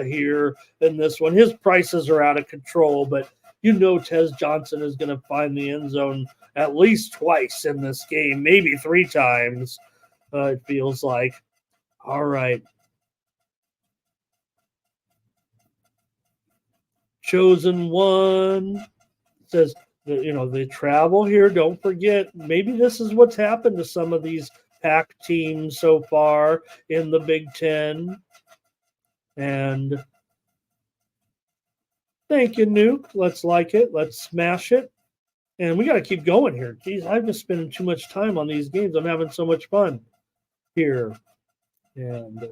B: here in this one. His prices are out of control, but Tez Johnson is going to find the end zone at least twice in this game, maybe 3 times. It feels like. All right. Chosen one says, they travel here. Don't forget, maybe this is what's happened to some of these Pac teams so far in the Big Ten. And thank you, Nuke. Let's like it. Let's smash it. And we got to keep going here. Geez, I've been spending too much time on these games. I'm having so much fun here. And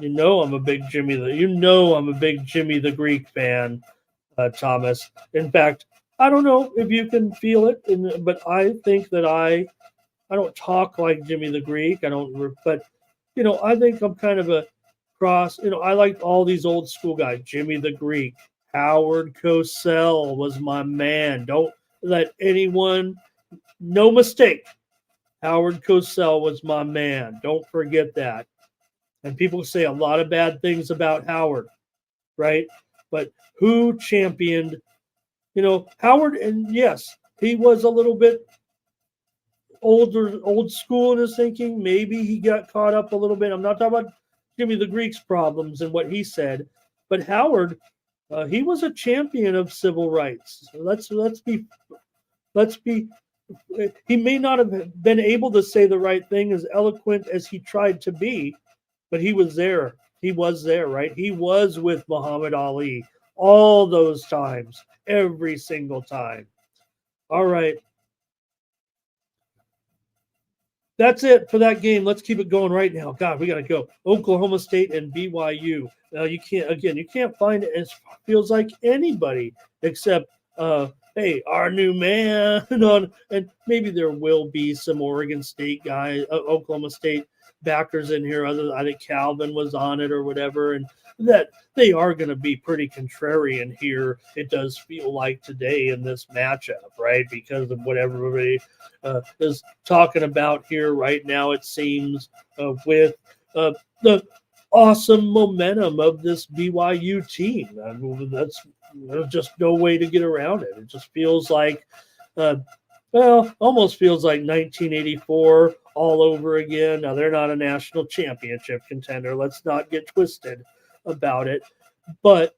B: I'm a big Jimmy the Greek fan, Thomas. In fact, I don't know if you can feel it, but I think that I don't talk like Jimmy the Greek. I don't, but I think I'm kind of a cross. I like all these old school guys. Jimmy the Greek, Howard Cosell was my man. let anyone, no mistake, Howard Cosell was my man. Don't forget that. And people say a lot of bad things about Howard, right? But who championed, Howard? And yes, he was a little bit old school in his thinking. Maybe he got caught up a little bit. I'm not talking about Jimmy the Greek's problems and what he said, but Howard, he was a champion of civil rights. Let's be. He may not have been able to say the right thing as eloquent as he tried to be, but he was there. He was there, right? He was with Muhammad Ali all those times, every single time. All right. That's it for that game. Let's keep it going right now. God, we got to go. Oklahoma State and BYU. You can't find it. It feels like anybody except, hey, our new man. And maybe there will be some Oregon State guys, Oklahoma State backers in here. I think Calvin was on it or whatever. And that they are going to be pretty contrarian here. It does feel like today in this matchup, right? Because of what everybody is talking about here right now, it seems, with the awesome momentum of this BYU team. I mean, there's just no way to get around it. It just feels like, almost feels like 1984 all over again. Now, they're not a national championship contender. Let's not get twisted about it. But,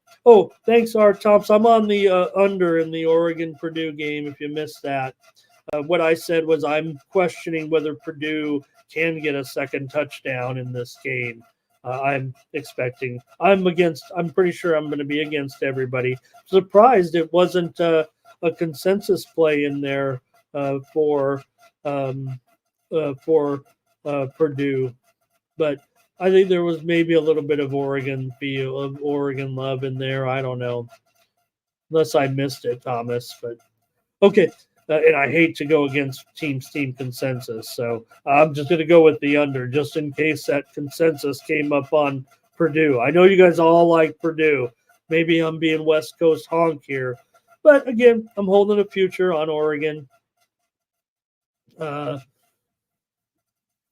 B: thanks, R. Thompson. I'm on the under in the Oregon-Purdue game, if you missed that. What I said was I'm questioning whether Purdue can get a second touchdown in this game. I'm pretty sure I'm going to be against everybody. Surprised it wasn't a consensus play in there for Purdue. But I think there was maybe a little bit of Oregon love in there. I don't know. Unless I missed it, Thomas. But okay. And I hate to go against team consensus. So I'm just going to go with the under just in case that consensus came up on Purdue. I know you guys all like Purdue. Maybe I'm being West Coast honk here. But again, I'm holding a future on Oregon.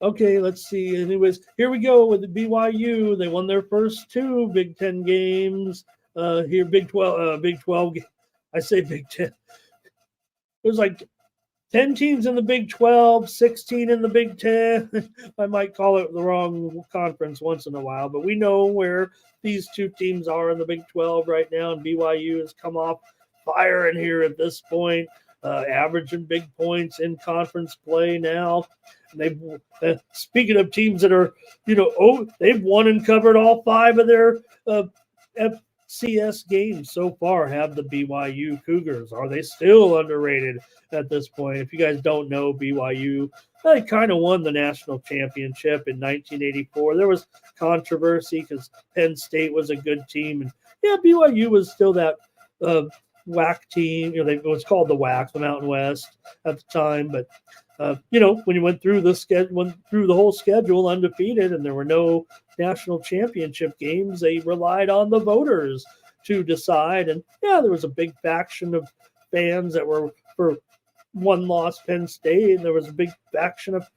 B: Okay, let's see. Anyways, here we go with the BYU. They won their first 2 Big Ten games. Here, Big 12. I say Big Ten. There's like 10 teams in the Big 12, 16 in the Big 10. I might call it the wrong conference once in a while, but we know where these 2 teams are in the Big 12 right now, and BYU has come off fire in here at this point, averaging big points in conference play now. And they've speaking of teams that are, they've won and covered all 5 of their FCS games so far. Have the BYU Cougars. Are they still underrated at this point? If you guys don't know, BYU, they kind of won the national championship in 1984. There was controversy because Penn State was a good team, and BYU was still that WAC team. It was called the WAC, the Mountain West at the time. But when you went through the whole schedule undefeated, and there were no national championship games, they relied on the voters to decide. And there was a big faction of fans that were for one-loss Penn State, and there was a big faction of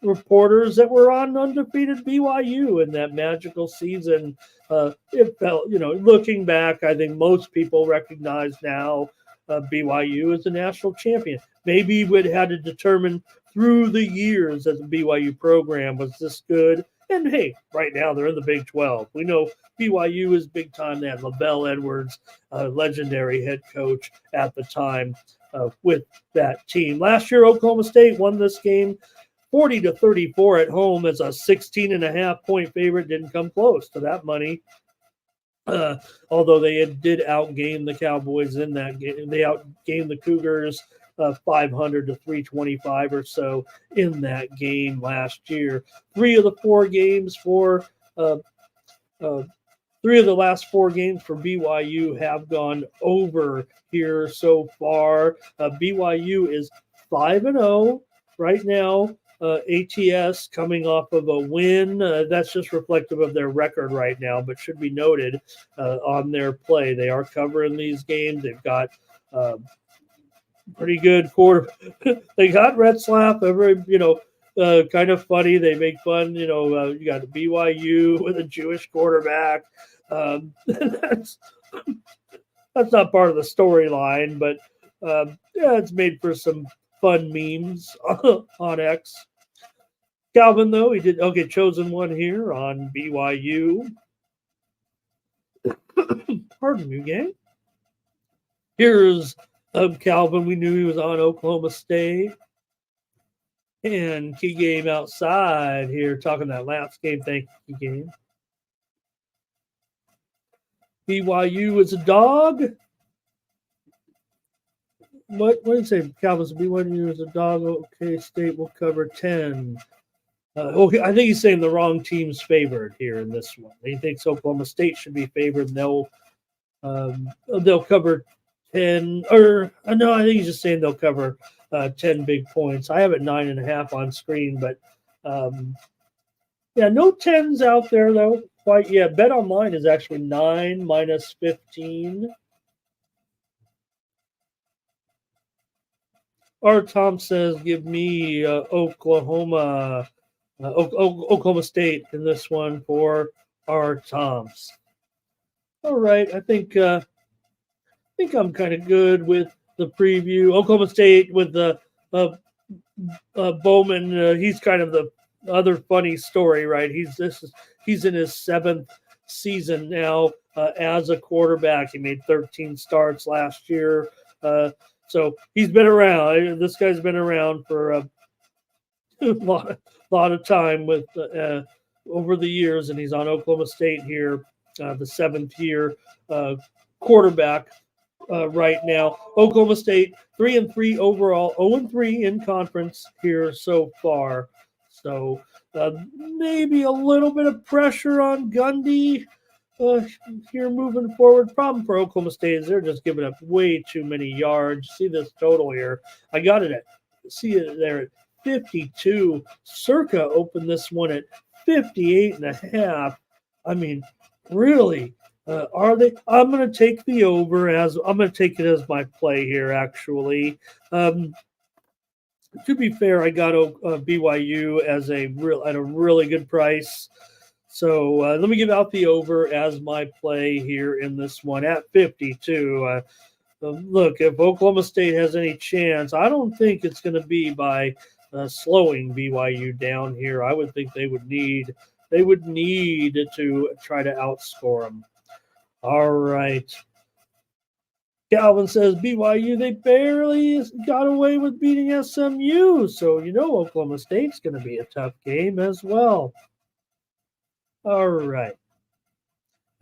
B: reporters that were on undefeated BYU in that magical season. It felt, looking back, I think most people recognize now BYU as a national champion. Maybe we'd had to determine through the years that the BYU program was this good. And hey, right now they're in the Big 12. We know BYU is big time. They had LaVell Edwards, legendary head coach at the time with that team. Last year, Oklahoma State won this game 40-34 at home as a 16.5-point favorite. Didn't come close to that money. Although they did outgame the Cowboys in that game. They outgamed the Cougars 500-325 or so in that game last year. 3 of the last 4 games for BYU have gone over here so far. BYU is 5-0 right now. ATS coming off of a win. That's just reflective of their record right now, but should be noted on their play. They are covering these games. They've got pretty good quarter. They got Retzlaff, kind of funny. They make fun, you got BYU with a Jewish quarterback. That's not part of the storyline, but it's made for some fun memes on X. Calvin, though, he did get chosen one here on BYU. Pardon me, gang. Here's Calvin. We knew he was on Oklahoma State. And key game outside here, talking that last game. Thank you, key game. BYU is a dog. What did you say, Calvin? BYU is a dog. Okay, State will cover 10. Okay, I think he's saying the wrong team's favored here in this one. He thinks Oklahoma State should be favored, and they'll cover 10. Or no, I think he's just saying they'll cover 10 big points. I have it 9.5 on screen, but no 10s out there though. Quite yet. Bet Online is actually 9 minus 15. R. Tom says, give me Oklahoma State in this one for R. Toms. All right, I think I'm kind of good with the preview. Oklahoma State with the Bowman. He's kind of the other funny story, right? He's in his 7th season now as a quarterback. He made 13 starts last year, so he's been around. This guy's been around for a lot of time with over the years, and he's on Oklahoma State here, the 7th year quarterback. Right now, Oklahoma State 3-3 overall, 0-3 in conference here so far. So maybe a little bit of pressure on Gundy here moving forward. Problem for Oklahoma State is they're just giving up way too many yards. See this total here? I got it there at 52. Circa opened this one at 58.5. I mean, really. Are they? I'm going to take the over I'm going to take it as my play here. Actually, to be fair, I got BYU at a really good price. So let me give out the over as my play here in this one at 52. Look, if Oklahoma State has any chance, I don't think it's going to be by slowing BYU down here. I would think they would need to try to outscore them. All right. Calvin says BYU, they barely got away with beating SMU. So, Oklahoma State's going to be a tough game as well. All right.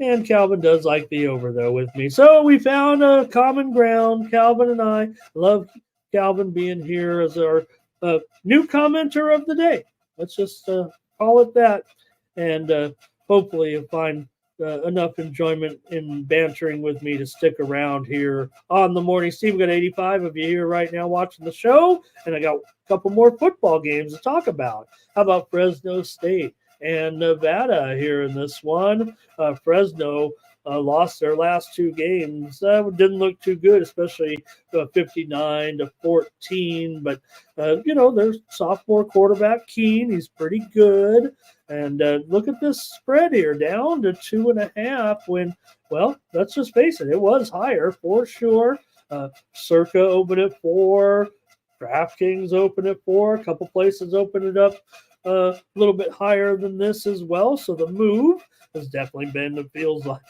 B: And Calvin does like the over, though, with me. So we found a common ground. Calvin and I love Calvin being here as our new commenter of the day. Let's just call it that. And hopefully you'll find enough enjoyment in bantering with me to stick around here on the morning. Steve, we got 85 of you here right now watching the show, and I got a couple more football games to talk about. How about Fresno State and Nevada here in this one? Fresno lost their last 2 games. Didn't look too good, especially 59-14. But, their sophomore quarterback, Keene, he's pretty good. And look at this spread here, down to 2.5 when, well, let's just face it, it was higher for sure. Circa opened at 4. DraftKings opened at 4. A couple places opened it up a little bit higher than this as well. So the move has definitely been, it feels like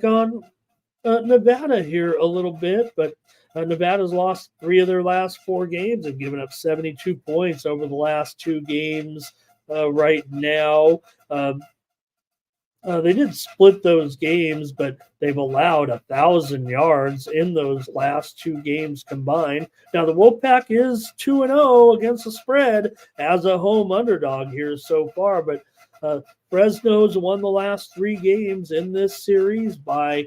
B: on Nevada here a little bit, but Nevada's lost 3 of their last 4 games and given up 72 points over the last 2 games right now. They did split those games, but they've allowed 1,000 yards in those last 2 games combined. Now, the Wolfpack is 2-0 against the spread as a home underdog here so far, but Fresno's won the last 3 games in this series by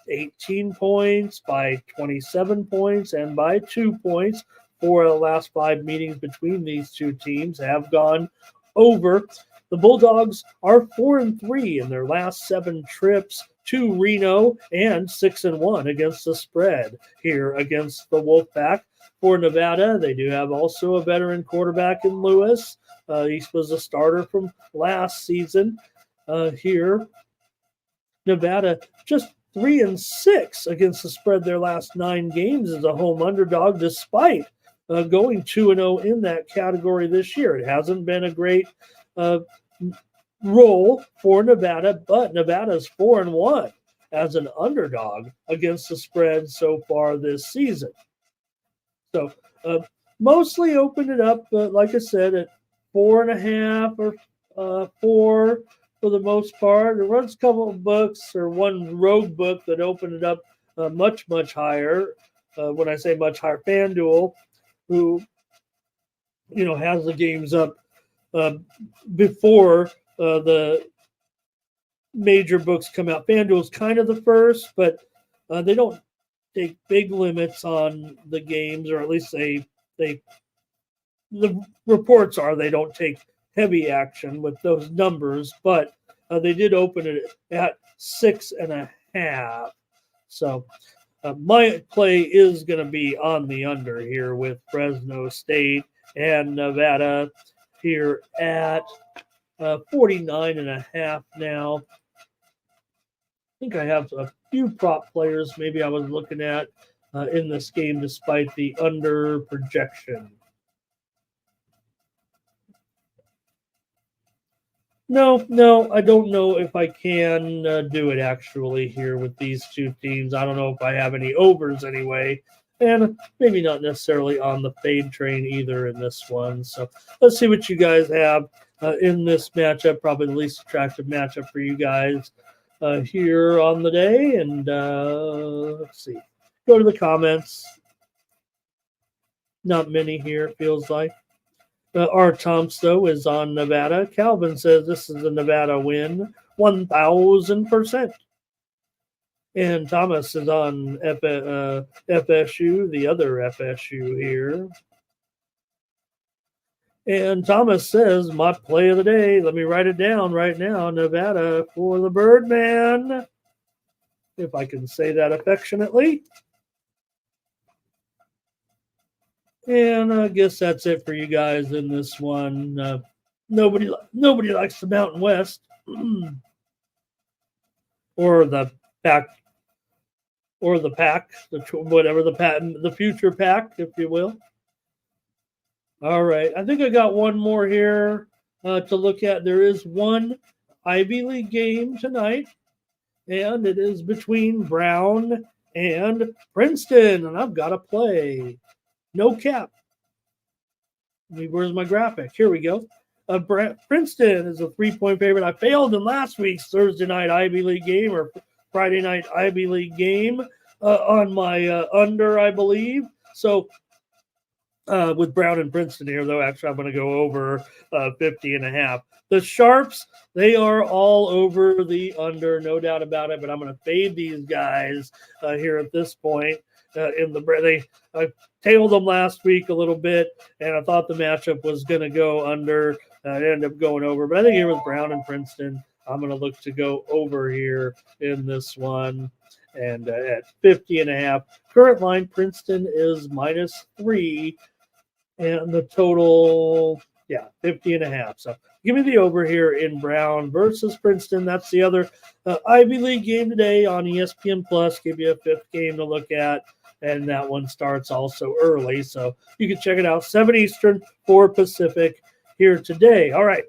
B: 18 points, by 27 points, and by 2 points. 4 of the last 5 meetings between these 2 teams have gone over. The Bulldogs are 4-3 in their last 7 trips to Reno, and 6-1 against the spread here against the Wolfpack. For Nevada, they do have also a veteran quarterback in Lewis. He was a starter from last season. Here, Nevada just 3-6 against the spread their last 9 games as a home underdog, despite going 2-0 in that category this year. It hasn't been a great role for Nevada, but Nevada's 4-1 as an underdog against the spread so far this season. So mostly opened it up, like I said, at 4.5 or 4 for the most part. There was a couple of books or one rogue book that opened it up much, much higher. When I say much higher, FanDuel, who has the games up before the major books come out. FanDuel's kind of the first, but they don't take big limits on the games, or at least the reports are they don't take heavy action with those numbers, but they did open it at 6.5. So my play is going to be on the under here with Fresno State and Nevada here at 49.5 now. I think I have a few prop players maybe I was looking at in this game despite the under projection. No, I don't know if I can do it actually here with these two teams. I don't know if I have any overs anyway, and maybe not necessarily on the fade train either in this one. So let's see what you guys have in this matchup, probably the least attractive matchup for you guys here on the day. And let's see, go to the comments. Not many here, it feels like. R. Tomps, though, is on Nevada. Calvin says this is a Nevada win, 1,000%. And Thomas is on FSU, the other FSU here. And Thomas says, my play of the day, let me write it down right now, Nevada for the Birdman, if I can say that affectionately. And I guess that's it for you guys in this one. Nobody likes the Mountain West or the pack, the future pack, if you will. All right, I think I got one more here to look at. There is one Ivy League game tonight, and it is between Brown and Princeton, and I've got to play. No cap. Where's my graphic? Here we go. Princeton is a 3-point favorite. I failed in last week's Thursday night Ivy League game or Friday night Ivy League game on my under, I believe. So with Brown and Princeton here, though, actually I'm going to go over 50.5. The Sharps, they are all over the under, no doubt about it, but I'm going to fade these guys here at this point. I tailed them last week a little bit, and I thought the matchup was going to go under. It ended up going over, but I think here with Brown and Princeton, I'm going to look to go over here in this one, and at 50.5. Current line, Princeton is -3, and the total, 50.5. So give me the over here in Brown versus Princeton. That's the other Ivy League game today on ESPN Plus. Give you a 5th game to look at. And that one starts also early. So you can check it out, 7 Eastern, 4 Pacific here today. All right.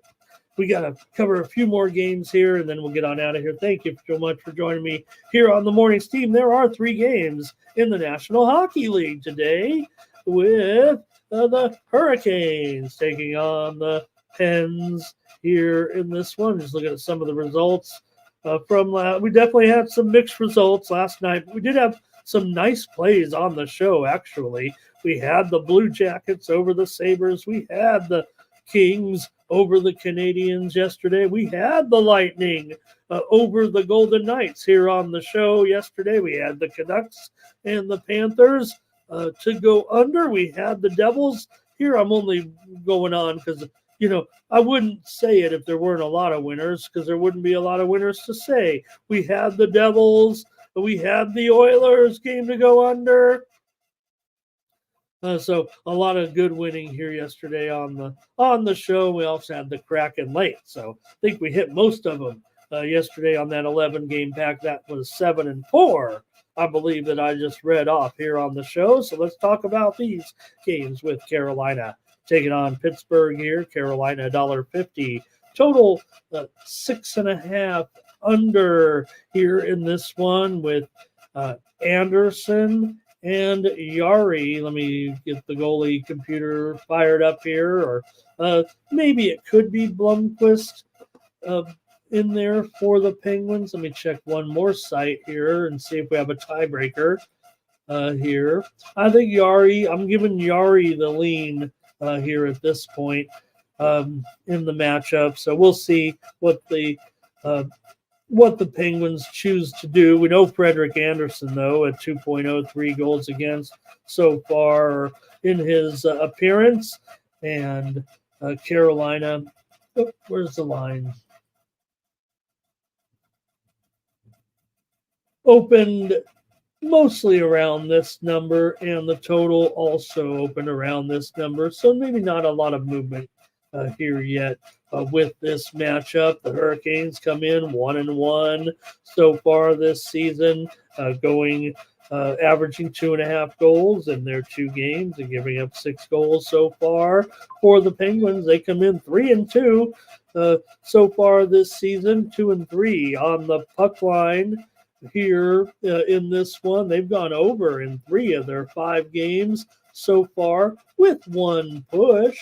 B: We got to cover a few more games here, and then we'll get on out of here. Thank you so much for joining me here on the Mornings Team. There are 3 games in the National Hockey League today with the Hurricanes taking on the Pens here in this one. Just looking at some of the results from we definitely had some mixed results last night. We did have some nice plays on the show, actually. We had the Blue Jackets over the Sabres. We had the Kings over the Canadians yesterday. We had the Lightning over the Golden Knights here on the show yesterday. We had the Canucks and the Panthers to go under. We had the Devils. Here I'm only going on because I wouldn't say it if there weren't a lot of winners, because there wouldn't be a lot of winners to say. We had the Devils, we had the Oilers game to go under. So a lot of good winning here yesterday on the show. We also had the Kraken late, so I think we hit most of them yesterday on that 11-game pack. That was 7-4, I believe, that I just read off here on the show. So let's talk about these games with Carolina taking on Pittsburgh here. Carolina $1.50 total, 6.5 under here in this one with Anderson and Yari. Let me get the goalie computer fired up here, or maybe it could be Blomqvist in there for the Penguins. Let me check one more site here and see if we have a tiebreaker here. I think Yari, I'm giving Yari the lean here at this point in the matchup. So we'll see what the Penguins choose to do. We know Frederik Andersen, though, at 2.03 goals against so far in his appearance. And Carolina, where's the line? Opened mostly around this number, and the total also opened around this number. So maybe not a lot of movement here yet with this matchup. The Hurricanes come in 1-1 so far this season, averaging 2.5 goals in their 2 games and giving up 6 goals so far. For the Penguins, they come in 3-2 so far this season, 2-3 on the puck line. Here in this one, they've gone over in 3 of their 5 games so far with 1 push.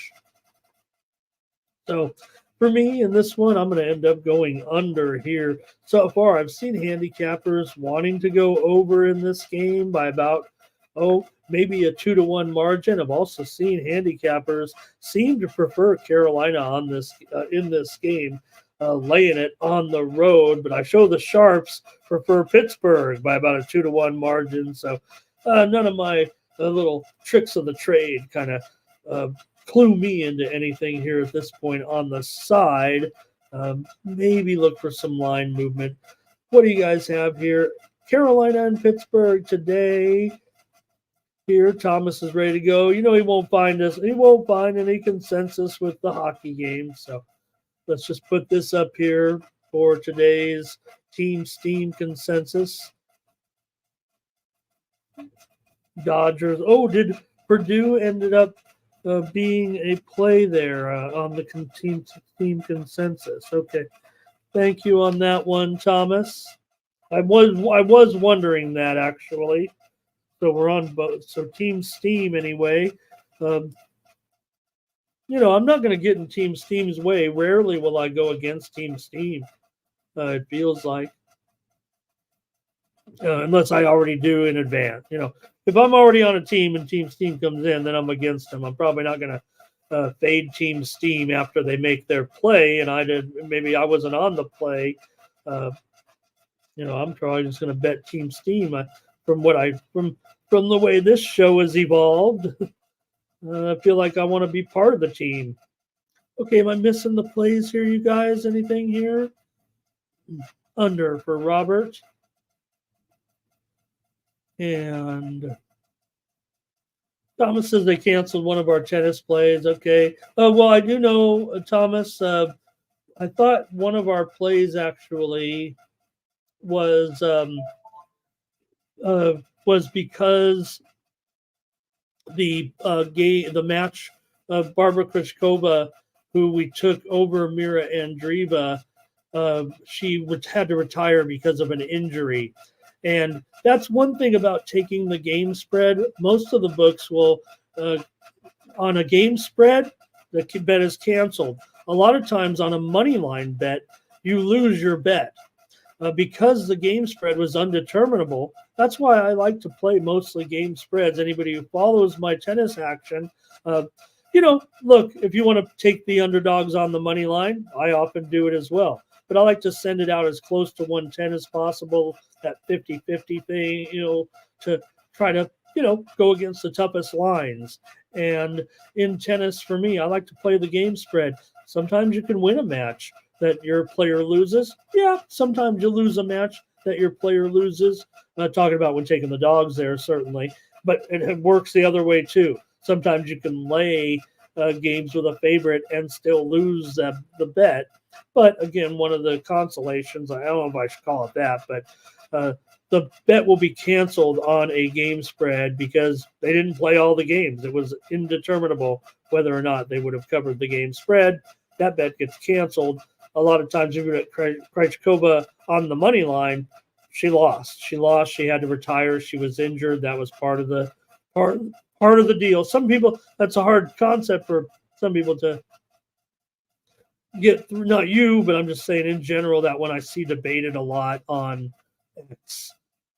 B: So for me in this one, I'm going to end up going under here. So far, I've seen handicappers wanting to go over in this game by about, maybe a 2-1 margin. I've also seen handicappers seem to prefer Carolina on this in this game, laying it on the road. But I show the Sharps prefer Pittsburgh by about a 2-1 margin. So none of my little tricks of the trade kind of clue me into anything here at this point on the side. Maybe look for some line movement. What do you guys have here? Carolina and Pittsburgh today. Here, Thomas is ready to go. He won't find us. He won't find any consensus with the hockey game. So let's just put this up here for today's Team Steam consensus. Dodgers. Did Purdue ended up being a play there on the team consensus? Okay, thank you on that one, Thomas. I was wondering that, actually. So we're on both. So Team Steam anyway. I'm not going to get in Team Steam's way. Rarely will I go against Team Steam. It feels like, unless I already do in advance. If I'm already on a team and Team Steam comes in, then I'm against them. I'm probably not going to fade Team Steam after they make their play, and maybe I wasn't on the play. I'm probably just going to bet Team Steam from the way this show has evolved. I feel like I want to be part of the team. Okay, am I missing the plays here, you guys? Anything here? Under for Robert. And Thomas says they canceled one of our tennis plays. Okay. Well, I do know, Thomas, I thought one of our plays actually was because the match of Barbara Krishkova, who we took over Mira Andreeva, she had to retire because of an injury. And that's one thing about taking the game spread. Most of the books will, on a game spread, the bet is canceled. A lot of times on a money line bet, you lose your bet. Because the game spread was undeterminable, that's why I like to play mostly game spreads. Anybody who follows my tennis action, look, if you want to take the underdogs on the money line, I often do it as well. But I like to send it out as close to 110 as possible, that 50-50 thing, to try to go against the toughest lines. And in tennis, for me, I like to play the game spread. Sometimes you can win a match that your player loses. Yeah, sometimes you lose a match that your player loses. I'm not talking about when taking the dogs there, certainly, but it works the other way too. Sometimes you can lay games with a favorite and still lose the bet. But again, one of the consolations, I don't know if I should call it that, but the bet will be canceled on a game spread because they didn't play all the games. It was indeterminable whether or not they would have covered the game spread. That bet gets canceled. A lot of times, if you're at Krejcikova on the money line, she lost. She had to retire. She was injured. That was part of the deal. Some people, that's a hard concept for some people to get through. Not you, but I'm just saying in general that one I see debated a lot on X.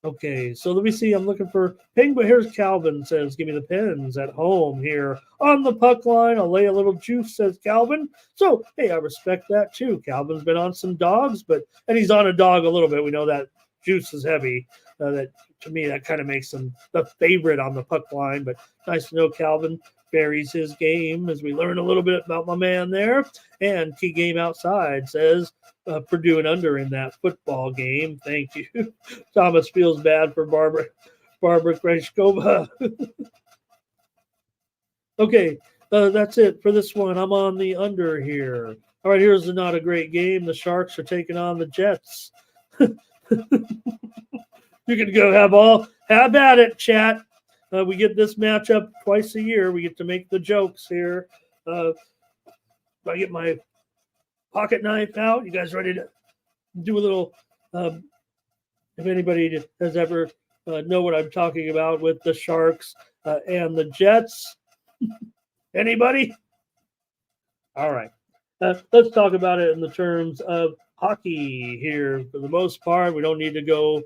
B: Okay, so let me see. I'm looking for ping, but here's Calvin says, give me the pins at home here on the puck line. I'll lay a little juice, says Calvin. So, hey, I respect that too. Calvin's been on some dogs, and he's on a dog a little bit. We know that juice is heavy. That to me, that kind of makes him the favorite on the puck line, but nice to know Calvin varies his game as we learn a little bit about my man there. And Key Game Outside says Purdue and under in that football game. Thank you. Thomas feels bad for Barbara Krejcikova. Okay, that's it for this one. I'm on the under here. All right, here's not a great game. The Sharks are taking on the Jets. You can go have at it, chat. We get this matchup twice a year. We get to make the jokes here. I get my pocket knife out. You guys ready to do a little? If anybody has ever know what I'm talking about with the Sharks and the Jets, anybody? All right. Let's talk about it in the terms of hockey here. For the most part, we don't need to go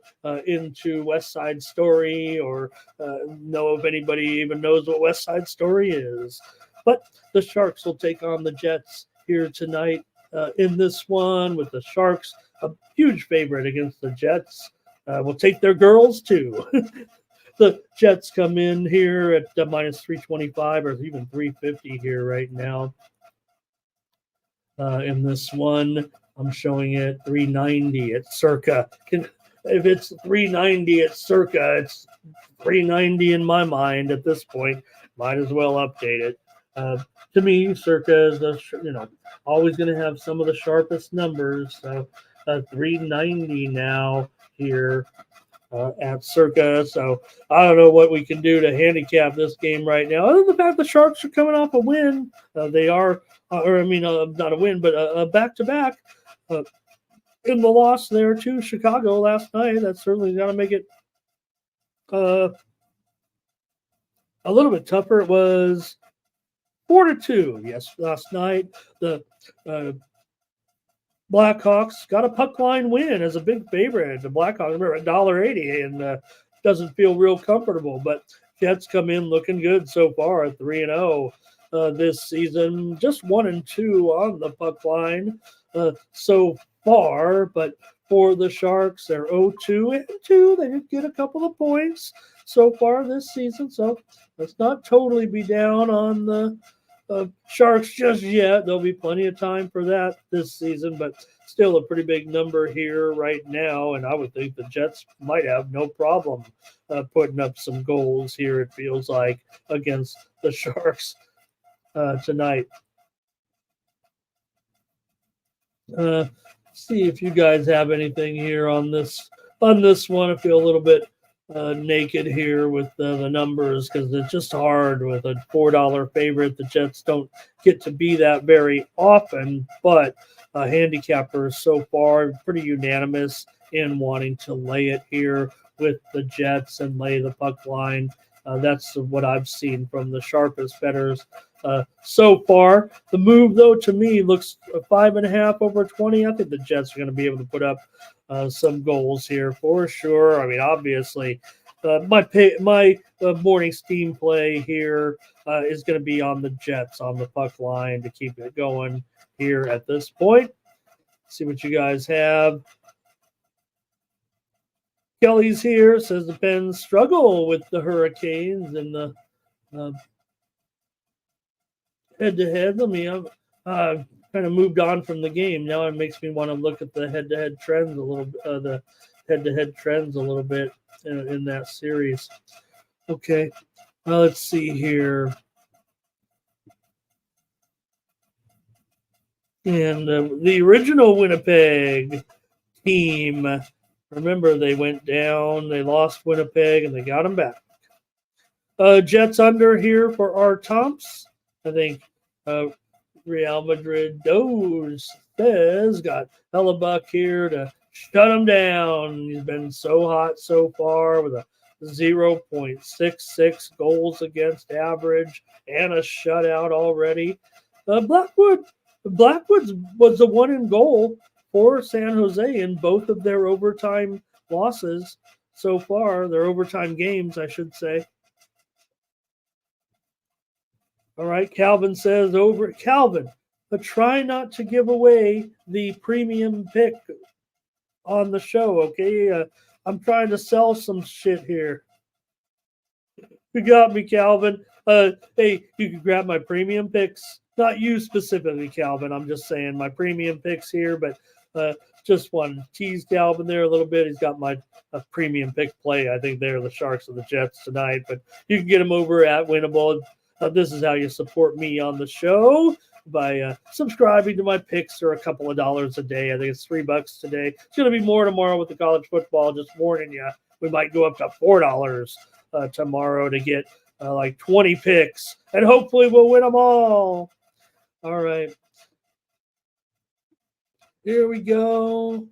B: into West Side Story or know if anybody even knows what West Side Story is. But the Sharks will take on the Jets here tonight in this one, with the Sharks a huge favorite against the Jets. We'll take their girls too. The Jets come in here at minus 325 or even 350 here right now. In this one, I'm showing it 390 at circa. If it's 390 at circa, it's 390 in my mind at this point. Might as well update it. To me, circa is always going to have some of the sharpest numbers. So 390 now here at circa. So I don't know what we can do to handicap this game right now. Other than the fact the Sharks are coming off a win, they are. Not a win, but a back-to-back in the loss there to Chicago last night. That's certainly going to make it a little bit tougher. It was 4-2, yes, last night. The Blackhawks got a puck line win as a big favorite. The Blackhawks are at $1.80 and doesn't feel real comfortable, but Jets come in looking good so far at 3-0. This season, just 1-2 on the puck line so far. But for the Sharks, they're 0-2-2. They did get a couple of points so far this season. So let's not totally be down on the Sharks just yet. There'll be plenty of time for that this season, but still a pretty big number here right now. And I would think the Jets might have no problem putting up some goals here, it feels like, against the Sharks tonight. See if you guys have anything here on this one. I feel a little bit naked here with the numbers because it's just hard with a $4 favorite. The Jets don't get to be that very often, but handicappers so far pretty unanimous in wanting to lay it here with the Jets and lay the puck line. That's what I've seen from the sharpest bettors so far. The move, though, to me looks 5.5 over 20. I think the Jets are going to be able to put up some goals here for sure. I mean, obviously, my morning steam play here is going to be on the Jets on the puck line to keep it going here at this point. See what you guys have. Kelly's here, says the Pens struggle with the Hurricanes in the head-to-head. Let me kind of moved on from the game. Now it makes me want to look at the head-to-head trends a little bit, the head-to-head trends a little bit in that series. Okay, let's see here. And the original Winnipeg team, remember they went down, they lost Winnipeg, and they got them back. Jets under here for our Tomps. I think Real Madrid says got Hellebuck here to shut him down. He's been so hot so far with a 0.66 goals against average and a shutout already. Blackwood was the one in goal for San Jose in both of their overtime losses so far, their overtime games, I should say. All right, Calvin says over. Calvin, but try not to give away the premium pick on the show, okay? I'm trying to sell some shit here. You got me, Calvin. Hey, you can grab my premium picks. Not you specifically, Calvin. I'm just saying my premium picks here, but just want to tease Calvin there a little bit. He's got my premium pick play. I think they're the Sharks and the Jets tonight, but you can get him over at Winnable. This is how you support me on the show, by subscribing to my picks, or a couple of dollars a day. I think it's $3 today. It's going to be more tomorrow with the college football. Just warning you, we might go up to $4 tomorrow to get like 20 picks, and hopefully we'll win them all. All right. Here we go.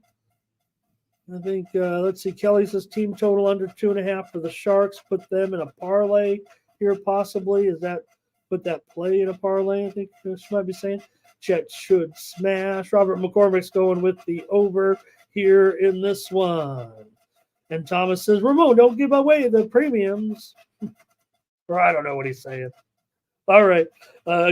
B: I think, let's see, Kelly says team total under 2.5 for the Sharks. Put them in a parlay here, possibly. Is that put that play in a parlay? I think she might be saying. Jets should smash. Robert McCormick's going with the over here in this one. And Thomas says, Ramon, don't give away the premiums. Or I don't know what he's saying. All right.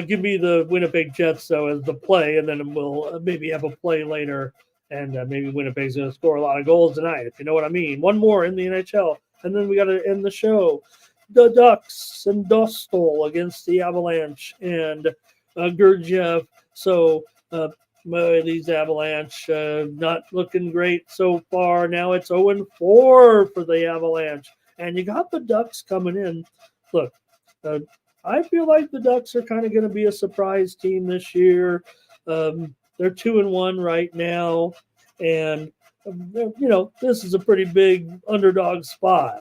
B: Give me the Winnipeg Jets, though, as the play, and then we'll maybe have a play later, and maybe Winnipeg's going to score a lot of goals tonight, if you know what I mean. One more in the NHL, and then we got to end the show. The Ducks and Dostal against the Avalanche and Gurdjieff. So these Avalanche not looking great so far. Now it's 0-4 for the Avalanche. And you got the Ducks coming in. Look, I feel like the Ducks are kind of going to be a surprise team this year. They're 2-1 right now. And, this is a pretty big underdog spot.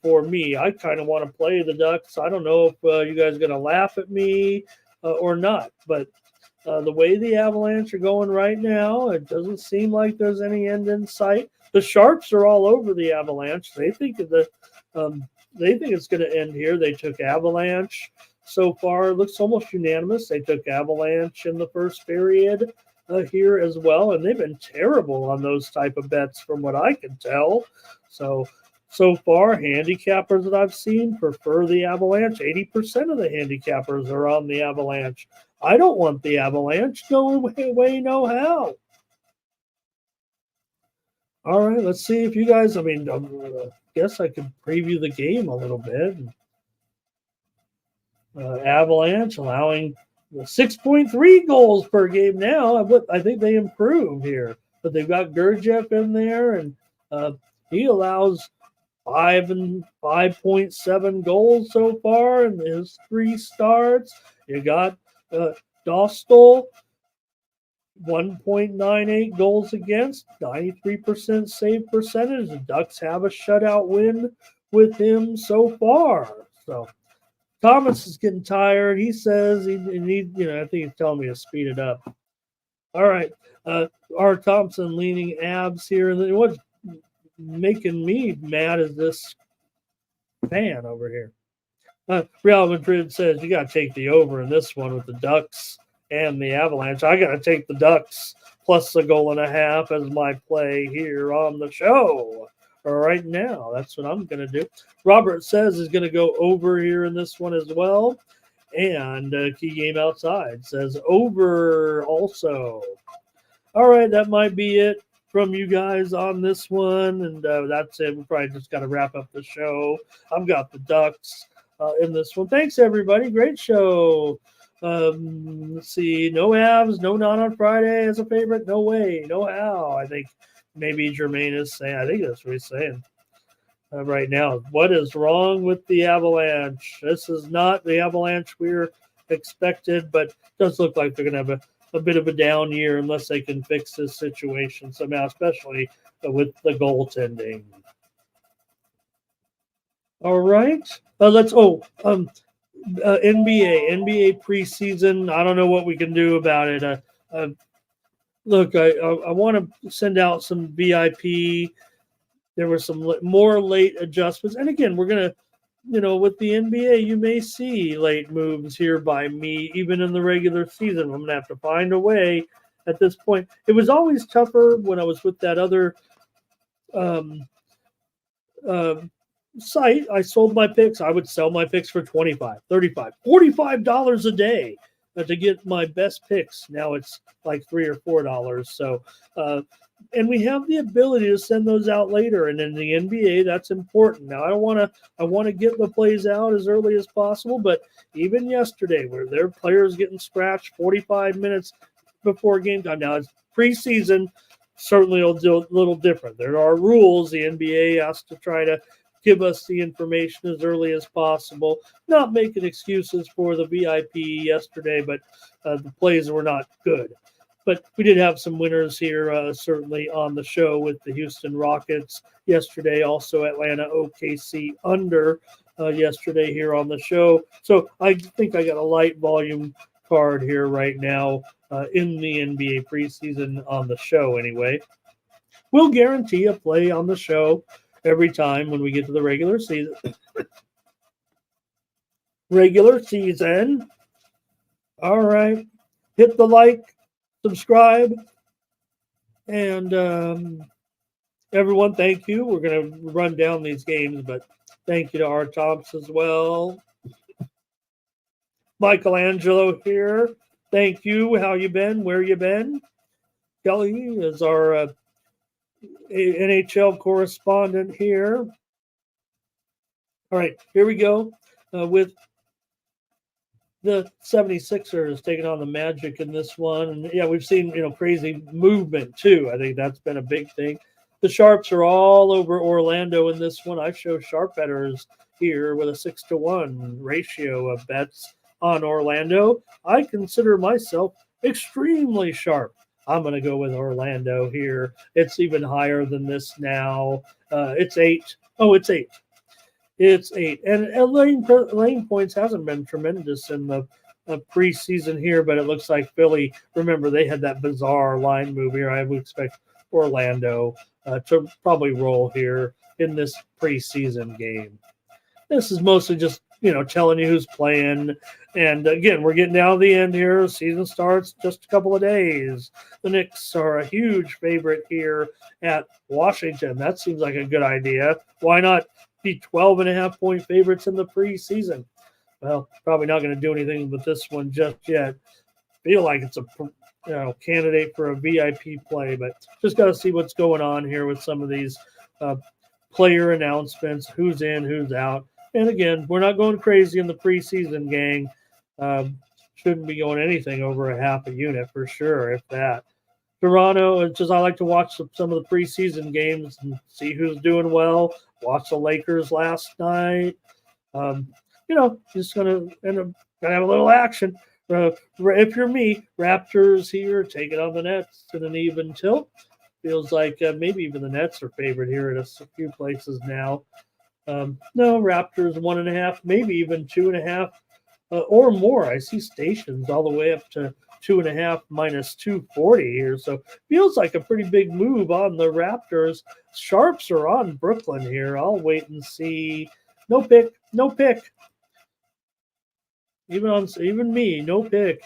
B: For me, I kind of want to play the Ducks. I don't know if you guys are going to laugh at me or not, but the way the Avalanche are going right now, it doesn't seem like there's any end in sight. The Sharps are all over the Avalanche. They think it's going to end here. They took Avalanche so far. It looks almost unanimous. They took Avalanche in the first period here as well, and they've been terrible on those type of bets from what I can tell. So far, handicappers that I've seen prefer the Avalanche. 80% of the handicappers are on the Avalanche. I don't want the Avalanche. No way, no how. All right, let's see if you guys, I guess I could preview the game a little bit. Avalanche allowing 6.3 goals per game now. I think they improved here. But they've got Gurdjieff in there, and he allows 5.7 goals so far in his 3 starts. You got Dostal, 1.98 goals against, 93% save percentage. The Ducks have a shutout win with him so far. So Thomas is getting tired. He says he needs, I think he's telling me to speed it up. All right. R. Thompson leaning abs here. And what's making me mad is this fan over here. Real Madrid says you got to take the over in this one with the Ducks and the Avalanche. I got to take the Ducks plus 1.5 goals as my play here on the show right now. That's what I'm going to do. Robert says is going to go over here in this one as well. And Key Game Outside says over also. All right, that might be it from you guys on this one, and that's it. We probably just got to wrap up the show. I've got the Ducks in this one. Thanks, everybody. Great show. Let's see. No Avs, no not on Friday as a favorite. No way. No how. I think maybe Jermaine is saying. I think that's what he's saying right now. What is wrong with the Avalanche? This is not the Avalanche we're expected, but it does look like they're going to have a bit of a down year unless they can fix this situation somehow, especially with the goaltending. All right. NBA preseason. I don't know what we can do about it. Look, I want to send out some VIP. There were some more late adjustments. And again, we're going to, with the NBA, you may see late moves here by me, even in the regular season. I'm going to have to find a way at this point. It was always tougher when I was with that other site. I sold my picks. I would sell my picks for $25, $35, $45 a day to get my best picks. Now it's like $3 or $4. So, and we have the ability to send those out later. And in the NBA, that's important. Now, I want to get the plays out as early as possible. But even yesterday, where their players getting scratched 45 minutes before game time. Now, it's preseason, certainly will do a little different. There are rules. The NBA has to try to give us the information as early as possible. Not making excuses for the VIP yesterday, but the plays were not good. But we did have some winners here, certainly on the show with the Houston Rockets yesterday. Also Atlanta OKC under yesterday here on the show. So I think I got a light volume card here right now in the NBA preseason on the show anyway. We'll guarantee a play on the show every time when we get to the regular season. Regular season. All right. Hit the like. Subscribe, and everyone, thank you. We're going to run down these games, but thank you to our tops as well. Michelangelo here. Thank you. How you been? Where you been? Kelly is our NHL correspondent here. All right, here we go with the 76ers taking on the Magic in this one. And yeah, we've seen, crazy movement too. I think that's been a big thing. The Sharps are all over Orlando in this one. I show sharp bettors here with a 6-to-1 ratio of bets on Orlando. I consider myself extremely sharp. I'm going to go with Orlando here. It's even higher than this now. It's 8. Oh, it's 8. It's 8. And lane points hasn't been tremendous in the preseason here, but it looks like Philly, remember, they had that bizarre line move here. I would expect Orlando to probably roll here in this preseason game. This is mostly just, telling you who's playing. And again, we're getting down to the end here. Season starts just a couple of days. The Knicks are a huge favorite here at Washington. That seems like a good idea. Why not be 12.5-point favorites in the preseason? Well, probably not going to do anything with this one just yet. Feel like it's a candidate for a VIP play, but just got to see what's going on here with some of these player announcements, who's in, who's out. And again, we're not going crazy in the preseason, gang. Shouldn't be going anything over a half a unit for sure, if that. Toronto, it's just I like to watch some of the preseason games and see who's doing well. Watch the Lakers last night. Just going to end up have a little action. If you're me, Raptors here taking on the Nets in an even tilt. Feels like maybe even the Nets are favored here at a few places now. No, Raptors 1.5, maybe even 2.5 or more. I see stations all the way up to 2.5 minus 240 here. So feels like a pretty big move on the Raptors. Sharps are on Brooklyn here. I'll wait and see. No pick. Even me, no pick.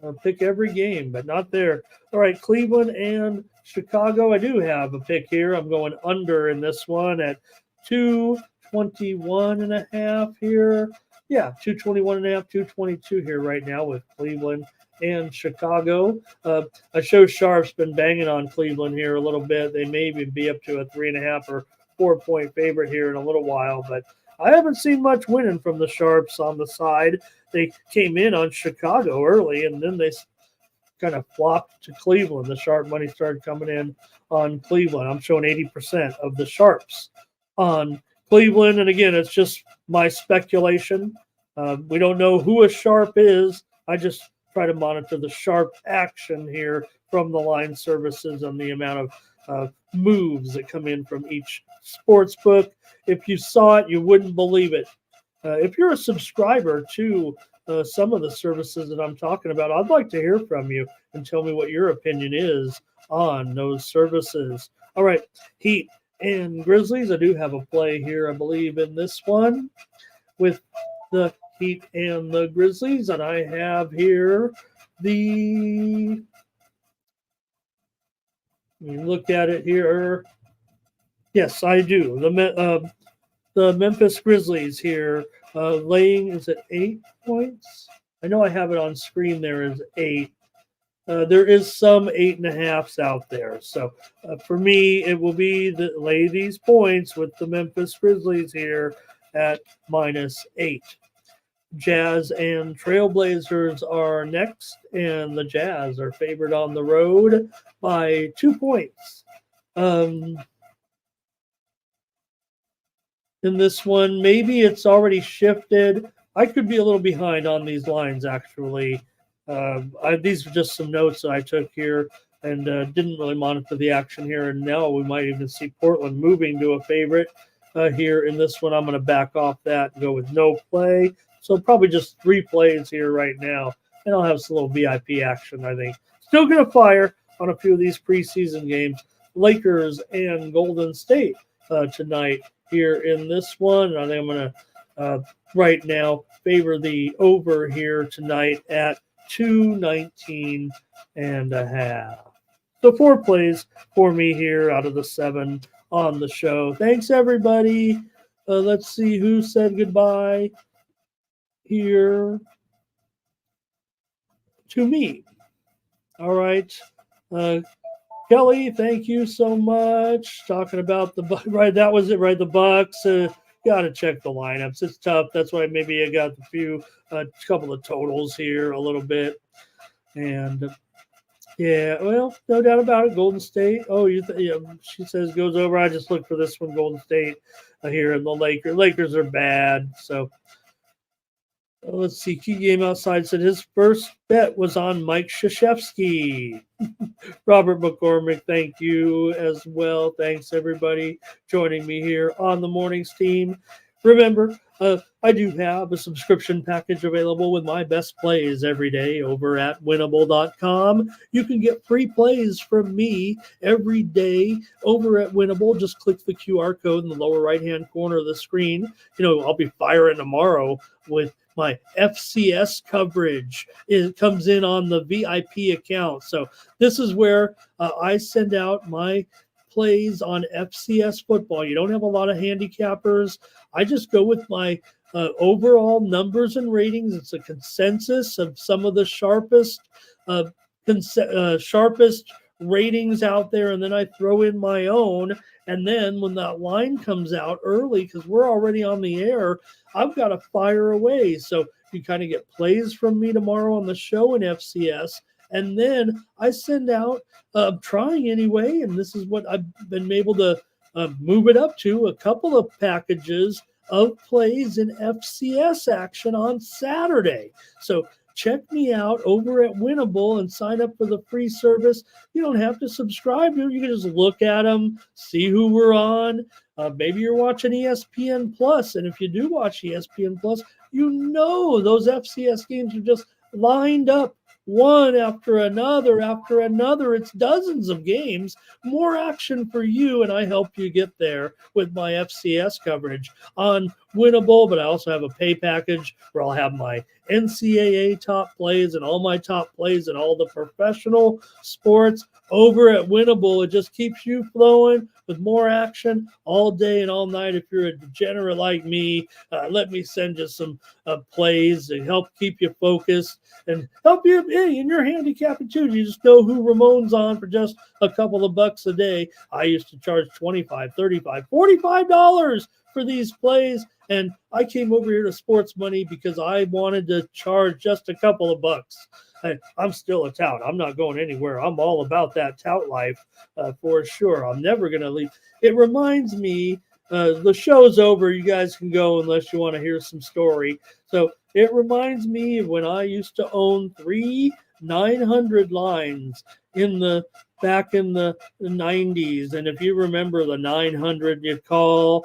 B: I'll pick every game, but not there. All right, Cleveland and Chicago. I do have a pick here. I'm going under in this one at 221.5 here. Yeah, 221.5, 222 here right now with Cleveland and Chicago. I show Sharp's been banging on Cleveland here a little bit. They may even be up to a 3.5 or 4-point favorite here in a little while, but I haven't seen much winning from the Sharps on the side. They came in on Chicago early, and then they kind of flopped to Cleveland. The sharp money started coming in on Cleveland. I'm showing 80% of the Sharps on Cleveland. And again, it's just my speculation. We don't know who a Sharp is. I just try to monitor the Sharp action here from the line services and the amount of moves that come in from each sports book. If you saw it, you wouldn't believe it. If you're a subscriber to some of the services that I'm talking about, I'd like to hear from you and tell me what your opinion is on those services. All right, Heat and Grizzlies. I do have a play here, I believe, in this one with the Heat and the Grizzlies. And I have here you look at it here. Yes, I do. The Memphis Grizzlies here laying, is it 8 points? I know I have it on screen there as 8. There is some 8.5s out there. So for me, it will be lay these points with the Memphis Grizzlies here at -8. Jazz and Trailblazers are next, and the Jazz are favored on the road by 2 points. In this one, maybe it's already shifted. I could be a little behind on these lines, actually. These are just some notes that I took here and didn't really monitor the action here. And now we might even see Portland moving to a favorite here in this one. I'm going to back off that and go with no play. So probably just 3 plays here right now. And I'll have some little VIP action, I think. Still going to fire on a few of these preseason games. Lakers and Golden State tonight here in this one. And I think I'm going to right now favor the over here tonight at 219.5. So 4 plays for me here out of the 7 on the show. Thanks, everybody. Let's see who said goodbye here to me. All right. Kelly, thank you so much. Talking about right, that was it, right? The Bucks. Got to check the lineups. It's tough. That's why maybe I got a couple of totals here a little bit. And yeah, well, no doubt about it. Golden State. Oh, she says goes over. I just looked for this one. Golden State here, and the Lakers are bad. So let's see. Key Game Outside said his first bet was on Mike Krzyzewski. Robert McCormick, thank you as well. Thanks, everybody, joining me here on the Mornings team. Remember, I do have a subscription package available with my best plays every day over at winnable.com. You can get free plays from me every day over at Winnable. Just click the QR code in the lower right-hand corner of the screen. I'll be firing tomorrow with my FCS coverage. It comes in on the VIP account. So this is where I send out my plays on FCS football. You don't have a lot of handicappers. I just go with my overall numbers and ratings. It's a consensus of some of the sharpest ratings out there, and then I throw in my own. And then when that line comes out early, because we're already on the air, I've got to fire away. So you kind of get plays from me tomorrow on the show in FCS. And then I send out, trying anyway, and this is what I've been able to move it up to, a couple of packages of plays in FCS action on Saturday. So check me out over at Winnable and sign up for the free service. You don't have to subscribe to it. You can just look at them, see who we're on. Maybe you're watching ESPN Plus, and if you do watch ESPN Plus, those FCS games are just lined up one after another. It's dozens of games, more action for you, and I help you get there with my FCS coverage on Winnable, but I also have a pay package where I'll have my NCAA top plays and all my top plays and all the professional sports over at Winnable. It just keeps you flowing with more action all day and all night. If you're a degenerate like me, let me send you some plays and help keep you focused and help you in your handicapping too. You just know who Ramon's on for just a couple of bucks a day. I used to charge $25, $35, $45 for these plays, and I came over here to Sports Money because I wanted to charge just a couple of bucks. I'm still a tout. I'm not going anywhere. I'm all about that tout life for sure. I'm never going to leave. It reminds me, the show's over. You guys can go unless you want to hear some story. So it reminds me of when I used to own 3 900 lines back in the 90s. And if you remember the 900, you'd call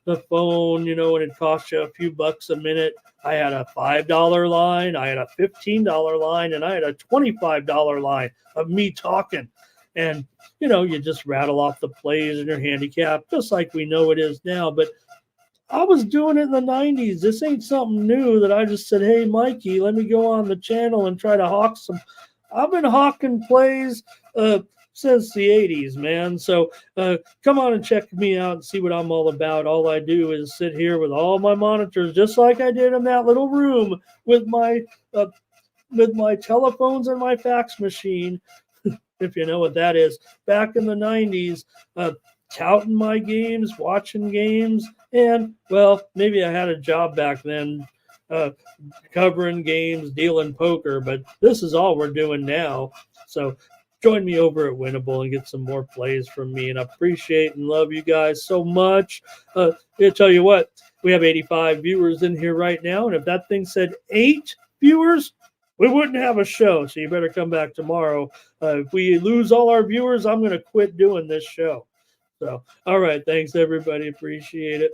B: the phone, and it cost you a few bucks a minute. I had a $5 line, I had a $15 line, and I had a $25 line of me talking. And, you just rattle off the plays in your handicap, just like we know it is now. But I was doing it in the 90s. This ain't something new that I just said, hey, Mikey, let me go on the channel and try to hawk some. I've been hawking plays since the 80s, man. So come on and check me out and see what I'm all about. All I do is sit here with all my monitors, just like I did in that little room with my telephones and my fax machine, if you know what that is, back in the 90s, touting my games, watching games, and, well, maybe I had a job back then covering games, dealing poker, but this is all we're doing now. So join me over at Winnable and get some more plays from me. And I appreciate and love you guys so much. I'll tell you what, we have 85 viewers in here right now. And if that thing said 8 viewers, we wouldn't have a show. So you better come back tomorrow. If we lose all our viewers, I'm going to quit doing this show. So, all right. Thanks, everybody. Appreciate it.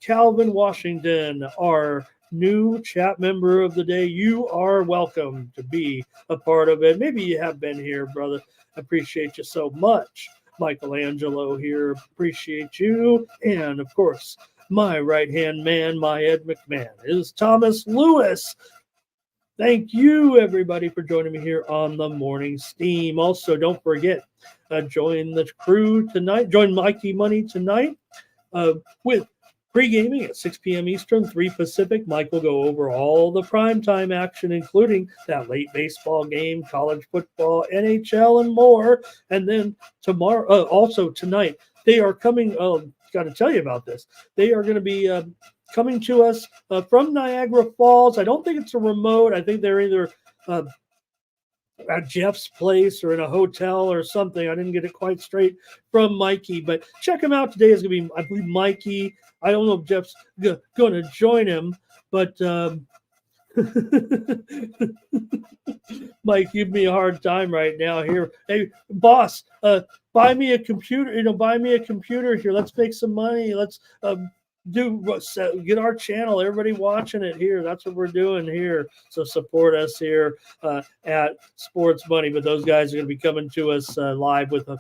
B: Calvin Washington, our new chat member of the day. You are welcome to be a part of it. Maybe you have been here, brother. Appreciate you so much. Michelangelo here. Appreciate you. And, of course, my right-hand man, my Ed McMahon, is Thomas Lewis. Thank you, everybody, for joining me here on the Morning Steam. Also, don't forget, join the crew tonight. Join Mikey Money tonight with pre-gaming at 6 p.m. Eastern, 3 Pacific. Mike will go over all the primetime action, including that late baseball game, college football, NHL, and more. And then tomorrow, also tonight, they are coming. Got to tell you about this. They are going to be coming to us from Niagara Falls. I don't think it's a remote. I think they're either at Jeff's place or in a hotel or something. I didn't get it quite straight from Mikey, but check him out. Today is going to be, I believe, Mikey. I don't know if Jeff's going to join him, but Mike, give me a hard time right now here. Hey, boss, buy me a computer. Buy me a computer here. Let's make some money. Let's get our channel. Everybody watching it here. That's what we're doing here. So support us here at Sports Money. But those guys are going to be coming to us live with a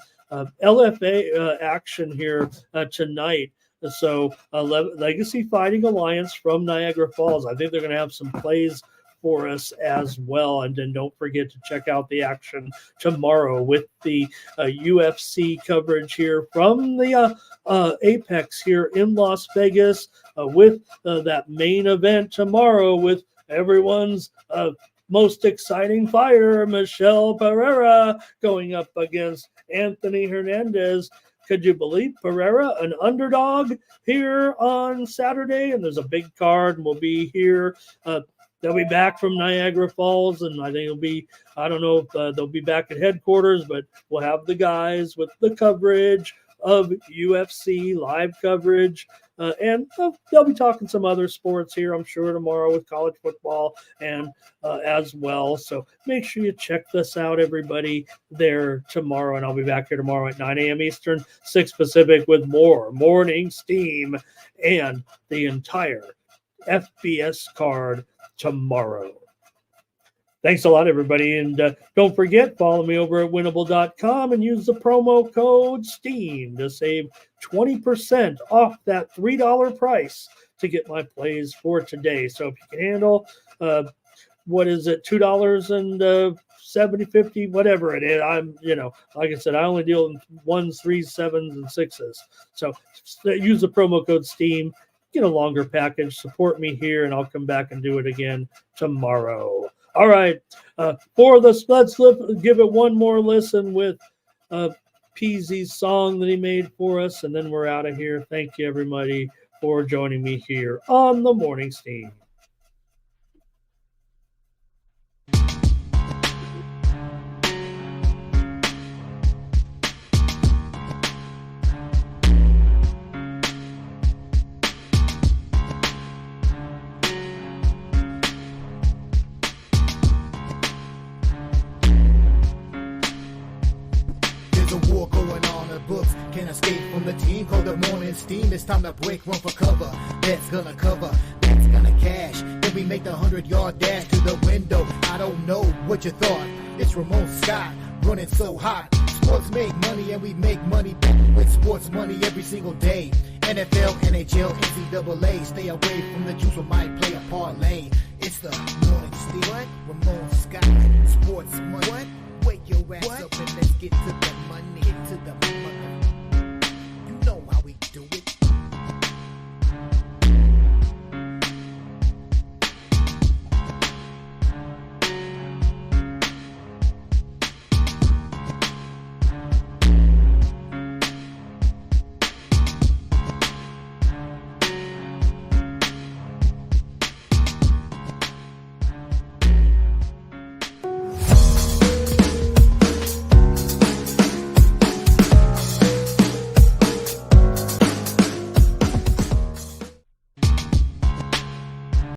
B: LFA action here tonight. So Legacy Fighting Alliance from Niagara Falls. I think they're going to have some plays for us as well. And then don't forget to check out the action tomorrow with the UFC coverage here from the Apex here in Las Vegas with that main event tomorrow with everyone's most exciting fighter, Michelle Pereira, going up against Anthony Hernandez. Could you believe Pereira, an underdog here on Saturday? And there's a big card, and we'll be here. They'll be back from Niagara Falls, and I think it'll be, I don't know if they'll be back at headquarters, but we'll have the guys with the coverage of UFC, live coverage, and they'll be talking some other sports here, I'm sure, tomorrow with college football and as well. So make sure you check this out, everybody, there tomorrow, and I'll be back here tomorrow at 9 a.m. Eastern, 6 Pacific with more Morning Steam and the entire FBS card tomorrow. Thanks a lot, everybody. And don't forget, follow me over at winnable.com and use the promo code STEAM to save 20% off that $3 price to get my plays for today. So if you can handle, what is it, $2.70, 50, whatever it is. I'm, like I said, I only deal in 1s, 3s, 7s, and 6s. So use the promo code STEAM, get a longer package, support me here, and I'll come back and do it again tomorrow. All right. Let's give it one more listen with PZ's song that he made for us, and then we're out of here. Thank you, everybody, for joining me here on the Morning Steam.
A: Can't escape from the team called the Morning Steam. It's time to break one for cover. That's gonna cover, that's gonna cash. Then we make the 100-yard dash to the window. I don't know what you thought. It's Ramon Scott running so hot. Sports make money and we make money with sports money every single day. NFL, NHL, NCAA. Stay away from the juice, we might play a parlay. It's the Morning Steam.